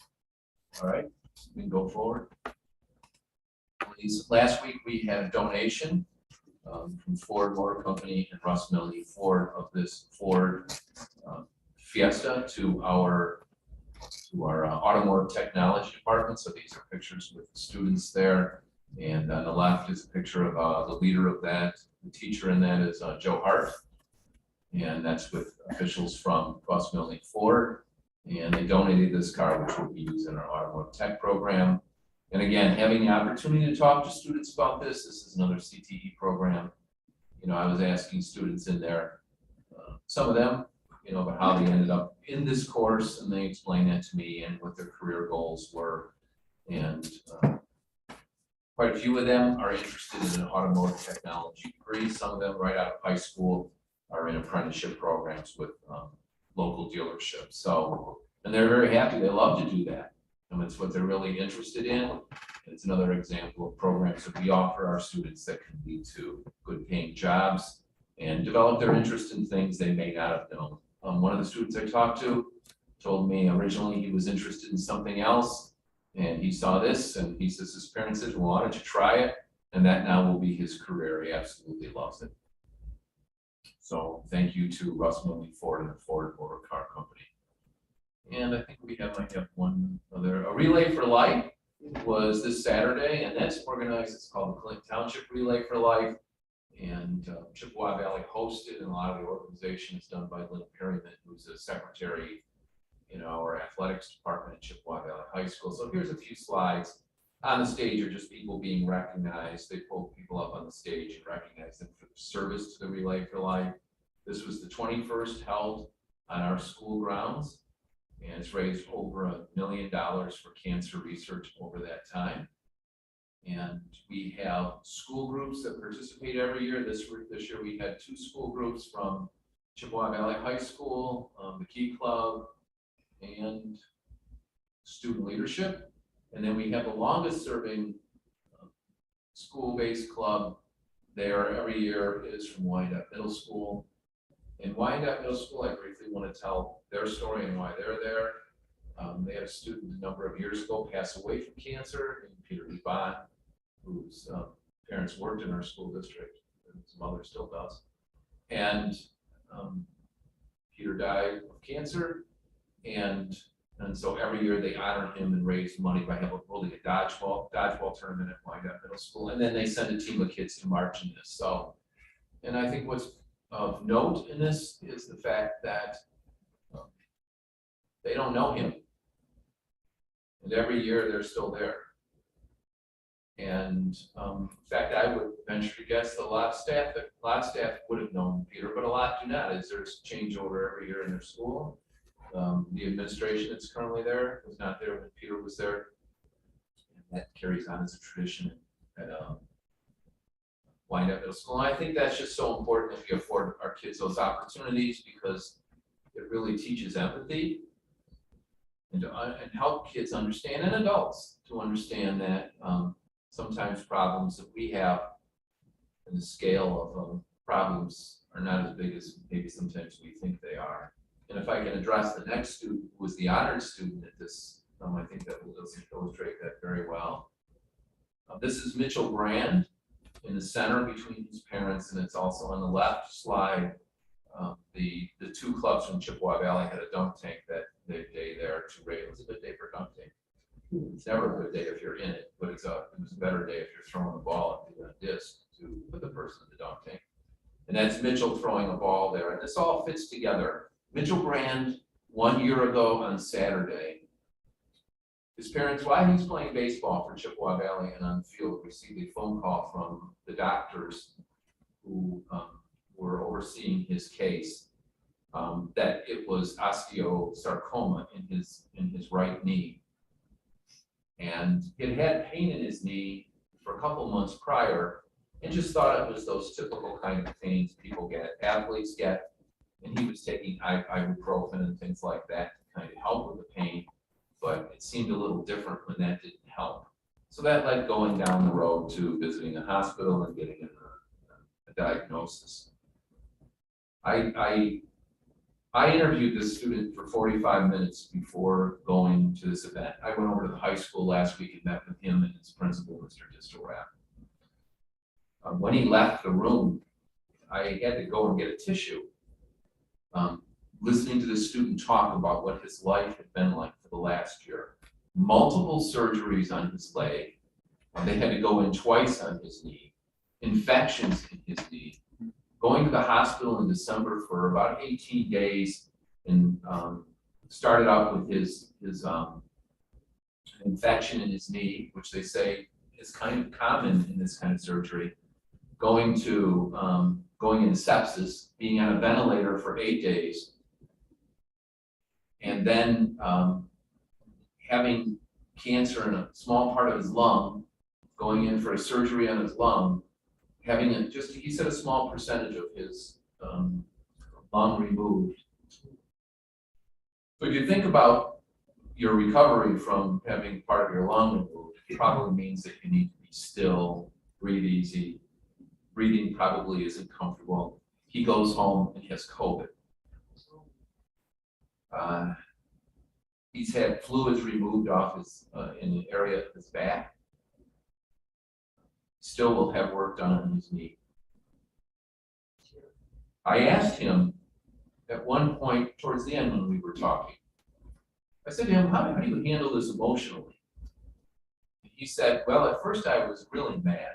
All right, we can go forward. Last week, we had a donation from Ford Motor Company and Russ Milne Ford of this Ford Fiesta to our automotive technology department. So these are pictures with the students there. And on the left is a picture of the leader of that. The teacher in that is Joe Hart. And that's with officials from Russ Milne Ford. And they donated this car, which will be used in our automotive tech program. And again, having the opportunity to talk to students about this is another CTE program. You know, I was asking students in there, some of them, you know, about how they ended up in this course, and they explained that to me and what their career goals were. And quite a few of them are interested in an automotive technology degree. Some of them right out of high school are in apprenticeship programs with local dealerships. So, and they're very happy. They love to do that. And it's what they're really interested in. It's another example of programs that we offer our students that can lead to good paying jobs and develop their interest in things they may not have known. One of the students I talked to told me originally he was interested in something else, and he saw this, and he says his parents said, well, why don't you try it? And that now will be his career. He absolutely loves it. So thank you to Russ Milne Ford and the Ford Motor Car Company. And I think we might have one other, a Relay for Life was this Saturday, and that's organized, it's called the Clinton Township Relay for Life. And Chippewa Valley hosted, and a lot of the organization is done by Lynn Perryman, who's a secretary in our athletics department at Chippewa Valley High School. So here's a few slides. On the stage are just people being recognized. They pull people up on the stage and recognize them for their service to the Relay for Life. This was the 21st held on our school grounds, and it's raised over $1 million for cancer research over that time. And we have school groups that participate every year. This year we had 2 school groups from Chippewa Valley High School, the Key Club, and student leadership. And then we have the longest serving school-based club there every year is from Wyandotte Middle School. In Wyandotte Middle School, I briefly want to tell their story and why they're there. They had a student a number of years ago pass away from cancer, named Peter Levon, whose parents worked in our school district, and his mother still does. And Peter died of cancer, and so every year they honor him and raise money by holding a dodgeball tournament at Wyandotte Middle School, and then they send a team of kids to march in this. So, and I think what's of note in this is the fact that they don't know him, and every year they're still there. And in fact, I would venture to guess that a lot of staff would have known Peter, but a lot do not, as there's changeover every year in their school. The administration that's currently there was not there when Peter was there. And that carries on as a tradition at Wyandotte Middle School. And I think that's just so important that we afford our kids those opportunities, because it really teaches empathy and help kids understand, and adults to understand that sometimes problems that we have and the scale of problems are not as big as maybe sometimes we think they are. And if I can address the next student, who was the honored student at this, I think that will illustrate that very well. This is Mitchell Brand in the center between his parents, and it's also on the left slide. The 2 clubs from Chippewa Valley had a dunk tank that day there to raise. It was a good day for dunk tank. It's never a good day if you're in it, but it was a better day if you're throwing the ball into a disc to put the person in the dunk tank. And that's Mitchell throwing a ball there, and this all fits together. Mitchell Brand, 1 year ago on Saturday, his parents, while he was playing baseball for Chippewa Valley and on the field, received a phone call from the doctors who were overseeing his case, that it was osteosarcoma in his right knee. And he had pain in his knee for a couple months prior, and just thought it was those typical kind of pains people get, athletes get. And he was taking ibuprofen and things like that to kind of help with the pain, but it seemed a little different when that didn't help. So that led going down the road to visiting a hospital and getting a diagnosis. I interviewed this student for 45 minutes before going to this event. I went over to the high school last week and met with him and his principal, Mr. Distelrath. When he left the room, I had to go and get a tissue. Listening to the student talk about what his life had been like for the last year. Multiple surgeries on his leg. They had to go in twice on his knee. Infections in his knee. Going to the hospital in December for about 18 days and started out with his infection in his knee, which they say is kind of common in this kind of surgery. Going into sepsis, being on a ventilator for 8 days, and then having cancer in a small part of his lung, going in for a surgery on his lung, having he said a small percentage of his lung removed. So if you think about your recovery from having part of your lung removed, it probably means that you need to be still, breathe easy. Breathing probably isn't comfortable. He goes home and has COVID. He's had fluids removed off his in the area of his back. Still will have work done on his knee. I asked him at one point towards the end when we were talking, I said to him, how do you handle this emotionally? He said, well, at first I was really mad.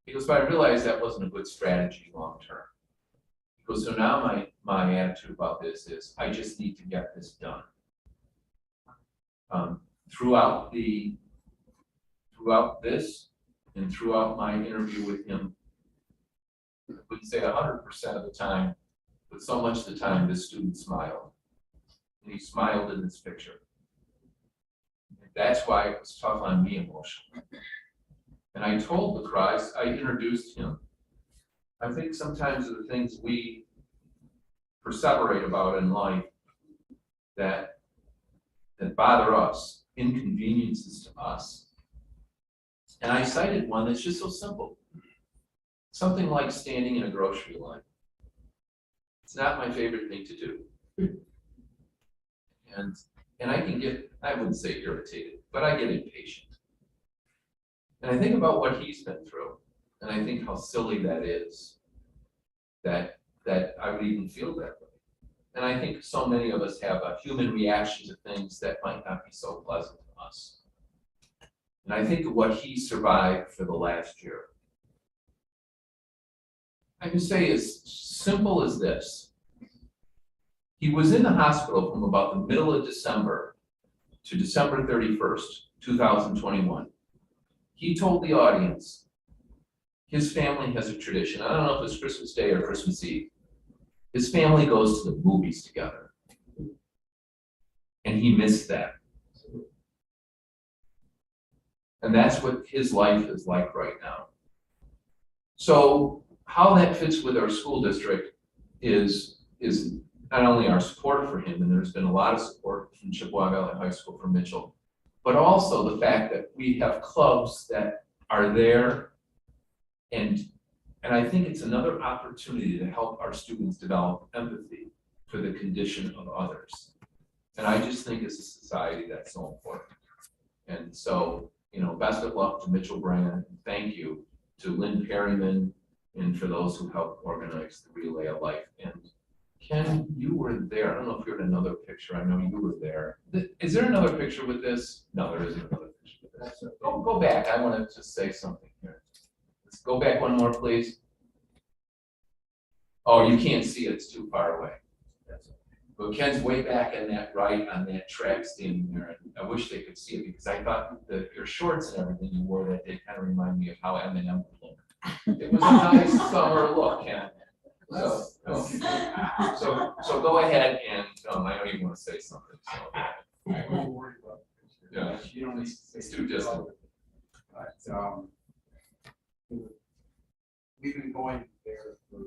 He goes, but I realized that wasn't a good strategy long term. He goes, so now my attitude about this is I just need to get this done. Throughout this and throughout my interview with him, I wouldn't say 100% of the time, but so much of the time this student smiled. And he smiled in this picture. And that's why it was tough on me emotionally. And I told the crowd, I introduced him. I think sometimes the things we perseverate about in life that bother us, inconveniences to us. And I cited one that's just so simple. Something like standing in a grocery line. It's not my favorite thing to do. And I can get, I wouldn't say irritated, but I get impatient. And I think about what he's been through, and I think how silly that is, that I would even feel that way. And I think so many of us have a human reaction to things that might not be so pleasant to us. And I think of what he survived for the last year. I can say as simple as this. He was in the hospital from about the middle of December to December 31st, 2021. He told the audience, his family has a tradition. I don't know if it's Christmas Day or Christmas Eve. His family goes to the movies together. And he missed that. And that's what his life is like right now. So how that fits with our school district is not only our support for him, and there's been a lot of support from Chippewa Valley High School for Mitchell, but also the fact that we have clubs that are there, and I think it's another opportunity to help our students develop empathy for the condition of others. And I just think as a society that's so important. And so, best of luck to Mitchell Brand. Thank you to Lynn Perryman and for those who helped organize the Relay of Life. And Ken, you were there. I don't know if you're in another picture. I know you were there. Is there another picture with this? No, there isn't another picture with this. Go back. I want to just say something here. Let's go back one more, please. Oh, you can't see it. It's too far away. But Ken's way back in that right on that track standing there. And I wish they could see it because I thought that your shorts and everything you wore that day kind of remind me of how Eminem would look. It was a nice summer look, Ken. So go ahead and I know you want to say something. So. I wasn't worried about it. Yeah, you don't need to say it's too distant. But we've been going there for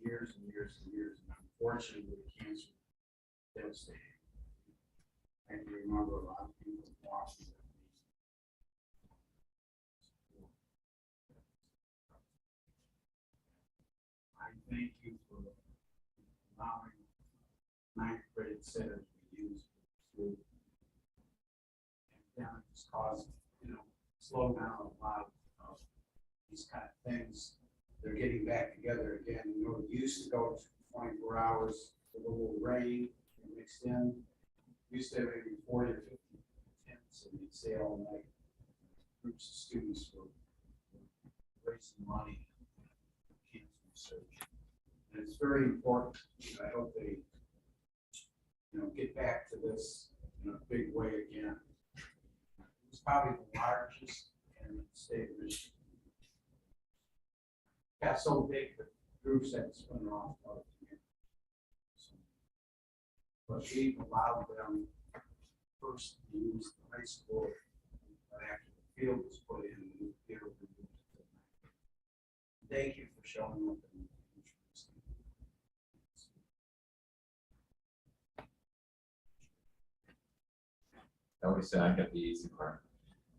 years and years and years, and unfortunately, the cancer devastating. I can remember a lot of people walking with me. thank you for allowing ninth grade centers to use food. And it just caused, slow down a lot of these kind of things. They're getting back together again. We used to go to 24 hours with a little rain mixed in. We used to have maybe 40 or 50 tents, and they'd stay all night. Groups of students were raising money for cancer research. And it's very important. I hope they, get back to this in a big way again. It's probably the largest in the state of Michigan. Got so big that groups had to spin off other communities. But we allowed them first to use the high school, but after the field was put in, the field was moved to the Thank you for showing up and introducing. I always say I get the easy part.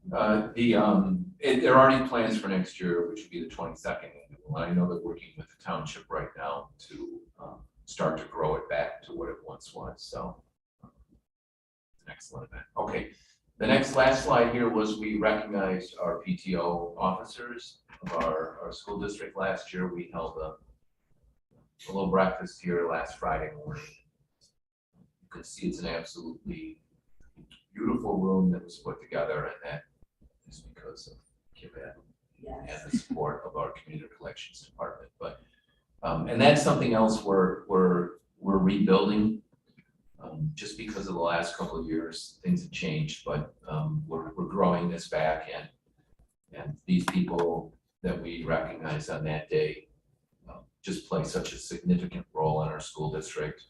There are already plans for next year, which would be the 22nd annual. I know they're working with the township right now to start to grow it back to what it once was. So, it's an excellent event. Okay, the last slide here was we recognized our PTO officers of our school district last year. We held a little breakfast here last Friday morning. You can see it's an absolutely beautiful room that was put together, and that is because of Kim and the support of our community collections department. But and that's something else we're rebuilding. Just because of the last couple of years, things have changed, but we're growing this back, and these people that we recognize on that day just play such a significant role in our school district.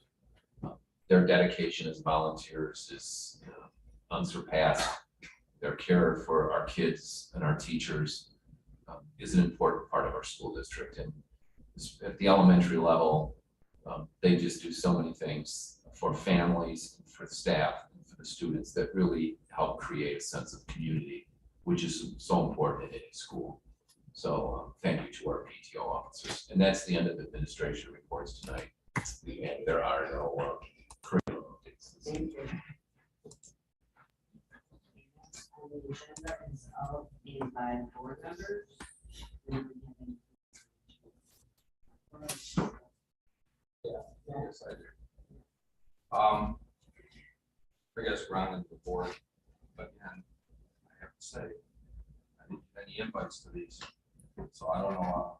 Their dedication as volunteers is unsurpassed. Their care for our kids and our teachers is an important part of our school district. And at the elementary level, they just do so many things for families, for the staff, and for the students that really help create a sense of community, which is so important in any school. So thank you to our PTO officers. And that's the end of the administration reports tonight. And there are no curriculum updates. Thank you. The agenda is up in by board members. Yes, I do. I guess Ron and the board, but again, I have to say, I didn't get any invites to these, so I don't know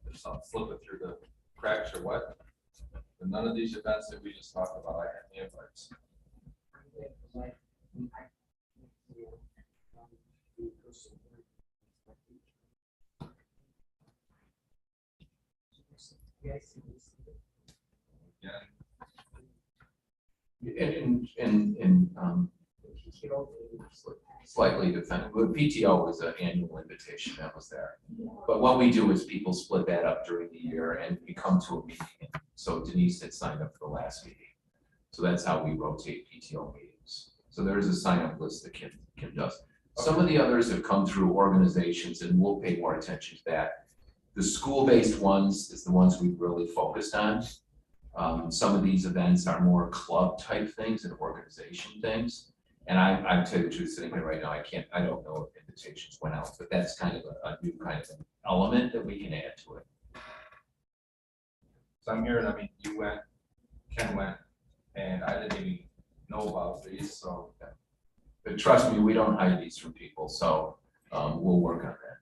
if I'm slipping through the cracks or what. But none of these events that we just talked about, I had the invites. And slightly defended, but PTO was an annual invitation that was there. But what we do is people split that up during the year and we come to a meeting. So Denise had signed up for the last meeting. So that's how we rotate PTO meetings. So there is a sign up list that Kim does. Some of the others have come through organizations, and we'll pay more attention to that. The school-based ones is the ones we've really focused on. Some of these events are more club type things and organization things. And I'm telling you the truth, sitting here right now, I don't know if invitations went out, but that's kind of a new kind of an element that we can add to it. So I'm hearing, I mean, you went, Ken went, and I didn't even know about these, so. But trust me, we don't hide these from people, so we'll work on that.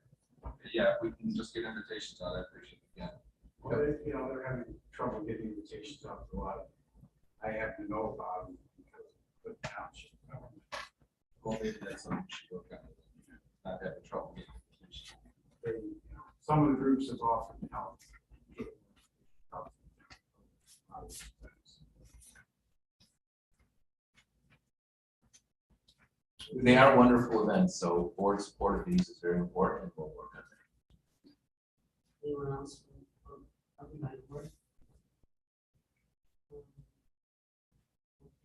Yeah, if we can just get invitations out, I appreciate it. Yeah. Well, they're having trouble getting invitations out to a lot of, I happen to know about them because of the township. Well, maybe that's something we should work on. Not having trouble getting invitations. Some of the groups have offered help. They are wonderful events, so board support of these is very important, and we'll work on that. Anyone else from my board?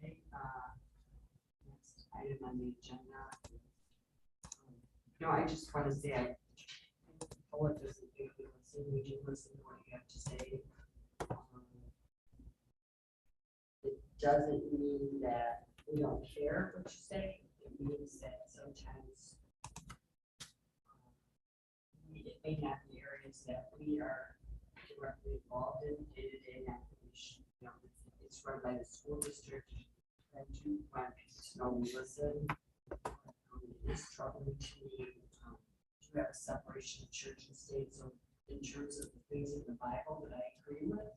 Okay, next item on the agenda. No, I just want to say, I doesn't think we listen to what you have to say. doesn't mean that we don't care what you say. It means that sometimes it may not be areas that we are directly involved in day-to-day application. You know, it's run by the school district. I do want people to know we listen. It's troubling to me to have a separation of church and state. So in terms of the things in the Bible that I agree with,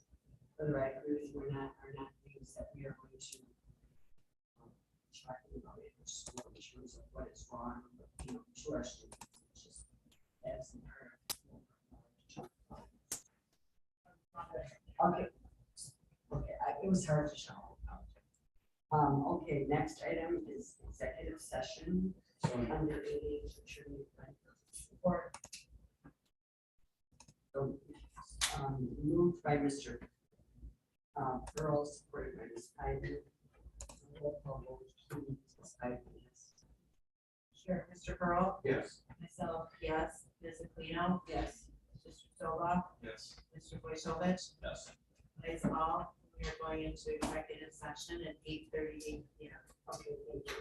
whether I agree with you or not, are not things that we are going to talking about it in school in terms of what is wrong, you know, to our students. It's just that's part of okay. Okay, it was hard to show. Okay, next item is executive session. So under age attorney report. So, moved by Mr. Pearl, supported by Ms. Ivy. Roll call vote, please, Ms. Ivy, yes. Sure, Mr. Pearl? Yes. Myself, yes. Ms. Aquino? Yes. Mr. Stola? Yes. Mr. Wojciechowicz? Yes. Please all, we are going into executive session at 8:38 p.m. Okay, thank you.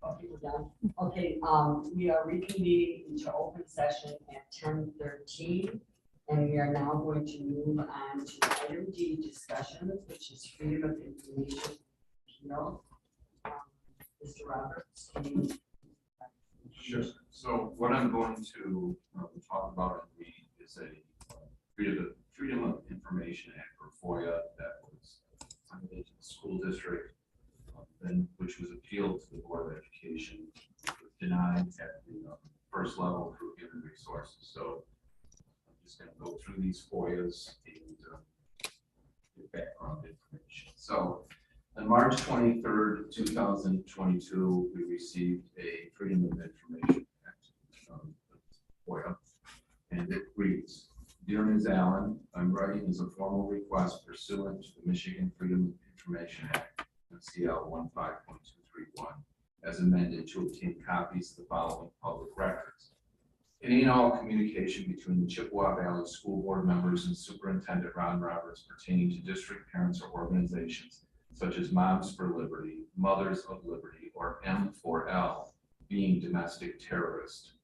Okay, we're done. Okay, we are reconvening into open session at 10:13. And we are now going to move on to item D, discussions, which is freedom of information. Mr. Roberts, can you? Sure. So what I'm going to talk about and read is a Freedom of Information Act, or FOIA, that was submitted to the school district, then which was appealed to the Board of Education, denied at the first level through Human Resources. So I'm just going to go through these FOIAs and get background information. So on March 23rd, 2022, we received a Freedom of Information Act FOIA, and it reads, "Dear Ms. Allen, I'm writing as a formal request pursuant to the Michigan Freedom of Information Act, MCL 15.231, as amended, to obtain copies of the following public records. Any and all communication between the Chippewa Valley School Board members and Superintendent Ron Roberts pertaining to district parents or organizations such as Moms for Liberty, Mothers of Liberty, or M4L, being domestic terrorist.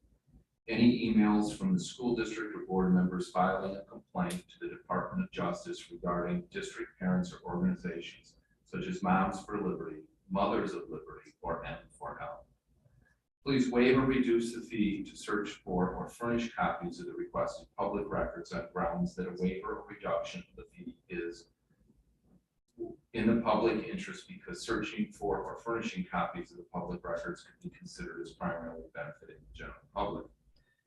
Any emails from the school district or board members filing a complaint to the Department of Justice regarding district parents or organizations such as Moms for Liberty, Mothers of Liberty, or M4L. Please waive or reduce the fee to search for or furnish copies of the requested public records on grounds that a waiver or reduction of the fee is in the public interest, because searching for or furnishing copies of the public records could be considered as primarily benefiting the general public.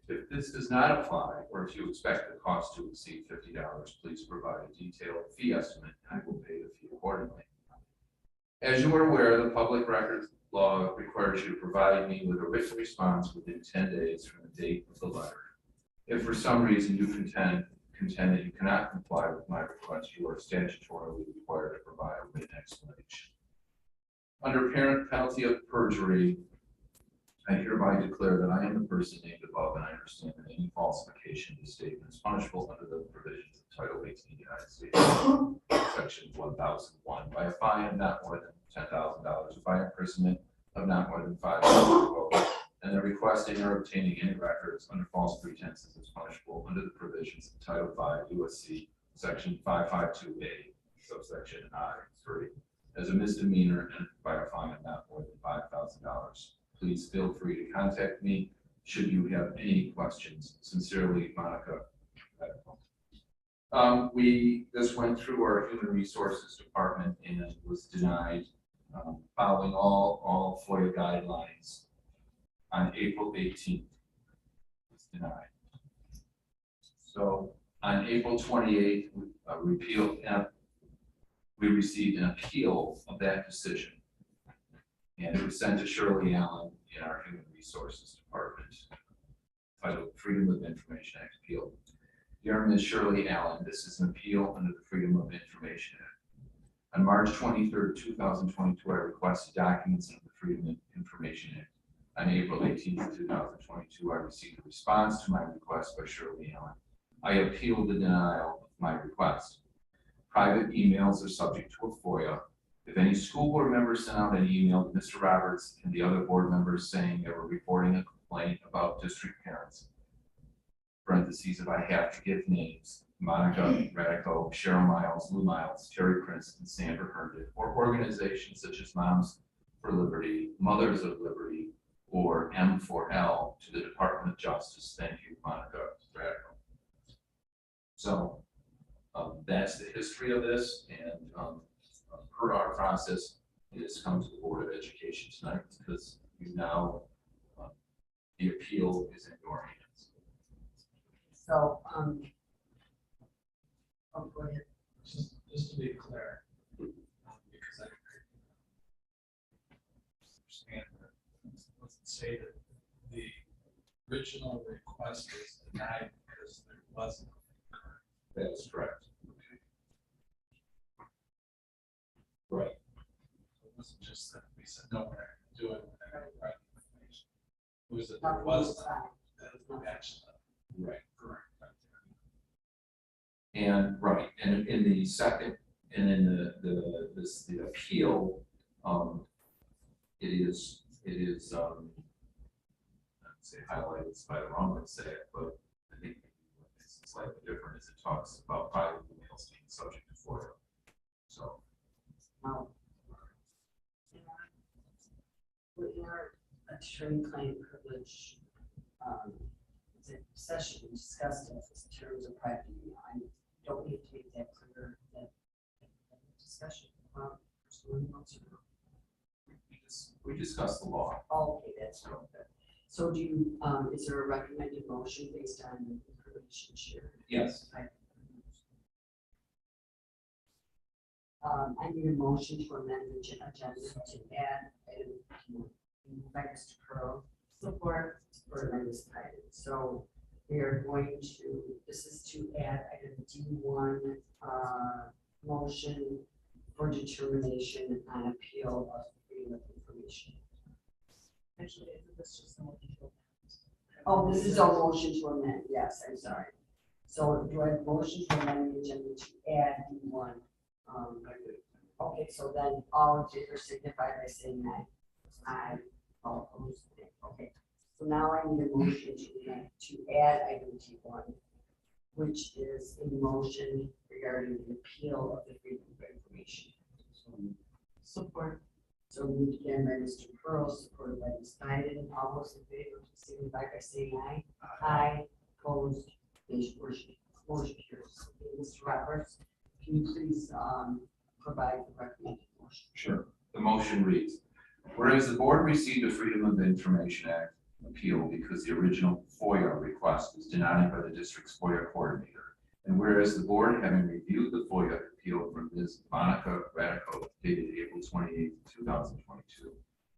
If this does not apply, or if you expect the cost to exceed $50, please provide a detailed fee estimate and I will pay the fee accordingly. As you are aware, the public records law requires you to provide me with a written response within 10 days from the date of the letter. If for some reason you contend that you cannot comply with my request, you are statutorily required to provide a written explanation. Under parent penalty of perjury, I hereby declare that I am the person named above, and I understand that any falsification of the statement is punishable under the provisions of Title 18 of the United States, Section 1001, by a fine of not more than $10,000, or by imprisonment of not more than 5 years, and the requesting or obtaining any records under false pretenses is punishable under the provisions of Title 5 USC Section 552A, subsection I3, as a misdemeanor and by a fine of not more than $5,000. Please feel free to contact me should you have any questions. Sincerely, Monica. This went through our Human Resources Department and was denied, following all FOIA guidelines on April 18th. It's denied. So on April 28th, we received an appeal of that decision. And it was sent to Shirley Allen in our Human Resources Department, titled Freedom of Information Act Appeal. Dear Ms. Shirley Allen, this is an appeal under the Freedom of Information Act. On March 23rd, 2022, I requested documents under the Freedom of Information Act. On April 18th, 2022, I received a response to my request by Shirley Allen. I appealed the denial of my request. Private emails are subject to a FOIA. If any school board member sent out an email to Mr. Roberts and the other board members saying they were reporting a complaint about district parents, parentheses, if I have to give names, Monica Radico, Cheryl Miles, Lou Miles, Terry Prince, and Sandra Herndon, or organizations such as Moms for Liberty, Mothers of Liberty, or M4L to the Department of Justice. Thank you, Monica Radico. So that's the history of this, and per our process, it has come to the Board of Education tonight because you now, the appeal is in your hands. So, oh, go ahead. Just to be clear, because I understand that, let's say that the original request was denied because there wasn't. That is correct. Right. It wasn't just that we said, no, we're not going to do it, we're not going to write information. It was that there was no action. Right. Correct. And right, and in the second, and in the appeal, it is I'd say highlighted, it's by the wrong way to say it, but I think it's slightly different as it talks about private emails being subject to FOIA. So. In our attorney-client privilege session, we discussed it in terms of private email. I don't need to make that clear that discussion. We discussed the law. Oh, okay, that's real good. So do you, is there a recommended motion based on the information shared? Yes. I need a motion to amend the agenda to add item by Mr. Curl. Support for Ms. Biden. So we are going to, this is to add item D1, motion for determination on appeal of freedom of information. Actually, this is just oh, this is a motion to amend. Yes, I'm sorry. So do I have a motion to amend the agenda to add D1? Okay, so then all in favor signify by saying aye. Aye. All opposed. Okay. So now I need a motion to add item T1, which is a motion regarding the appeal of the freedom of information. Support. So moved again by Mr. Pearl, supported by Ms. Biden. All those in favor signify by saying aye. Aye. Opposed. Motion carries. Mr. Roberts, can you please provide the recommended motion? Sure. The motion reads, whereas the board received a Freedom of Information Act appeal because the original FOIA request was denied by the district's FOIA coordinator, and whereas the board, having reviewed the FOIA appeal from Ms. Monica Radico dated April 28, 2022,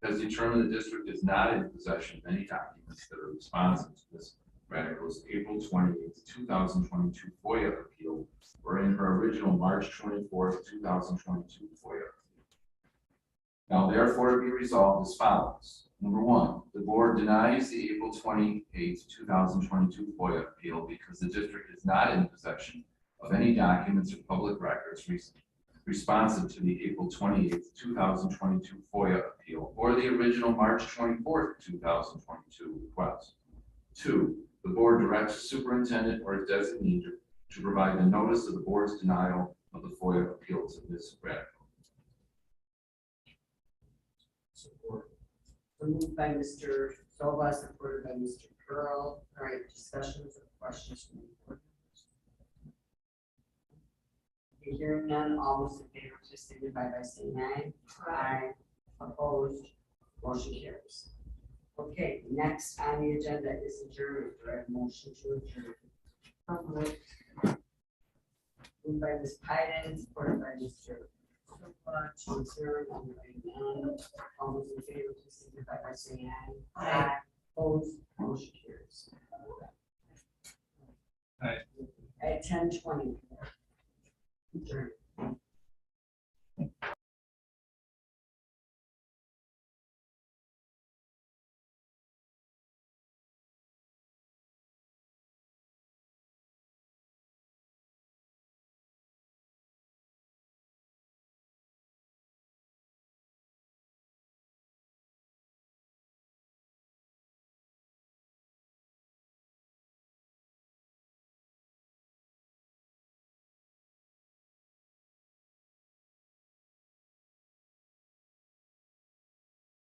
has determined the district is not in possession of any documents that are responsive to Ms. Radical's April 28th, 2022 FOIA appeal or in her original March 24th, 2022 FOIA. Now therefore be resolved as follows. Number one, the board denies the April 28th, 2022 FOIA appeal because the district is not in possession of any documents or public records responsive to the April 28th, 2022 FOIA appeal or the original March 24th, 2022 request. Two, the board directs the superintendent or his designee to provide the notice of the board's denial of the FOIA appeal to Ms. Radical. Support. Moved by Mr. Silva, supported by Mr. Pearl. All right, discussions or questions from the board? Hearing none, all those in favor, please signify by saying aye. Aye. Opposed, motion carries. Okay, next on the agenda is adjournment. Do I have a motion to adjourn? Moved by Ms. Pyden, supported by Mr. Silva, to adjourn on the item nine. All those in favor, please signify by saying aye. Aye. Opposed, motion carries. Aye. At 10:20. Adjourn.